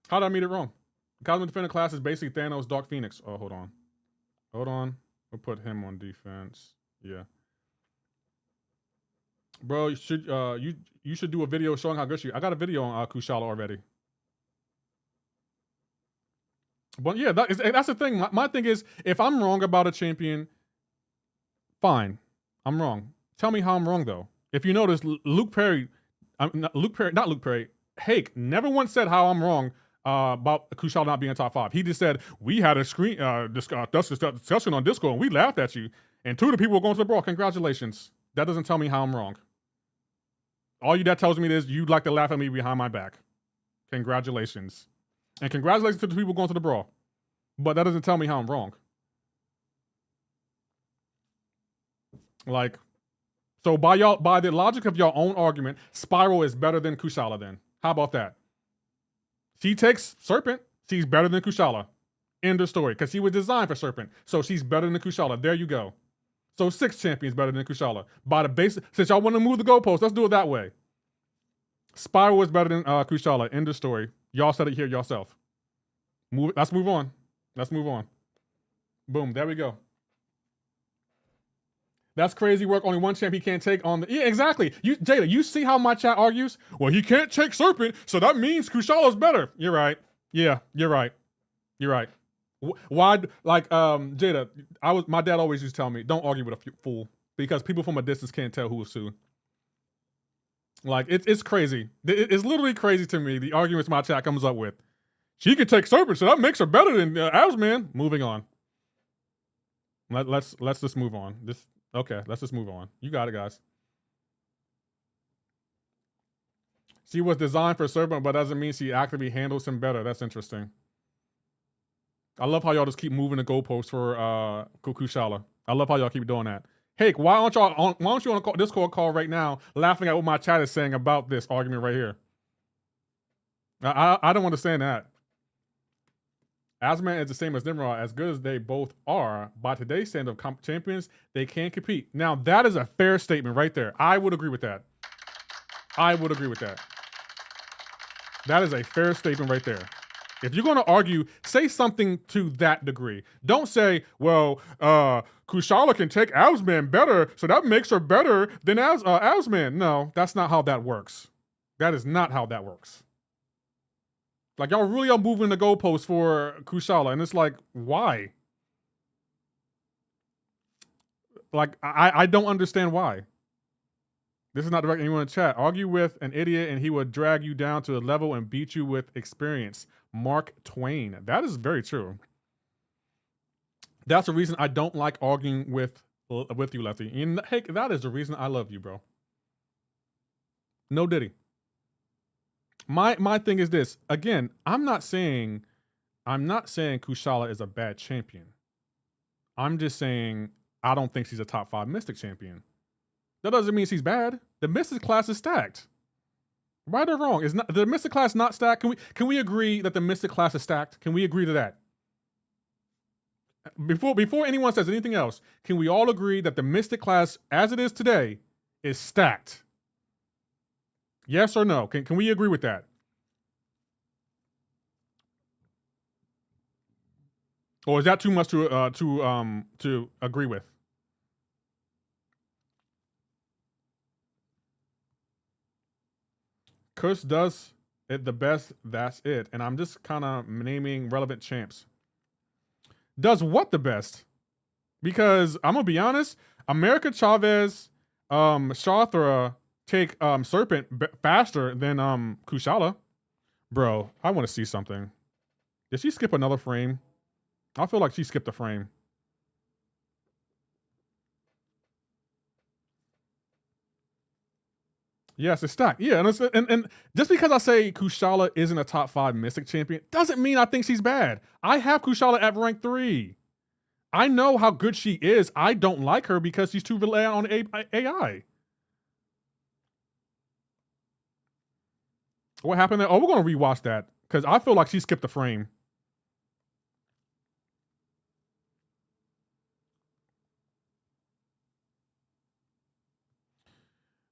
How did I read it wrong? Cosmic Defender class is basically Thanos, Dark Phoenix. Oh, hold on. We'll put him on defense. Yeah. Bro, you should do a video showing how good I got a video on Kushala already. But yeah, that's the thing. My thing is, if I'm wrong about a champion, fine. I'm wrong. Tell me how I'm wrong though. If you notice, Hake never once said how I'm wrong about Kushala not being top 5. He just said, we had a discussion on Discord and we laughed at you. And 2 of the people were going to the brawl. Congratulations. That doesn't tell me how I'm wrong. All that tells me is you'd like to laugh at me behind my back. Congratulations. And congratulations to the people going to the brawl. But that doesn't tell me how I'm wrong. Like, so by the logic of your own argument, Spiral is better than Kushala then. How about that? She takes Serpent. She's better than Kushala. End of story. Because she was designed for Serpent. So she's better than Kushala. There you go. So 6 champions better than Kushala. By the base, since y'all want to move the goalpost, let's do it that way. Spiral is better than Kushala. End of story. Y'all said it here yourself. Let's move on. Boom. There we go. That's crazy work. Only one champ he can't take on the... Yeah, exactly. Jada, you see how my chat argues? Well, he can't take Serpent, so that means Kushala's better. You're right. Yeah, you're right. Why, like, Jada, my dad always used to tell me, don't argue with a fool, because people from a distance can't tell who is who. Like, it's crazy. It's literally crazy to me, the arguments my chat comes up with. She can take Serpent, so that makes her better than Asman. Moving on. Let's just move on. Okay, let's just move on. You got it, guys. She was designed for Serpent, but doesn't mean she actively handles him better. That's interesting. I love how y'all just keep moving the goalposts for Kushala. I love how y'all keep doing that. Hey, why aren't you on a Discord call right now laughing at what my chat is saying about this argument right here? I don't understand that. Asman is the same as Nimrod. As good as they both are, by today's standard of champions, they can't compete. Now, that is a fair statement right there. I would agree with that. That is a fair statement right there. If you're going to argue, say something to that degree. Don't say, well, Kushala can take Asman better, so that makes her better than Asman. No, that's not how that works. That is not how that works. Like, y'all really are moving the goalposts for Kushala, and it's like, why? Like, I don't understand why. This is not directing anyone in chat. Argue with an idiot and he would drag you down to a level and beat you with experience. Mark Twain. That is very true. That's the reason I don't like arguing with you, Lefty. And hey, that is the reason I love you, bro. No diddy. My thing is this. Again, I'm not saying Kushala is a bad champion. I'm just saying I don't think she's a top 5 Mystic champion. That doesn't mean she's bad. The Mystic class is stacked. Right or wrong? Is not the Mystic class not stacked? Can we agree that the Mystic class is stacked? Can we agree to that? Before anyone says anything else, can we all agree that the Mystic class as it is today is stacked? Yes or no? Can we agree with that? Or is that too much to agree with? Kush does it the best, that's it. And I'm just kind of naming relevant champs. Does what the best? Because I'm gonna be honest, America Chavez, Shathra take Serpent faster than Kushala. Bro, I want to see something. Did she skip another frame? I feel like she skipped a frame. Yes, it's stacked. Yeah, and just because I say Kushala isn't a top 5 Mystic champion doesn't mean I think she's bad. I have Kushala at rank 3. I know how good she is. I don't like her because she's too reliant on AI. What happened there? Oh, we're going to rewatch that because I feel like she skipped a frame.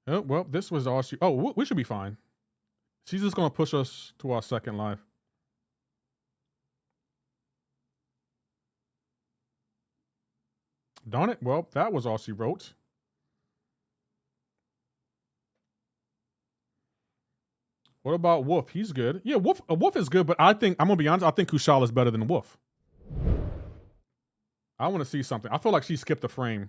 Oh, well, this was all she... Oh, we should be fine. She's just going to push us to our second life. Darn it. Well, that was all she wrote. What about Wolf? He's good. Yeah, Wolf is good, but I think, I'm going to be honest, I think Kushala is better than Wolf. I want to see something. I feel like she skipped a frame.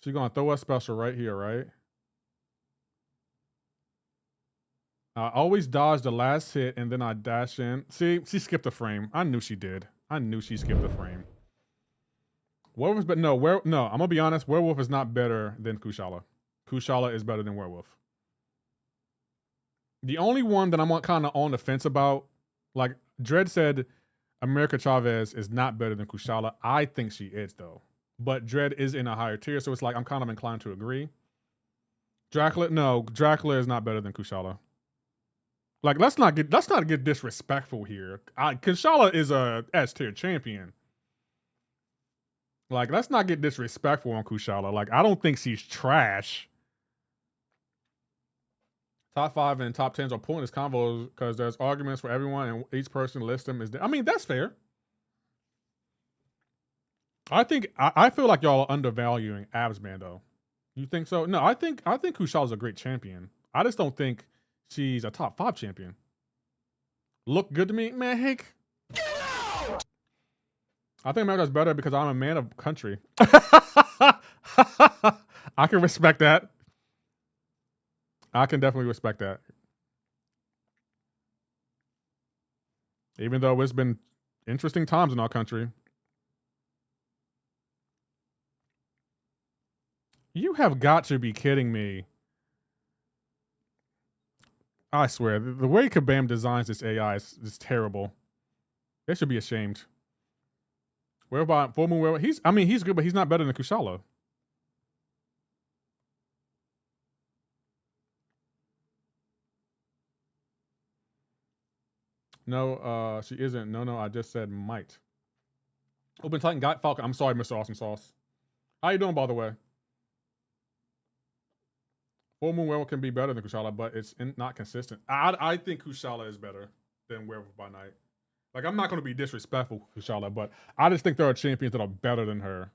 She's going to throw us special right here, right? I always dodge the last hit and then I dash in. See, she skipped a frame. I knew she did. I knew she skipped a frame. Werewolf, but no, I'm gonna be honest. Werewolf is not better than Kushala. Kushala is better than Werewolf. The only one that I'm kind of on the fence about, like Dredd said, America Chavez is not better than Kushala. I think she is though. But Dredd is in a higher tier, so it's like I'm kind of inclined to agree. Dracula is not better than Kushala. Like, let's not get disrespectful here. Kushala is a S tier champion. Like, let's not get disrespectful on Kushala. Like, I don't think she's trash. Top 5 and top 10s are pointless combos because there's arguments for everyone and each person lists them I mean, that's fair. I feel like y'all are undervaluing Absman though. You think so? No, I think Kushala's a great champion. I just don't think she's a top 5 champion. Look good to me, man. Hank. Get out! I think America's better because I'm a man of country. I can respect that. I can definitely respect that. Even though it's been interesting times in our country. You have got to be kidding me. I swear, the way Kabam designs this AI is terrible. They should be ashamed. Where about Full Moon? He's good, but he's not better than Kushala. No, she isn't. No, I just said might. Open Titan Guy Falcon. I'm sorry, Mr. Awesome Sauce. How you doing, by the way? Full Moon Werewolf can be better than Kushala, but it's not consistent. I think Kushala is better than Werewolf by Night. Like, I'm not going to be disrespectful to Kushala, but I just think there are champions that are better than her.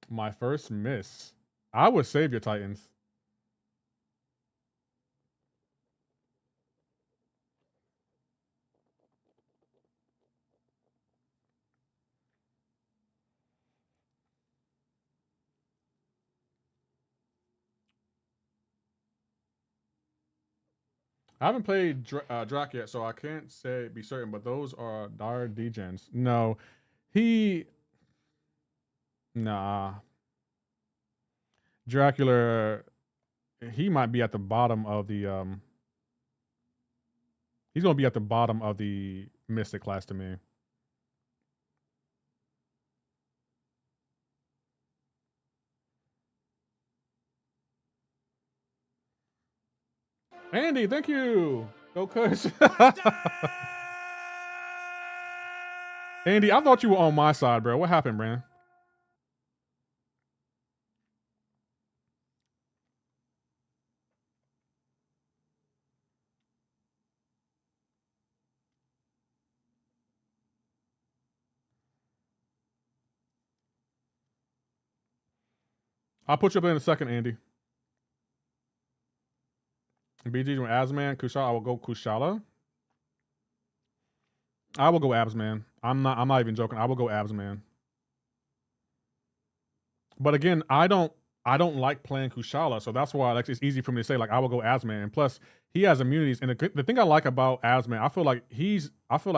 My first miss. I would save your Titans. I haven't played Drac yet, so I can't be certain. But those are dire degens. No, nah. Dracula, he might be at the bottom of the He's gonna be at the bottom of the Mystic class to me. Andy, thank you. Go Kush. Andy, I thought you were on my side, bro. What happened, Brandon? I'll put you up in a second, Andy. BG from Absman, Kushala. I will go Kushala. I will go Absman. I'm not even joking. I will go Absman. But again, I don't like playing Kushala, so that's why it's easy for me to say like I will go Absman. And plus, he has immunities. And the thing I like about Absman, I feel like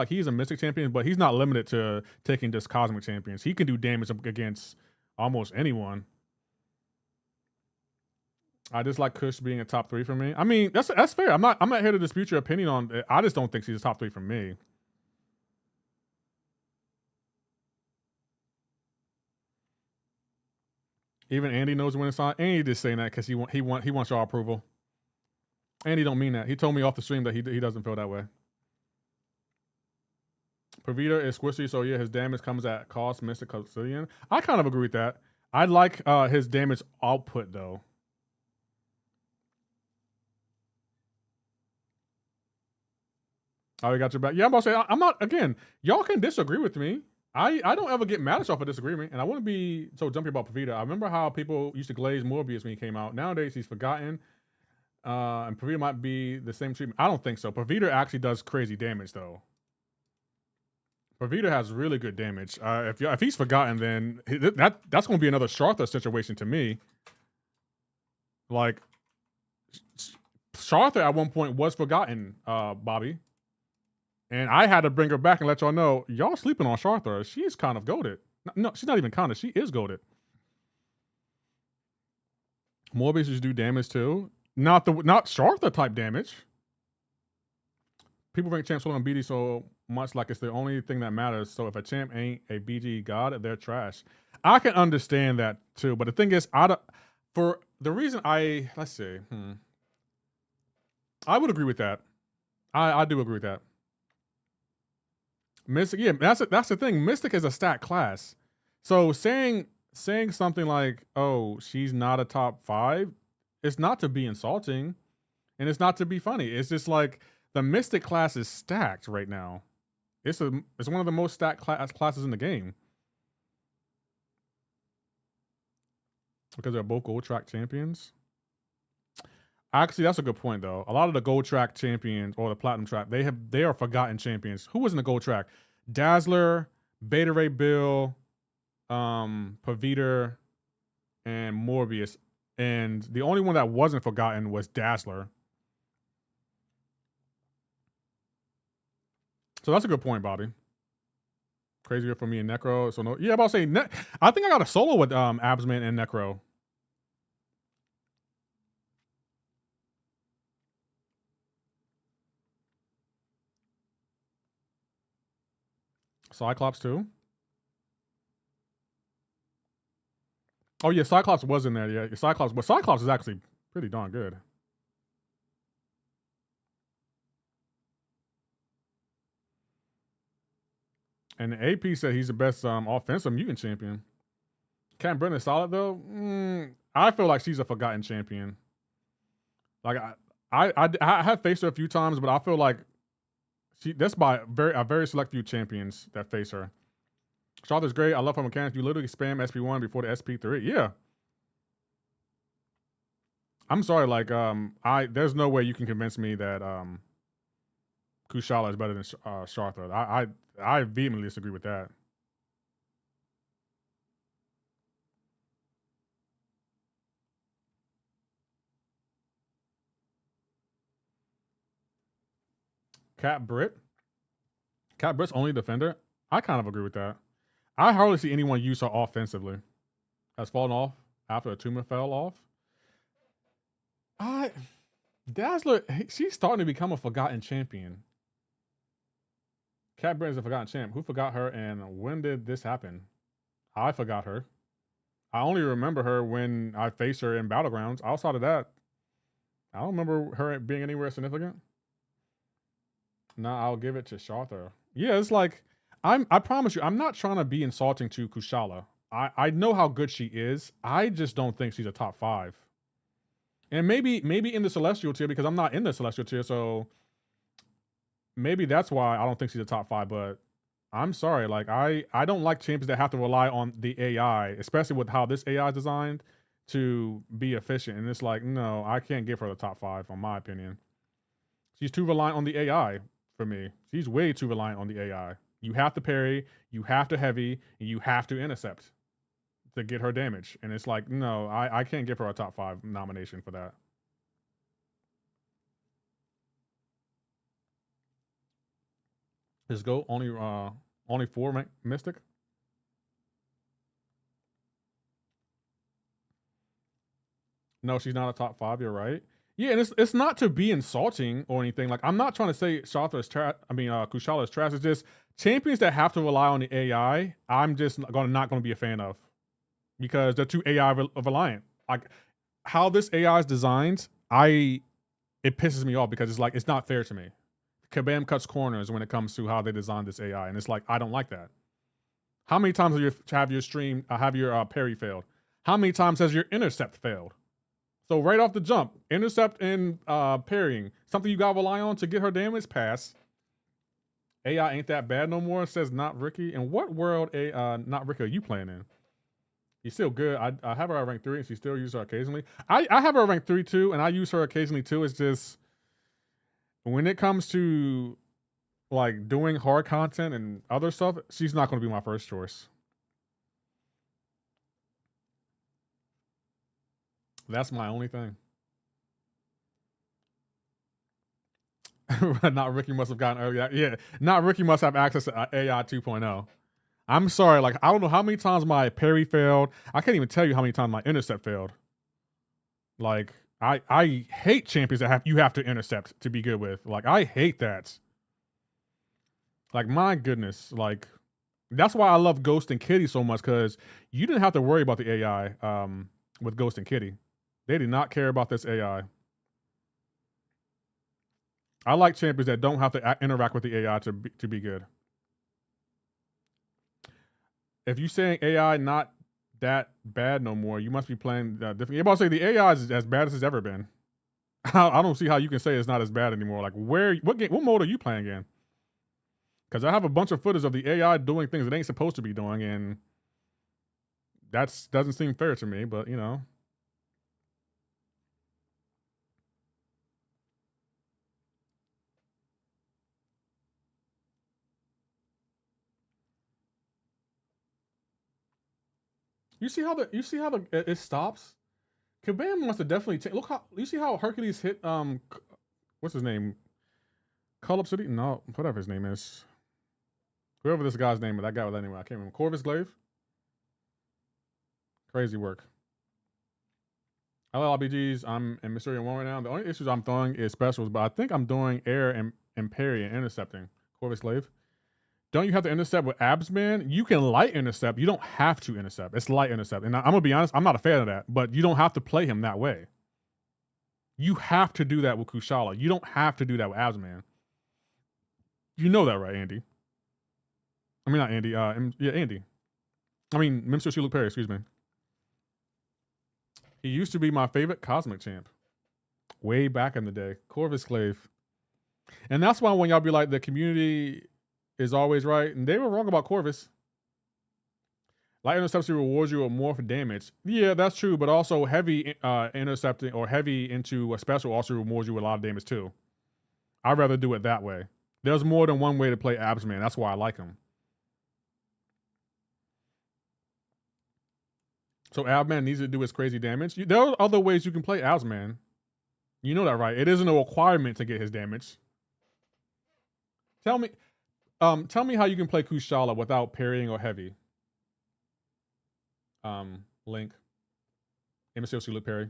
he's a Mystic champion, but he's not limited to taking just Cosmic champions. He can do damage against almost anyone. I just like Kush being a top 3 for me. I mean, that's fair. I'm not here to dispute your opinion on it. I just don't think she's a top 3 for me. Even Andy knows when it's on. Andy just saying that because he wants your approval. Andy don't mean that. He told me off the stream that he doesn't feel that way. Pavita is squishy, so yeah, his damage comes at cost. Mystic Custodian. I kind of agree with that. I like his damage output though. Oh, you got your back. Yeah, I'm about to say, I'm not, again, y'all can disagree with me. I don't ever get mad at y'all for disagreement, and I wouldn't be so jumpy about Pavita. I remember how people used to glaze Morbius when he came out. Nowadays, he's forgotten, and Pavita might be the same treatment. I don't think so. Pavita actually does crazy damage, though. Pavita has really good damage. If he's forgotten, then that's going to be another Shartha situation to me. Like, Shartha at one point was forgotten, Bobby. And I had to bring her back and let y'all know, y'all sleeping on Shartha. She's kind of goated. No, she's not even kind of. She is goated. Morbius just do damage too. Not Shartha type damage. People rank champs on BD so much like it's the only thing that matters. So if a champ ain't a BG god, they're trash. I can understand that too. But the thing is, for the reason let's see. I would agree with that. I do agree with that. Mystic, yeah, that's the thing. Mystic is a stat class, so saying something like, "Oh, she's not a top 5," it's not to be insulting, and it's not to be funny. It's just like the Mystic class is stacked right now. It's one of the most stacked classes in the game because they're both gold track champions. Actually, that's a good point, though. A lot of the gold track champions or the platinum track, they are forgotten champions. Who was in the gold track? Dazzler, Beta Ray Bill, Pavita, and Morbius. And the only one that wasn't forgotten was Dazzler. So that's a good point, Bobby. Crazier for me and Necro. So no, yeah, about to say, I think I got a solo with Absman and Necro. Cyclops too. Oh yeah, Cyclops was in there. Yeah, Cyclops is actually pretty darn good. And AP said he's the best offensive mutant champion. Cat Brennan is solid though. I feel like she's a forgotten champion. Like I have faced her a few times, but I feel like that's by a very select few champions that face her. Charlotte's great. I love her mechanics. You literally spam SP1 before the SP3. Yeah. I'm sorry, like there's no way you can convince me that Kushala is better than Sharthra. I vehemently disagree with that. Cat Britt Britt's only defender. I kind of agree with that. I hardly see anyone use her offensively. Has fallen off after Atuma fell off. Dazzler, she's starting to become a forgotten champion. Cat Britt is a forgotten champ. Who forgot her and when did this happen? I forgot her. I only remember her when I faced her in Battlegrounds. Outside of that, I don't remember her being anywhere significant. Nah, I'll give it to Sharthra. Yeah, it's like I promise you, I'm not trying to be insulting to Kushala. I know how good she is. I just don't think she's a top 5. And maybe in the Celestial tier, because I'm not in the Celestial tier, so maybe that's why I don't think she's a top 5. But I'm sorry, like I don't like champions that have to rely on the AI, especially with how this AI is designed to be efficient. And it's like, no, I can't give her the top 5, in my opinion. She's too reliant on the AI for me. She's way too reliant on the AI. You have to parry, you have to heavy, and you have to intercept to get her damage. And it's like, no, I can't give her a top 5 nomination for that. Let's go. Only 4 Mystic. No, she's not a top 5. You're right. Yeah, and it's not to be insulting or anything. Like, I'm not trying to say Sharthra is trash. I mean, Kushala is trash. It's just champions that have to rely on the AI. I'm just not going to be a fan of because they're too AI reliant. Like how this AI is designed, it pisses me off because it's like it's not fair to me. Kabam cuts corners when it comes to how they designed this AI, and it's like I don't like that. How many times have your parry failed? How many times has your intercept failed? So right off the jump, intercept and parrying, something you gotta rely on to get her damage pass. AI ain't that bad no more, says Not Ricky. In what world Not Ricky are you playing in? He's still good. I have her at rank 3 and she still uses her occasionally. I have her at rank 3 too, and I use her occasionally too. It's just when it comes to like doing hard content and other stuff, she's not gonna be my first choice. That's my only thing. Not Ricky must have gotten early. Yeah, not Ricky must have access to AI 2.0. I'm sorry, like I don't know how many times my parry failed. I can't even tell you how many times my intercept failed. Like I hate champions that you have to intercept to be good with. Like I hate that. Like my goodness, like that's why I love Ghost and Kitty so much because you didn't have to worry about the AI with Ghost and Kitty. They did not care about this AI. I like champions that don't have to interact with the AI to be good. If you're saying AI not that bad no more, you must be playing different. You're about to say the AI is as bad as it's ever been. I don't see how you can say it's not as bad anymore. Like what mode are you playing in? Because I have a bunch of footage of the AI doing things it ain't supposed to be doing, and that doesn't seem fair to me. But you know. You see how it stops? Kabam wants to definitely look how you see how Hercules hit what's his name? Call Up City? No, whatever his name is. Whoever this guy's name is, that guy with that name, I can't remember. Corvus Glaive? Crazy work. Hello RBGs, I'm in Mysterium 1 right now. The only issues I'm throwing is specials, but I think I'm doing air and parry and intercepting. Corvus Glaive. Don't you have to intercept with abs, man? You can light intercept. You don't have to intercept. It's light intercept. And I'm going to be honest, I'm not a fan of that. But you don't have to play him that way. You have to do that with Kushala. You don't have to do that with abs, man. You know that, right, Andy? I mean, not Andy. Yeah, Andy. I mean, Mr. Luke Perry, excuse me. He used to be my favorite Cosmic champ. Way back in the day. Corvus Glaive. And that's why when y'all be like, the community is always right, and they were wrong about Corvus. Light intercepting rewards you with more for damage. Yeah, that's true, but also heavy intercepting or heavy into a special also rewards you with a lot of damage too. I'd rather do it that way. There's more than one way to play Absman. That's why I like him. So Absman needs to do his crazy damage. There are other ways you can play Absman. You know that, right? It isn't a requirement to get his damage. Tell me how you can play Kushala without parrying or heavy. Link. MCoC Luke Perry.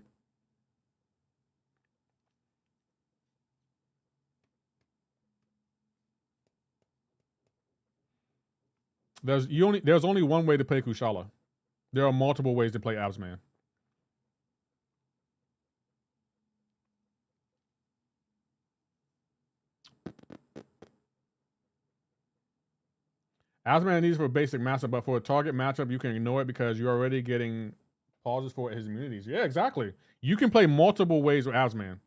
There's only one way to play Kushala. There are multiple ways to play Absman. Absman needs for a basic matchup, but for a target matchup, you can ignore it because you're already getting pauses for his immunities. Yeah, exactly. You can play multiple ways with Absman.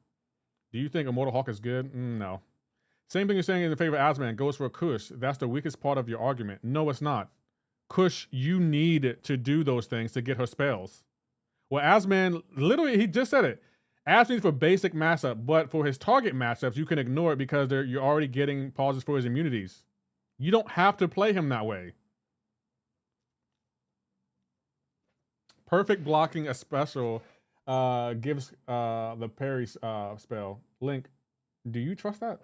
Do you think Immortal Hawk is good? No. Same thing you're saying in favor of Absman goes for Kush. That's the weakest part of your argument. No, it's not. Kush, you need to do those things to get her spells. Well, Absman, literally, he just said it. Absman needs for basic matchup, but for his target matchups, you can ignore it because you're already getting pauses for his immunities. You don't have to play him that way. Perfect blocking a special gives the parry spell. Link, do you trust that?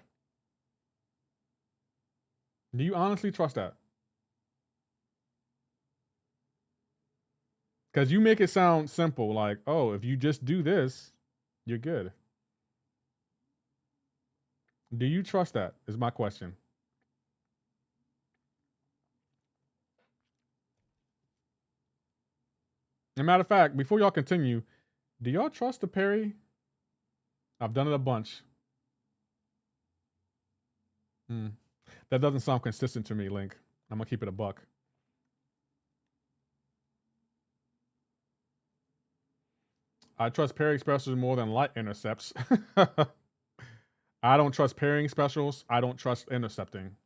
Do you honestly trust that? Because you make it sound simple, like, oh, if you just do this, you're good. Do you trust that, is my question. As a matter of fact, before y'all continue, do y'all trust the parry? I've done it a bunch. That doesn't sound consistent to me, Link. I'm gonna keep it a buck. I trust parrying specials more than light intercepts. I don't trust parrying specials. I don't trust intercepting.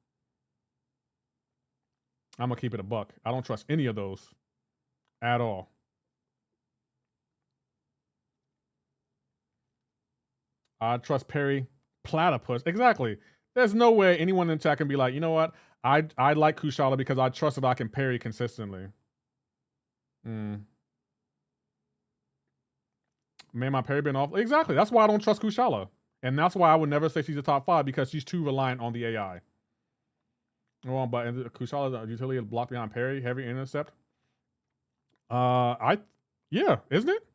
I'm gonna keep it a buck. I don't trust any of those at all. I trust parry platypus. Exactly. There's no way anyone in chat can be like, you know what? I like Kushala because I trust that I can parry consistently. Man, my parry been off. Exactly. That's why I don't trust Kushala. And that's why I would never say she's a top 5 because she's too reliant on the AI. Well, but Kushala's utility is block behind parry, heavy intercept. Yeah, isn't it?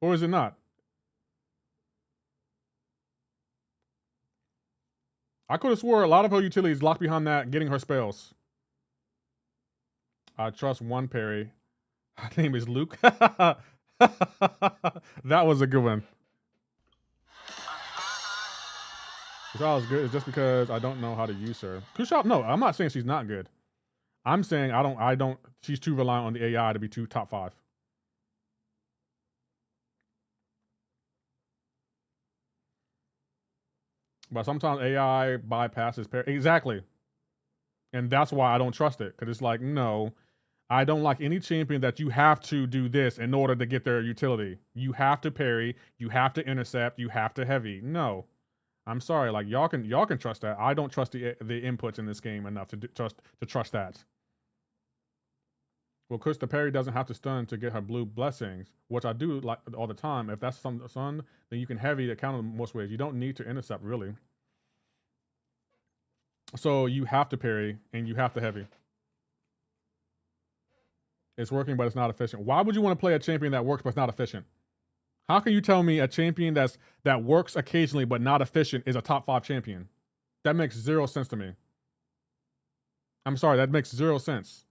Or is it not? I could have swore a lot of her utilities locked behind that, getting her spells. I trust one parry. Her name is Luke. That was a good one. Kushala's good. It's just because I don't know how to use her. Kushala, no, I'm not saying she's not good. I'm saying I don't. She's too reliant on the AI to be top 5. But sometimes AI bypasses parry. Exactly. And that's why I don't trust it. Because it's like, no, I don't like any champion that you have to do this in order to get their utility. You have to parry, you have to intercept, you have to heavy. No. I'm sorry, like y'all can trust that. I don't trust the inputs in this game enough to trust that. Well, Chris, the parry doesn't have to stun to get her blue blessings, which I do like all the time. If that's some stun, then you can heavy to counter them most ways. You don't need to intercept really. So you have to parry and you have to heavy. It's working, but it's not efficient. Why would you want to play a champion that works but it's not efficient? How can you tell me a champion that works occasionally but not efficient is a top 5 champion? That makes 0 sense to me. I'm sorry, that makes 0 sense.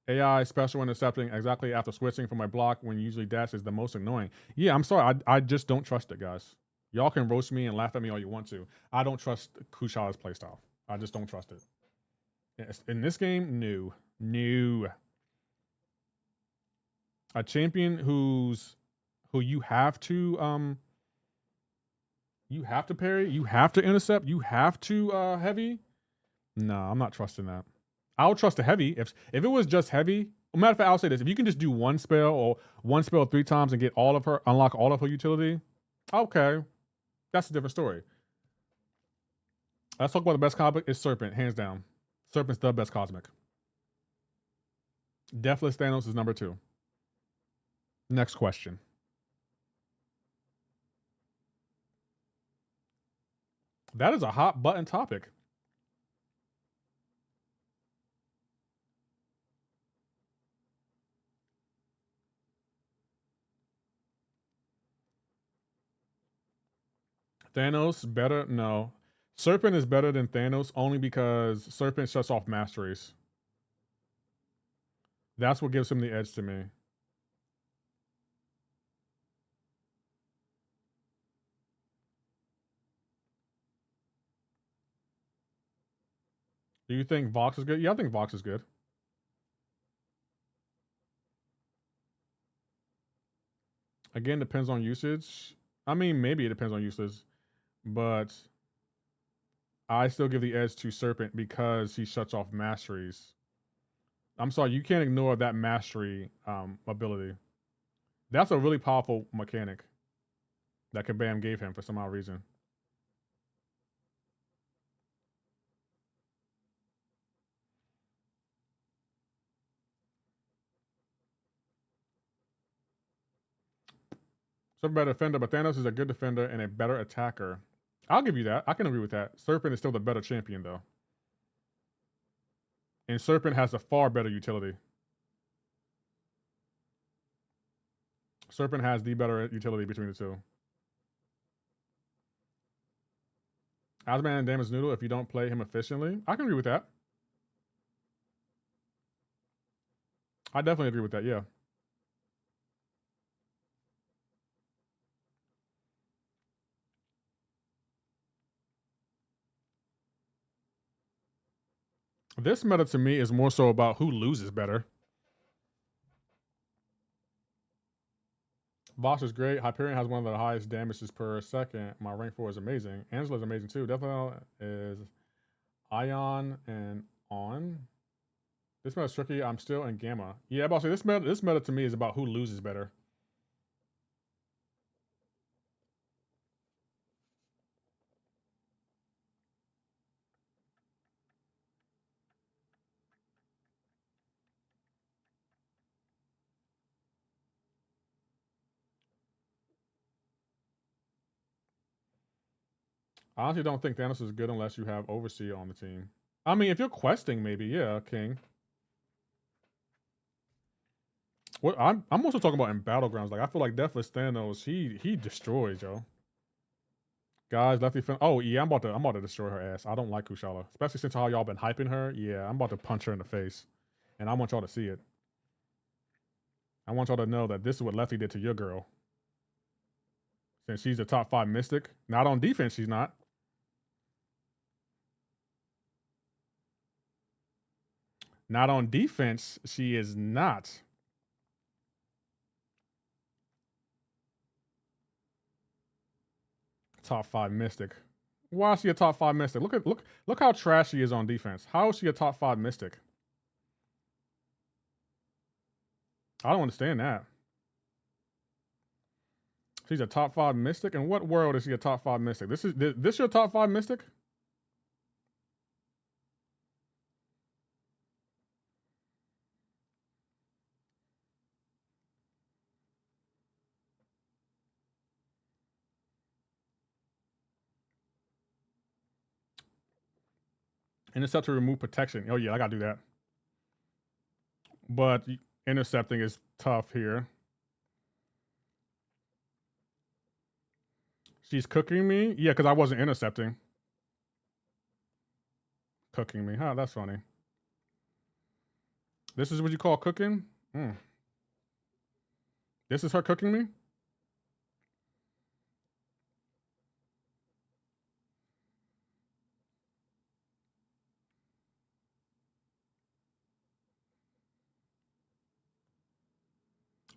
AI special intercepting exactly after switching from my block when usually dash is the most annoying. Yeah, I'm sorry. I just don't trust it, guys. Y'all can roast me and laugh at me all you want to. I don't trust Kushala's playstyle. I just don't trust it. In this game, no. A champion who you have to parry, you have to intercept, you have to heavy. No, I'm not trusting that. I'll trust the heavy. If it was just heavy, matter of fact, I'll say this: if you can just do one spell or one spell 3 times and get all of her, unlock all of her utility, okay, that's a different story. Let's talk about the best cosmic. It's Serpent, hands down. Serpent's the best cosmic. Deathless Thanos is number 2. Next question. That is a hot button topic. Thanos better? No. Serpent is better than Thanos only because Serpent shuts off masteries. That's what gives him the edge to me. Do you think Vox is good? Yeah, I think Vox is good. Again, depends on usage. I mean, maybe it depends on usage, but I still give the edge to Serpent because he shuts off masteries. I'm sorry, you can't ignore that mastery ability. That's a really powerful mechanic that Kabam gave him for some odd reason. Serpent better defender, but Thanos is a good defender and a better attacker. I'll give you that. I can agree with that. Serpent is still the better champion, though. And Serpent has a far better utility. Serpent has the better utility between the two. Asman and Damage Noodle if you don't play him efficiently. I can agree with that. I definitely agree with that, yeah. This meta to me is more so about who loses better. Boss is great. Hyperion has one of the highest damages per second. My rank 4 is amazing. Angela's amazing too. Definitely is Ion and On. This meta is tricky. I'm still in Gamma. Yeah, boss. This meta to me is about who loses better. I honestly don't think Thanos is good unless you have Overseer on the team. I mean, if you're questing, maybe, yeah, King. What I'm also talking about in Battlegrounds. Like, I feel like Deathless Thanos, he destroys, yo. Guys, lefty fin. Oh yeah, I'm about to destroy her ass. I don't like Kushala, especially since how y'all been hyping her. Yeah, I'm about to punch her in the face, and I want y'all to see it. I want y'all to know that this is what Lefty did to your girl. Since she's a top 5 Mystic, not on defense, she's not. Not on defense, she is not. Top 5 Mystic. Why is she a top 5 Mystic? Look how trash she is on defense. How is she a top 5 Mystic? I don't understand that. She's a top 5 Mystic? In what world is she a top 5 Mystic? This your top 5 Mystic? Intercept to remove protection. Oh yeah, I gotta do that. But intercepting is tough here. She's cooking me? Yeah, because I wasn't intercepting. Cooking me. Huh, that's funny. This is what you call cooking? This is her cooking me?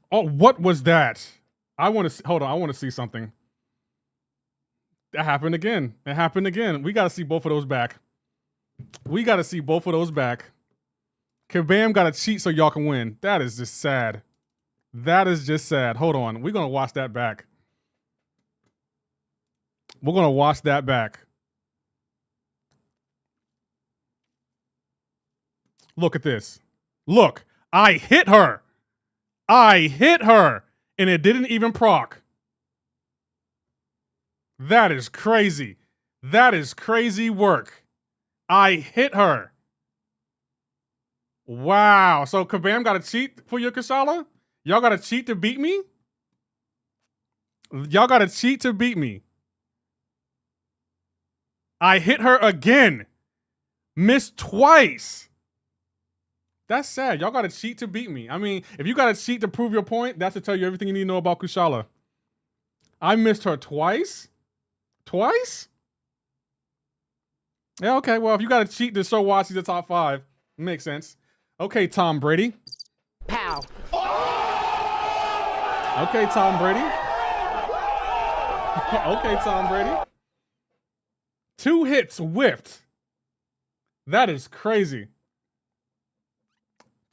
Oh, what was that? I want to hold on. I want to see something. That happened again. It happened again. We got to see both of those back. We got to see both of those back. Kabam got to cheat so y'all can win. That is just sad. That is just sad. Hold on. We're going to watch that back. We're going to watch that back. Look at this. Look. I hit her. I hit her. And it didn't even proc. That is crazy. That is crazy work. I hit her. Wow. So Kabam got to cheat for your Kushala? Y'all got to cheat to beat me? Y'all got to cheat to beat me. I hit her again. Missed twice. That's sad. Y'all got to cheat to beat me. I mean, if you got to cheat to prove your point, that's to tell you everything you need to know about Kushala. I missed her twice? Twice? Yeah, okay. Well, if you got to cheat to show why she's the top 5, makes sense. Okay, Tom Brady. Pow. Okay, Tom Brady. Okay, Tom Brady. 2 hits whiffed. That is crazy.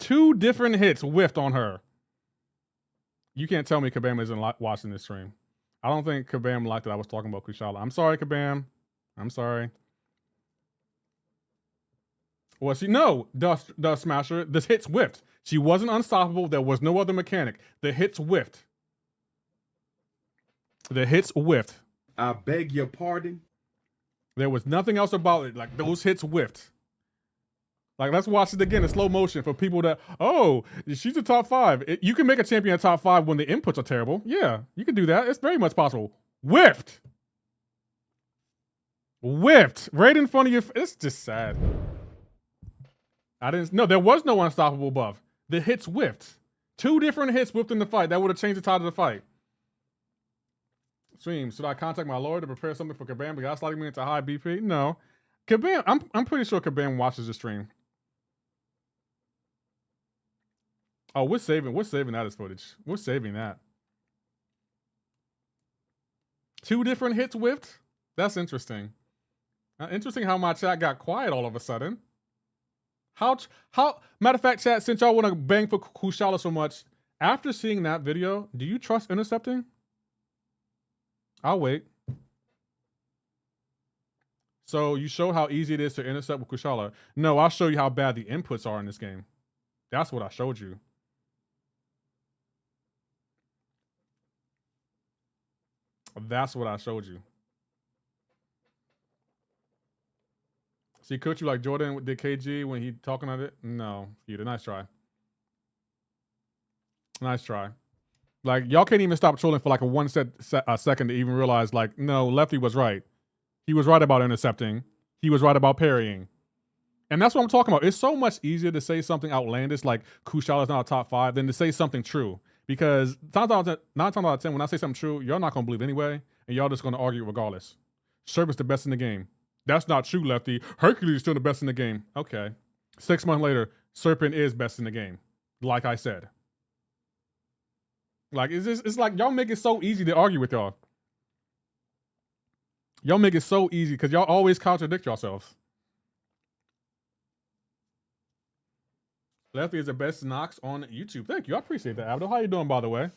2 different hits whiffed on her. You can't tell me Kabam isn't watching this stream. I don't think Kabam liked that I was talking about Kushala. I'm sorry, Kabam. I'm sorry. Well, no, Dust Smasher. The hits whiffed. She wasn't unstoppable. There was no other mechanic. The hits whiffed. The hits whiffed. I beg your pardon? There was nothing else about it. Like, those hits whiffed. Like, let's watch it again in slow motion for people that, oh, she's a top 5. You can make a champion a top 5 when the inputs are terrible. Yeah, you can do that. It's very much possible. Whiffed. Whiffed. Right in front of your It's just sad. No, there was no unstoppable buff. The hits whiffed. 2 different hits whipped in the fight. That would have changed the tide of the fight. Stream, should I contact my lawyer to prepare something for Kabam? Because sliding me into high BP? No. Kabam, I'm pretty sure Kabam watches the stream. Oh, we're saving that as footage. We're saving that. 2 different hits whipped? That's interesting. Interesting how my chat got quiet all of a sudden. How matter of fact, chat, since y'all want to bang for Kushala so much, after seeing that video, do you trust intercepting? I'll wait. So you show how easy it is to intercept with Kushala. No, I'll show you how bad the inputs are in this game. That's what I showed you. That's what I showed you. See, coach, you like Jordan did KG when he talking at it? No, you did. Nice try. Nice try. Like, y'all can't even stop trolling for like a second to even realize, like, no, Lefty was right. He was right about intercepting. He was right about parrying. And that's what I'm talking about. It's so much easier to say something outlandish like Kushala's not a top 5 than to say something true. Because 9 times out of 10, when I say something true, y'all not going to believe anyway, and y'all just going to argue regardless. Serpent's the best in the game. That's not true, Lefty. Hercules is still the best in the game. Okay. 6 months later, Serpent is best in the game. Like I said. Like, it's like y'all make it so easy to argue with y'all. Y'all make it so easy because y'all always contradict yourselves. Lefty is the best Nox on YouTube. Thank you. I appreciate that, Abdul. How you doing, by the way?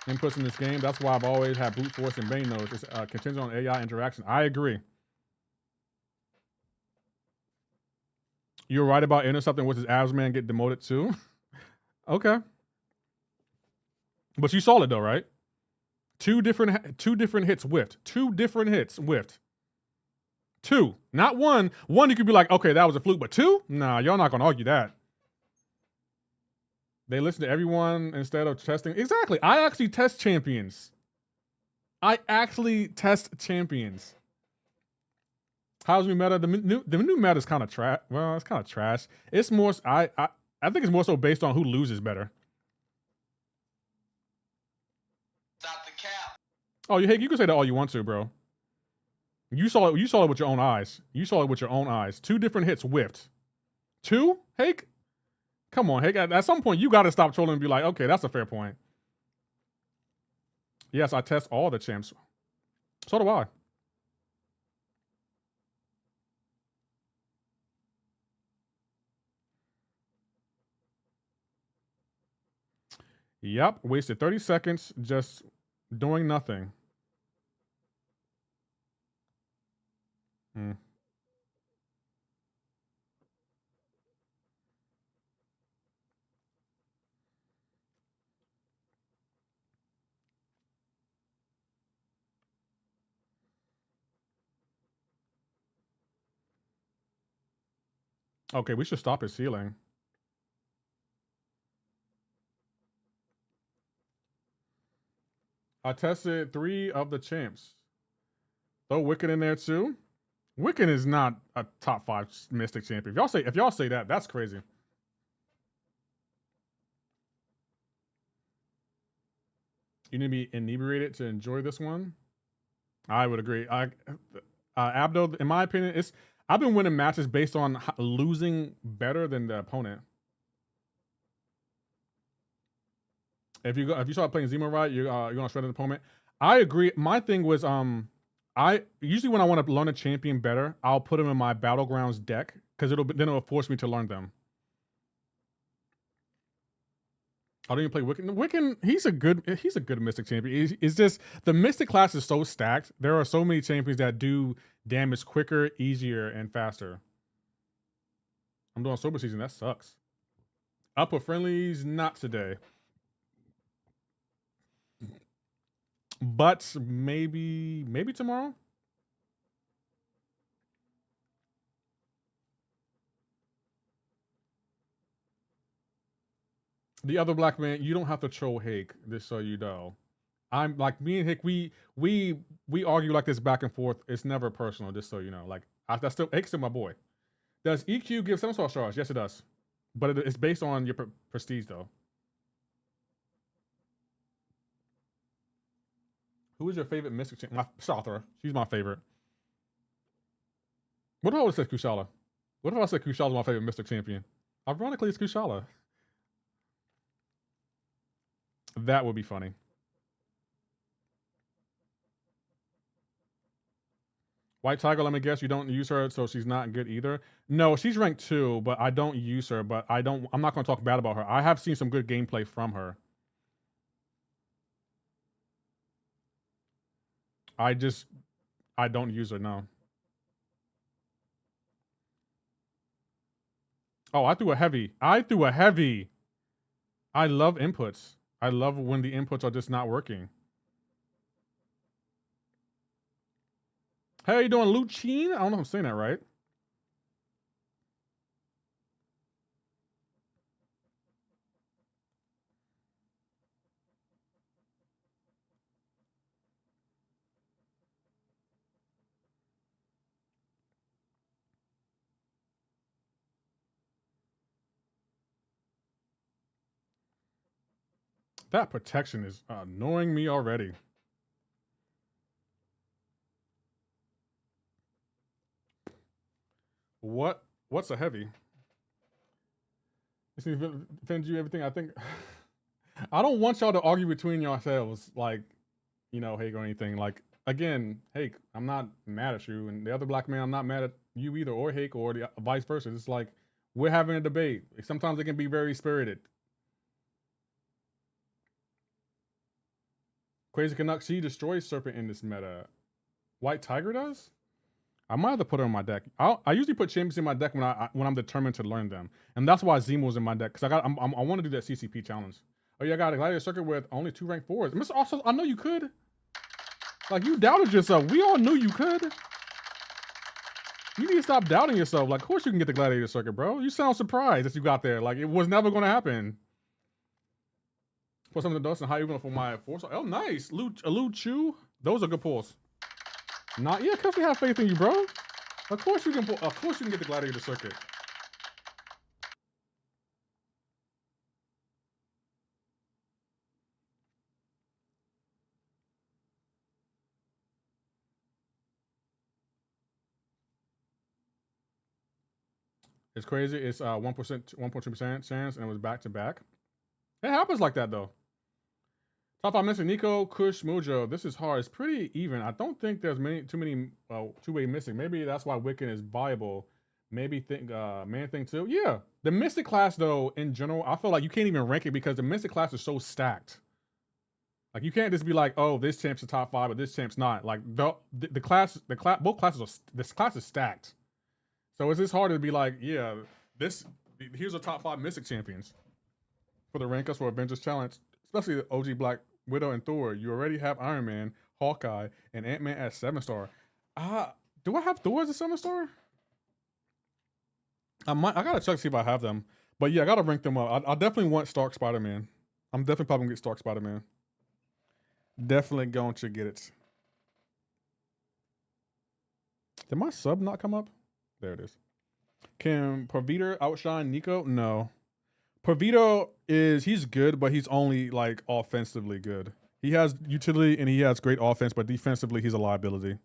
Inputs in this game. That's why I've always had brute force and Bane nose. It's contingent on AI interaction. I agree. You're right about intercepting. What's his abs man get demoted too? Okay. But you saw it though, right? 2 different hits whiffed. 2 different hits whiffed. 2, not 1. 1 you could be like, okay, that was a fluke, but 2? Nah, y'all not gonna argue that. They listen to everyone instead of testing. Exactly. I actually test champions. I actually test champions. How's new meta? The new meta is kind of trash. Well, it's kind of trash. It's more. I think it's more so based on who loses better. Stop the cap. Oh, hey, you can say that all you want to, bro. You saw it. You saw it with your own eyes. You saw it with your own eyes. 2 different hits whiffed. 2, Hake. Come on, Hake. At some point, you got to stop trolling and be like, okay, that's a fair point. Yes, I test all the champs. So do I. Yep, wasted 30 seconds just doing nothing. Hmm. Okay, we should stop his ceiling. I tested 3 of the champs. Throw Wiccan in there too. Wiccan is not a top 5 Mystic champion. If y'all say that, that's crazy. You need to be inebriated to enjoy this one. I would agree. Abdo, in my opinion, I've been winning matches based on losing better than the opponent. If you start playing Zemo right, you're gonna shred an opponent. I agree. My thing was I usually when I want to learn a champion better, I'll put them in my Battlegrounds deck because it'll force me to learn them. I don't even play Wiccan. Wiccan, he's a good Mystic champion. It's just the Mystic class is so stacked. There are so many champions that do damage quicker, easier, and faster. I'm doing Sober Season. That sucks. Up with friendlies, not today. But maybe tomorrow. The other black man, you don't have to troll Hake, just so you know. I'm like me and Hake, we argue like this back and forth. It's never personal, just so you know. Like that's still Hake's still my boy. Does EQ give 7-star stars? Yes, it does. But it's based on your prestige though. Who is your favorite Mystic champion? Shothra. She's my favorite. What if I would have said Kushala? What if I said Kushala's my favorite Mystic champion? Ironically, it's Kushala. That would be funny. White Tiger, let me guess, you don't use her, so she's not good either. No, she's ranked 2, but I don't use her, but I'm not gonna talk bad about her. I have seen some good gameplay from her. I don't use her, no. Oh, I threw a heavy. I love inputs. I love when the inputs are just not working. Hey, how you doing, Lucine? I don't know if I'm saying that right. That protection is annoying me already. What's a heavy? This defends you everything. I think I don't want y'all to argue between yourselves, like, you know, Hake or anything. Like, again, Hake, I'm not mad at you, and the other black man, I'm not mad at you either, or Hake, or the vice versa. It's like we're having a debate. Sometimes it can be very spirited. Crazy Canuck, she destroys Serpent in this meta. White Tiger does? I might have to put her in my deck. I usually put champions in my deck when I'm determined to learn them, and that's why Zemo's in my deck because I want to do that CCP challenge. Oh yeah, I got a Gladiator circuit with only 2 rank 4s. Mr. Also, I know you could. Like, you doubted yourself. We all knew you could. You need to stop doubting yourself. Like, of course you can get the Gladiator circuit, bro. You sound surprised that you got there. Like, it was never going to happen. Put something to dust and high even for my 4-star. Oh, nice. Lu Chu. Those are good pulls. Not yeah, because we have faith in you, bro. Of course you can pull. Of course you can get the Gladiator circuit. It's crazy. It's 1%, 1.2% chance, and it was back to back. It happens like that though. Top 5 missing: Nico, Kush, Mojo. This is hard. It's pretty even. I don't think there's too many two-way missing. Maybe that's why Wiccan is viable. Maybe think man thing too. Yeah. The Mystic class though, in general, I feel like you can't even rank it because the Mystic class is so stacked. Like you can't just be like, oh, this champ's the top 5, but this champ's not. Like the class, both classes are this class is stacked. So it's just hard to be like, yeah, here's the top 5 Mystic champions for the rank us for Avengers Challenge, especially the OG Black Widow and Thor. You already have Iron Man, Hawkeye, and Ant-Man at 7-star. Do I have Thor as a 7-star? I gotta check to see if I have them. But yeah, I gotta rank them up. I definitely want Stark Spider-Man. I'm definitely probably gonna get Stark Spider-Man. Definitely going to get it. Did my sub not come up? There it is. Can Pavito outshine Nico? No. Pavito he's good, but he's only like offensively good. He has utility and he has great offense, but defensively he's a liability.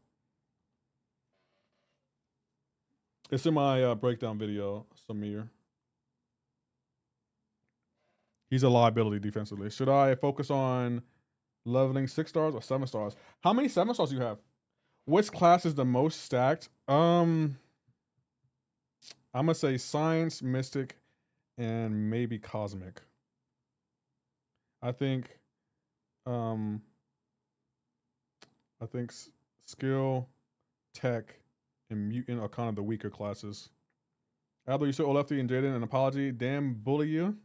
It's in my breakdown video, Samir. He's a liability defensively. Should I focus on leveling 6 stars or 7 stars? How many 7 stars do you have? Which class is the most stacked? I'm gonna say Science, Mystic, and maybe Cosmic. I think Skill, Tech, and Mutant are kind of the weaker classes. Abdul, you said Olefty and Jaden, an apology. Damn, bully you.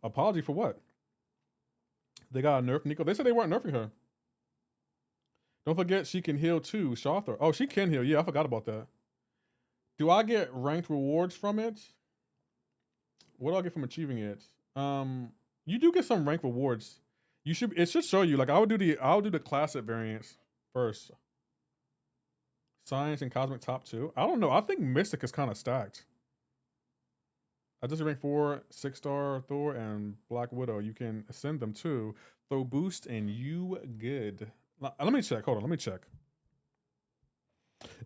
Apology for what? They got a nerf Nico. They said they weren't nerfing her. Don't forget she can heal too. Shawthor. Oh, she can heal. Yeah, I forgot about that. Do I get ranked rewards from it? What do I get from achieving it? You do get some rank rewards. It should show you. Like I'll do the classic variants first. Science and Cosmic top 2. I don't know. I think Mystic is kind of stacked. I just ranked 4 6-star Thor and Black Widow. You can ascend them too. Throw boost and you good. Let me check. Hold on. Let me check.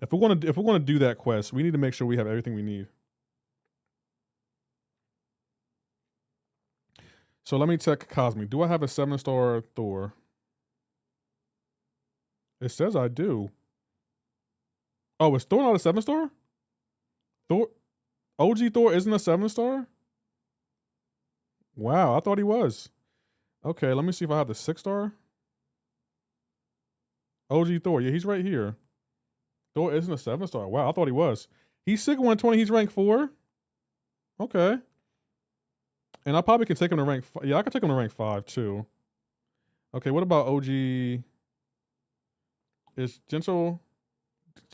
If we're gonna do that quest, we need to make sure we have everything we need. So let me check Cosmic. Do I have a 7-star Thor? It says I do. Oh, is Thor not a 7-star? OG Thor isn't a 7-star? Wow, I thought he was. Okay, let me see if I have the 6-star. OG Thor, yeah, he's right here. Thor isn't a 7-star. Wow, I thought he was. He's Sig 120, he's rank 4. Okay. And I probably can take him to rank 5. Yeah, I can take him to rank 5 too. Okay, what about OG? Is Gentle,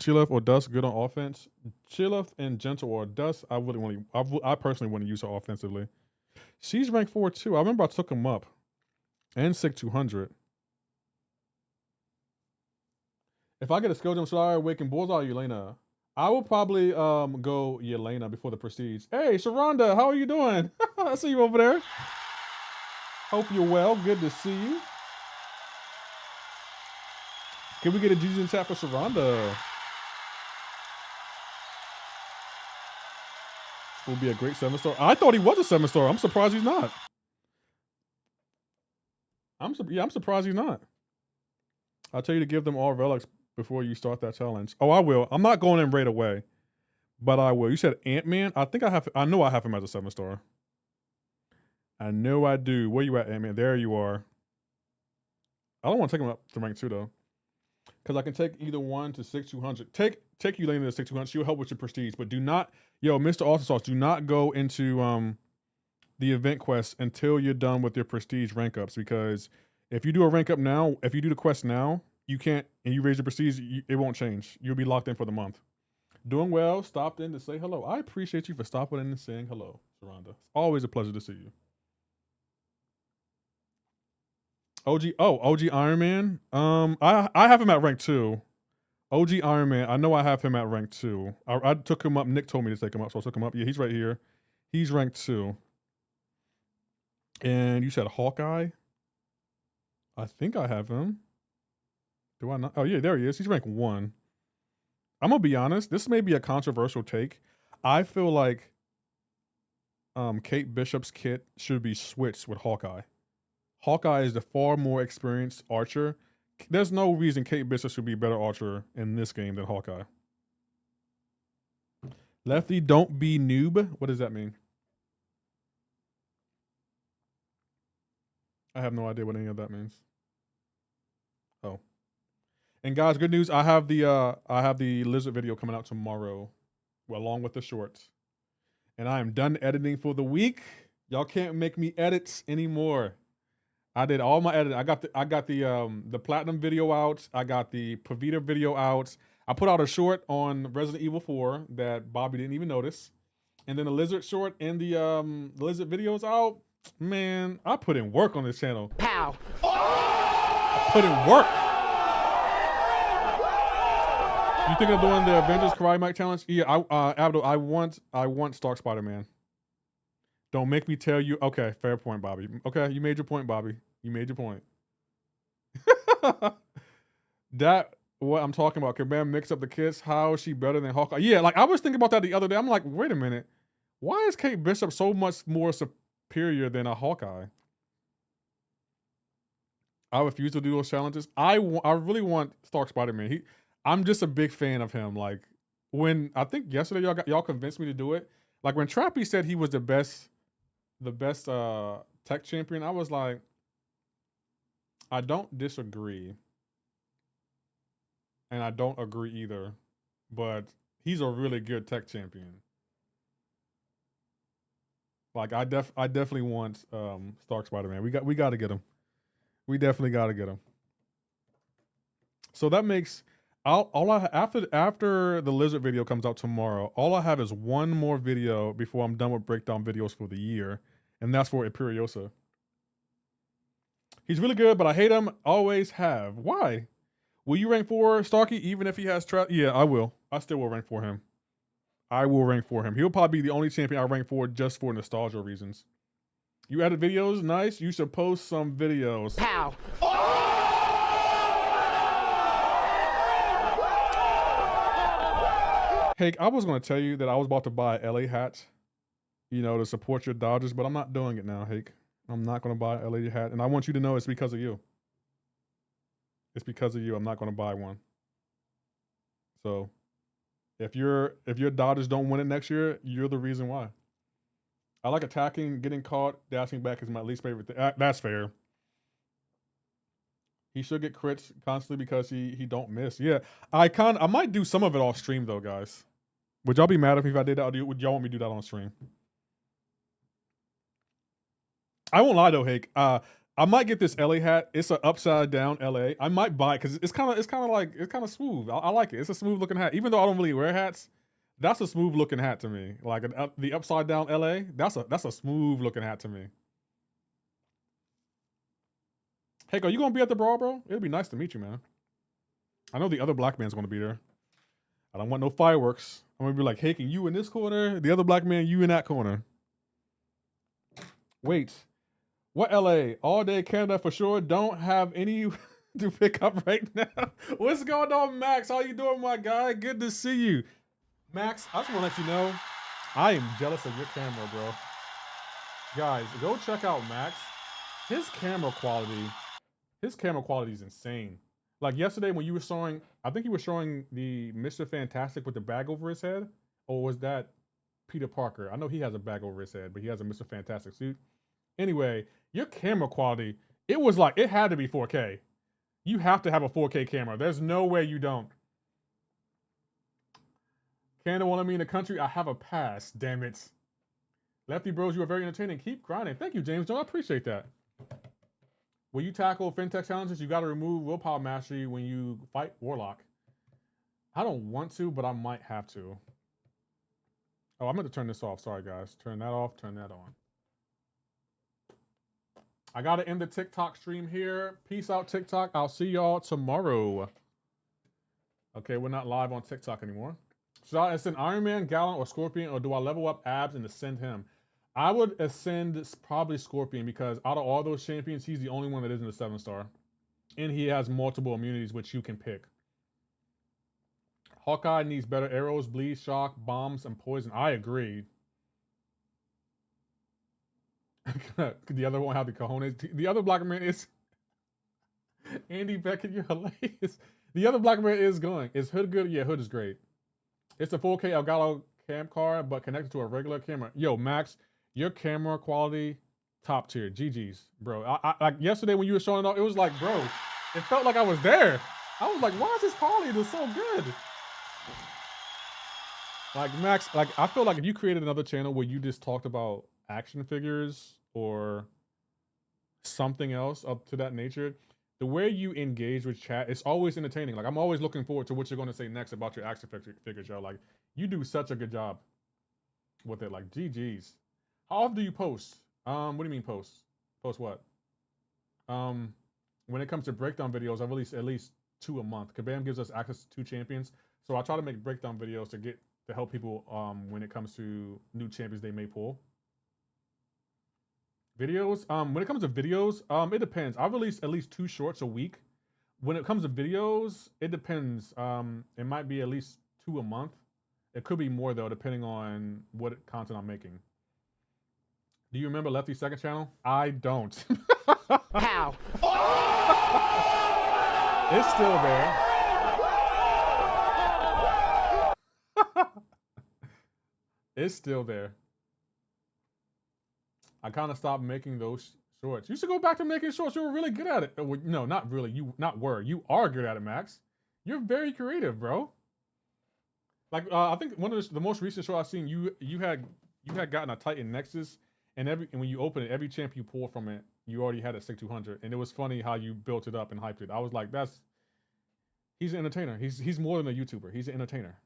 Chilleth, or Dusk good on offense? Chilleth and Gentle or Dusk, I personally wouldn't use her offensively. She's rank 4 too. I remember I took him up. And Sig 200. If I get a skill gem, should I awaken Bullseye or Yelena? I will probably go Yelena before the Prestige. Hey, Sharonda, how are you doing? I see you over there. Hope you're well. Good to see you. Can we get a GG in chat for Sharonda? Will be a great 7-star. I thought he was a 7-star. I'm surprised he's not. I'm surprised he's not. I'll tell you to give them all relics before you start that challenge. Oh, I will. I'm not going in right away, but I will. You said Ant-Man? I know I have him as a 7-star. I know I do. Where you at, Ant-Man? There you are. I don't want to take him up to rank 2 though, because I can take either 1 to 6-200. Take Yelena to 6-200. She'll help with your prestige, but do not, Mr. Awesome Sauce, do not go into the event quest until you're done with your prestige rank ups, because if you do a rank up now, if you do the quest now, you can't, and you raise your prestige, it won't change. You'll be locked in for the month. Doing well, stopped in to say hello. I appreciate you for stopping in and saying hello, Sharonda. It's always a pleasure to see you. OG Iron Man. I have him at rank 2. OG Iron Man. I know I have him at rank 2. I took him up. Nick told me to take him up, so I took him up. Yeah, he's right here. He's rank 2. And you said Hawkeye. I think I have him. Do I not? Oh yeah, there he is. He's rank 1. I'm gonna be honest. This may be a controversial take. I feel like Kate Bishop's kit should be switched with Hawkeye. Hawkeye is the far more experienced archer. There's no reason Kate Bishop should be a better archer in this game than Hawkeye. Lefty, don't be noob. What does that mean? I have no idea what any of that means. Oh. And guys, good news. I have the lizard video coming out tomorrow, along with the shorts. And I am done editing for the week. Y'all can't make me edit anymore. I did all my editing. I got the platinum video out. I got the Pavita video out. I put out a short on Resident Evil 4 that Bobby didn't even notice. And then the lizard short and the lizard videos out. Man, I put in work on this channel. Pow. I put in work. You think of doing the Avengers Karate Mike challenge? Yeah, Abdul, I want Stark Spider-Man. Don't make me tell you. Okay, fair point, Bobby. Okay, you made your point, Bobby. You made your point. That what I'm talking about. Kabam mix up the kids. How is she better than Hawkeye? Yeah, like I was thinking about that the other day. I'm like, wait a minute. Why is Kate Bishop so much more superior than a Hawkeye? I refuse to do those challenges. I really want Stark Spider-Man. I'm just a big fan of him. Like when I think yesterday y'all convinced me to do it. Like when Trappy said he was the best tech champion, I was like, I don't disagree. And I don't agree either. But he's a really good tech champion. Like I definitely want Stark Spider-Man. We gotta get him. We definitely gotta get him. So that makes after the lizard video comes out tomorrow, all I have is one more video before I'm done with breakdown videos for the year, and that's for Imperiosa. He's really good, but I hate him. Always have. Why? Will you rank for Starkey even if he has trap? Yeah, I will. I still will rank for him. I will rank for him. He'll probably be the only champion I rank for just for nostalgia reasons. You edit videos? Nice. You should post some videos. Pow. Hey, I was going to tell you that I was about to buy a LA hat, you know, to support your Dodgers, but I'm not doing it now, Hake. I'm not going to buy a LA hat, and I want you to know it's because of you. It's because of you. I'm not going to buy one. So, if your Dodgers don't win it next year, you're the reason why. I like attacking, getting caught, dashing back is my least favorite thing. That's fair. He should get crits constantly because he don't miss. Yeah, I might do some of it off stream though, guys. Would y'all be mad if I did that? Or would y'all want me to do that on stream? I won't lie though, Hake. I might get this LA hat. It's an upside down LA. I might buy it because it's kind of smooth. I like it. It's a smooth looking hat. Even though I don't really wear hats, that's a smooth looking hat to me. Like the upside down LA. That's a smooth looking hat to me. Hey, are you gonna be at the brawl, bro? It'd be nice to meet you, man. I know the other black man's gonna be there. I don't want no fireworks. I'm gonna be like, hey, can you in this corner? The other black man, you in that corner. Wait, what LA? All day Canada for sure. Don't have any to pick up right now. What's going on, Max? How you doing, my guy? Good to see you. Max, I just wanna let you know, I am jealous of your camera, bro. Guys, go check out Max. His camera quality is insane. Like yesterday when you were showing, I think you were showing the Mr. Fantastic with the bag over his head, or was that Peter Parker? I know he has a bag over his head, but he has a Mr. Fantastic suit. Anyway, your camera quality, it had to be 4K. You have to have a 4K camera. There's no way you don't. Canada won't let me in the country. I have a pass, damn it. Lefty bros, you are very entertaining. Keep grinding. Thank you, James. I appreciate that. When you tackle fintech challenges, you got to remove willpower mastery when you fight Warlock. I don't want to, but I might have to. Oh, I meant to turn this off. Sorry, guys. Turn that off. Turn that on. I got to end the TikTok stream here. Peace out, TikTok. I'll see y'all tomorrow. Okay, we're not live on TikTok anymore. Should I ascend Iron Man, Gallon, or Scorpion, or do I level up Abs and ascend him? I would ascend probably Scorpion because out of all those champions, he's the only one that isn't a 7-star. And he has multiple immunities, which you can pick. Hawkeye needs better arrows, bleed, shock, bombs, and poison. I agree. The other one have the cojones. The other black man is... Andy Beckett, you're hilarious. The other black man is going. Is Hood good? Yeah, Hood is great. It's a 4K Elgato cam card, but connected to a regular camera. Yo, Max, your camera quality, top tier. GG's, bro. I like yesterday when you were showing it off, it was like, bro, it felt like I was there. I was like, why is this quality so good? Like, Max, like, I feel like if you created another channel where you just talked about action figures or something else up to that nature, the way you engage with chat, it's always entertaining. Like, I'm always looking forward to what you're going to say next about your action figures, yo. Like, you do such a good job with it. Like, GG's. How often do you post? What do you mean post? Post what? When it comes to breakdown videos, I release at least 2 a month. Kabam gives us access to 2 champions. So I try to make breakdown videos to help people when it comes to new champions they may pull. Videos, when it comes to videos, it depends. I release at least 2 shorts a week. When it comes to videos, it depends. It might be at least 2 a month. It could be more though, depending on what content I'm making. Do you remember Lefty's second channel? I don't. How? It's still there. It's still there. I kind of stopped making those shorts. You should go back to making shorts. You were really good at it. Well, no, not really. You are good at it, Max. You're very creative, bro. Like I think one of the most recent show I've seen, you had gotten a Titan Nexus, and when you open it, every champ you pull from it, you already had a 6200, and it was funny how you built it up and hyped it. I was like, he's an entertainer. He's more than a YouTuber. He's an entertainer.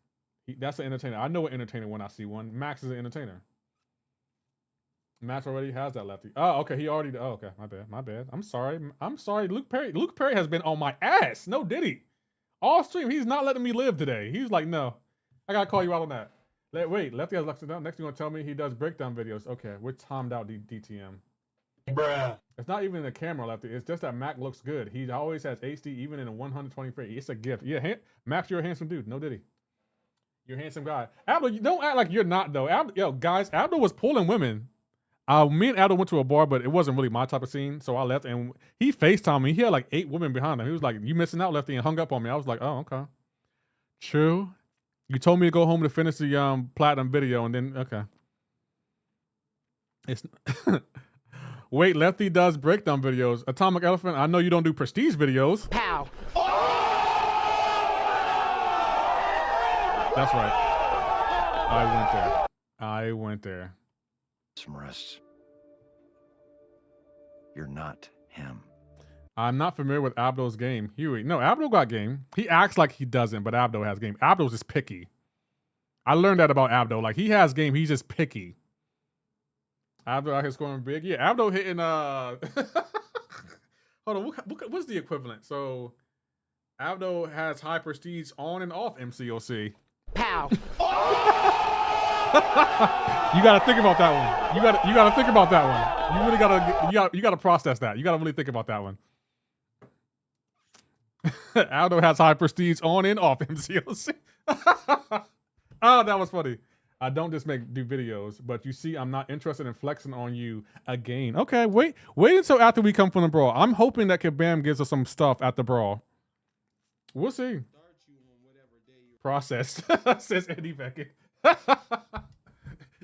That's an entertainer. I know an entertainer when I see one. Max is an entertainer. Max already has that, Lefty. Oh, okay. He already. Oh, okay. My bad. I'm sorry. Luke Perry has been on my ass. No, did he? All stream. He's not letting me live today. He's like, no. I gotta call you out on that. Wait, Lefty has Lexi down. Next, you're gonna tell me he does breakdown videos. Okay, we're timed out DTM. Bruh. It's not even the camera, Lefty. It's just that Mac looks good. He always has HD, even in a 120 frame. It's a gift. Yeah, Max, you're a handsome dude. No diddy. You're a handsome guy. Abdul, you don't act like you're not though. Yo, guys, Abdul was pulling women. Me and Abdul went to a bar, but it wasn't really my type of scene, so I left. And he FaceTimed me. He had like 8 women behind him. He was like, "You missing out, Lefty," and hung up on me. I was like, "Oh, okay, true." You told me to go home to finish the platinum video, and then okay. It's wait, Lefty does breakdown videos. Atomic Elephant, I know you don't do prestige videos. How? That's right. I went there. Some rest. You're not him. I'm not familiar with Abdul's game. Huey. No, Abdul got game. He acts like he doesn't, but Abdul has game. Abdul's just picky. I learned that about Abdul. Like, he has game, he's just picky. Abdul out here scoring big. Yeah, Abdul hitting, hold on, what's the equivalent? So, Abdul has high prestige on and off MCoC. Pow. You gotta think about that one. You gotta think about that one. You really gotta process that. You gotta really think about that one. Aldo has high prestige on and off MCoC. Oh, that was funny. I don't just do videos, but you see, I'm not interested in flexing on you again. Okay, wait until after we come from the brawl. I'm hoping that Kabam gives us some stuff at the brawl. We'll see. Processed, says Eddie Beckett.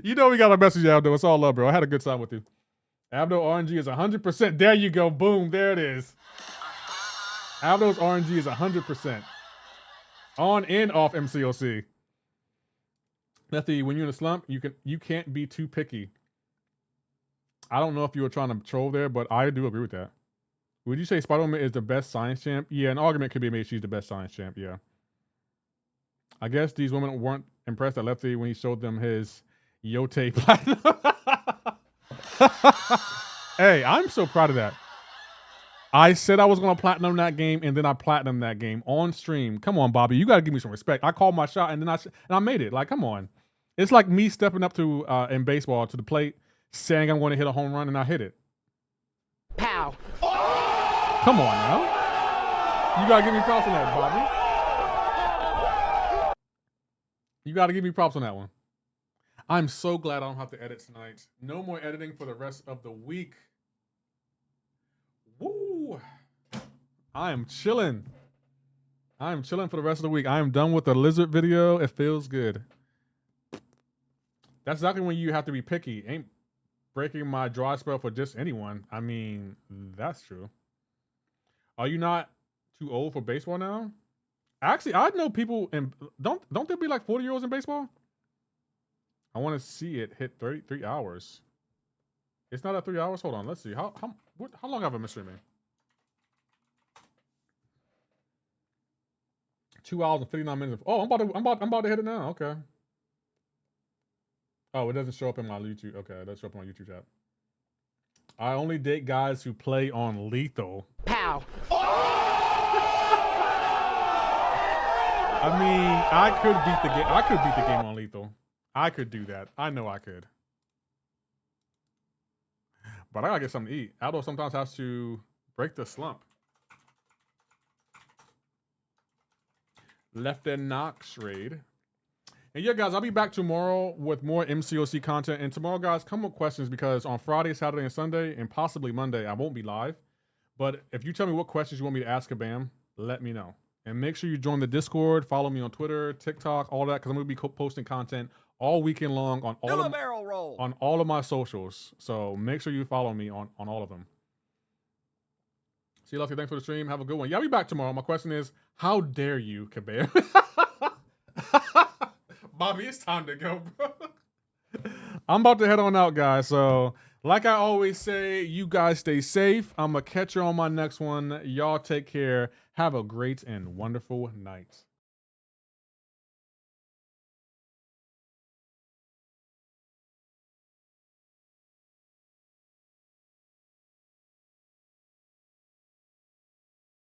You know we got a message, Abdo. It's all love, bro. I had a good time with you. Abdo RNG is 100%. There you go. Boom. There it is. Abdo's RNG is 100%. On and off MCoC. Lefty, when you're in a slump, you can't be too picky. I don't know if you were trying to troll there, but I do agree with that. Would you say Spider-Man is the best science champ? Yeah, an argument could be made she's the best science champ, yeah. I guess these women weren't impressed at Lefty when he showed them his Yote Platinum. Hey, I'm so proud of that. I said I was going to platinum that game, and then I platinumed that game on stream. Come on, Bobby. You got to give me some respect. I called my shot, and then I made it. Like, come on. It's like me stepping up to in baseball to the plate, saying I'm going to hit a home run, and I hit it. Pow. Come on now. You got to give me props on that, Bobby. You got to give me props on that one. I'm so glad I don't have to edit tonight. No more editing for the rest of the week. Woo! I am chilling. I am chilling for the rest of the week. I am done with the lizard video. It feels good. That's exactly when you have to be picky. Ain't breaking my dry spell for just anyone. I mean, that's true. Are you not too old for baseball now? Actually, I know people in don't there be like 40-year-olds in baseball? I want to see it hit 33 hours. It's not at 3 hours. Hold on, let's see. How long have I been streaming? 2 hours and 59 minutes. Oh, I'm about to hit it now. Okay. Oh, it doesn't show up in my YouTube. Okay, it doesn't show up in my YouTube chat. I only date guys who play on lethal. Pow. I mean, I could beat the game. I could beat the game on lethal. I could do that. I know I could. But I gotta get something to eat. Aldo sometimes has to break the slump. Left and Knox raid. And yeah, guys, I'll be back tomorrow with more MCoC content. And tomorrow, guys, come with questions because on Friday, Saturday, and Sunday, and possibly Monday, I won't be live. But if you tell me what questions you want me to ask Kabam, let me know. And make sure you join the Discord, follow me on Twitter, TikTok, all that, because I'm going to be posting content all weekend long on all of my socials. So make sure you follow me on all of them. See you, Lucky. Thanks for the stream. Have a good one. Yeah, I'll be back tomorrow. My question is, how dare you, Kabam? Bobby, it's time to go, bro. I'm about to head on out, guys. So, like I always say, you guys stay safe. I'm going to catch you on my next one. Y'all take care. Have a great and wonderful night.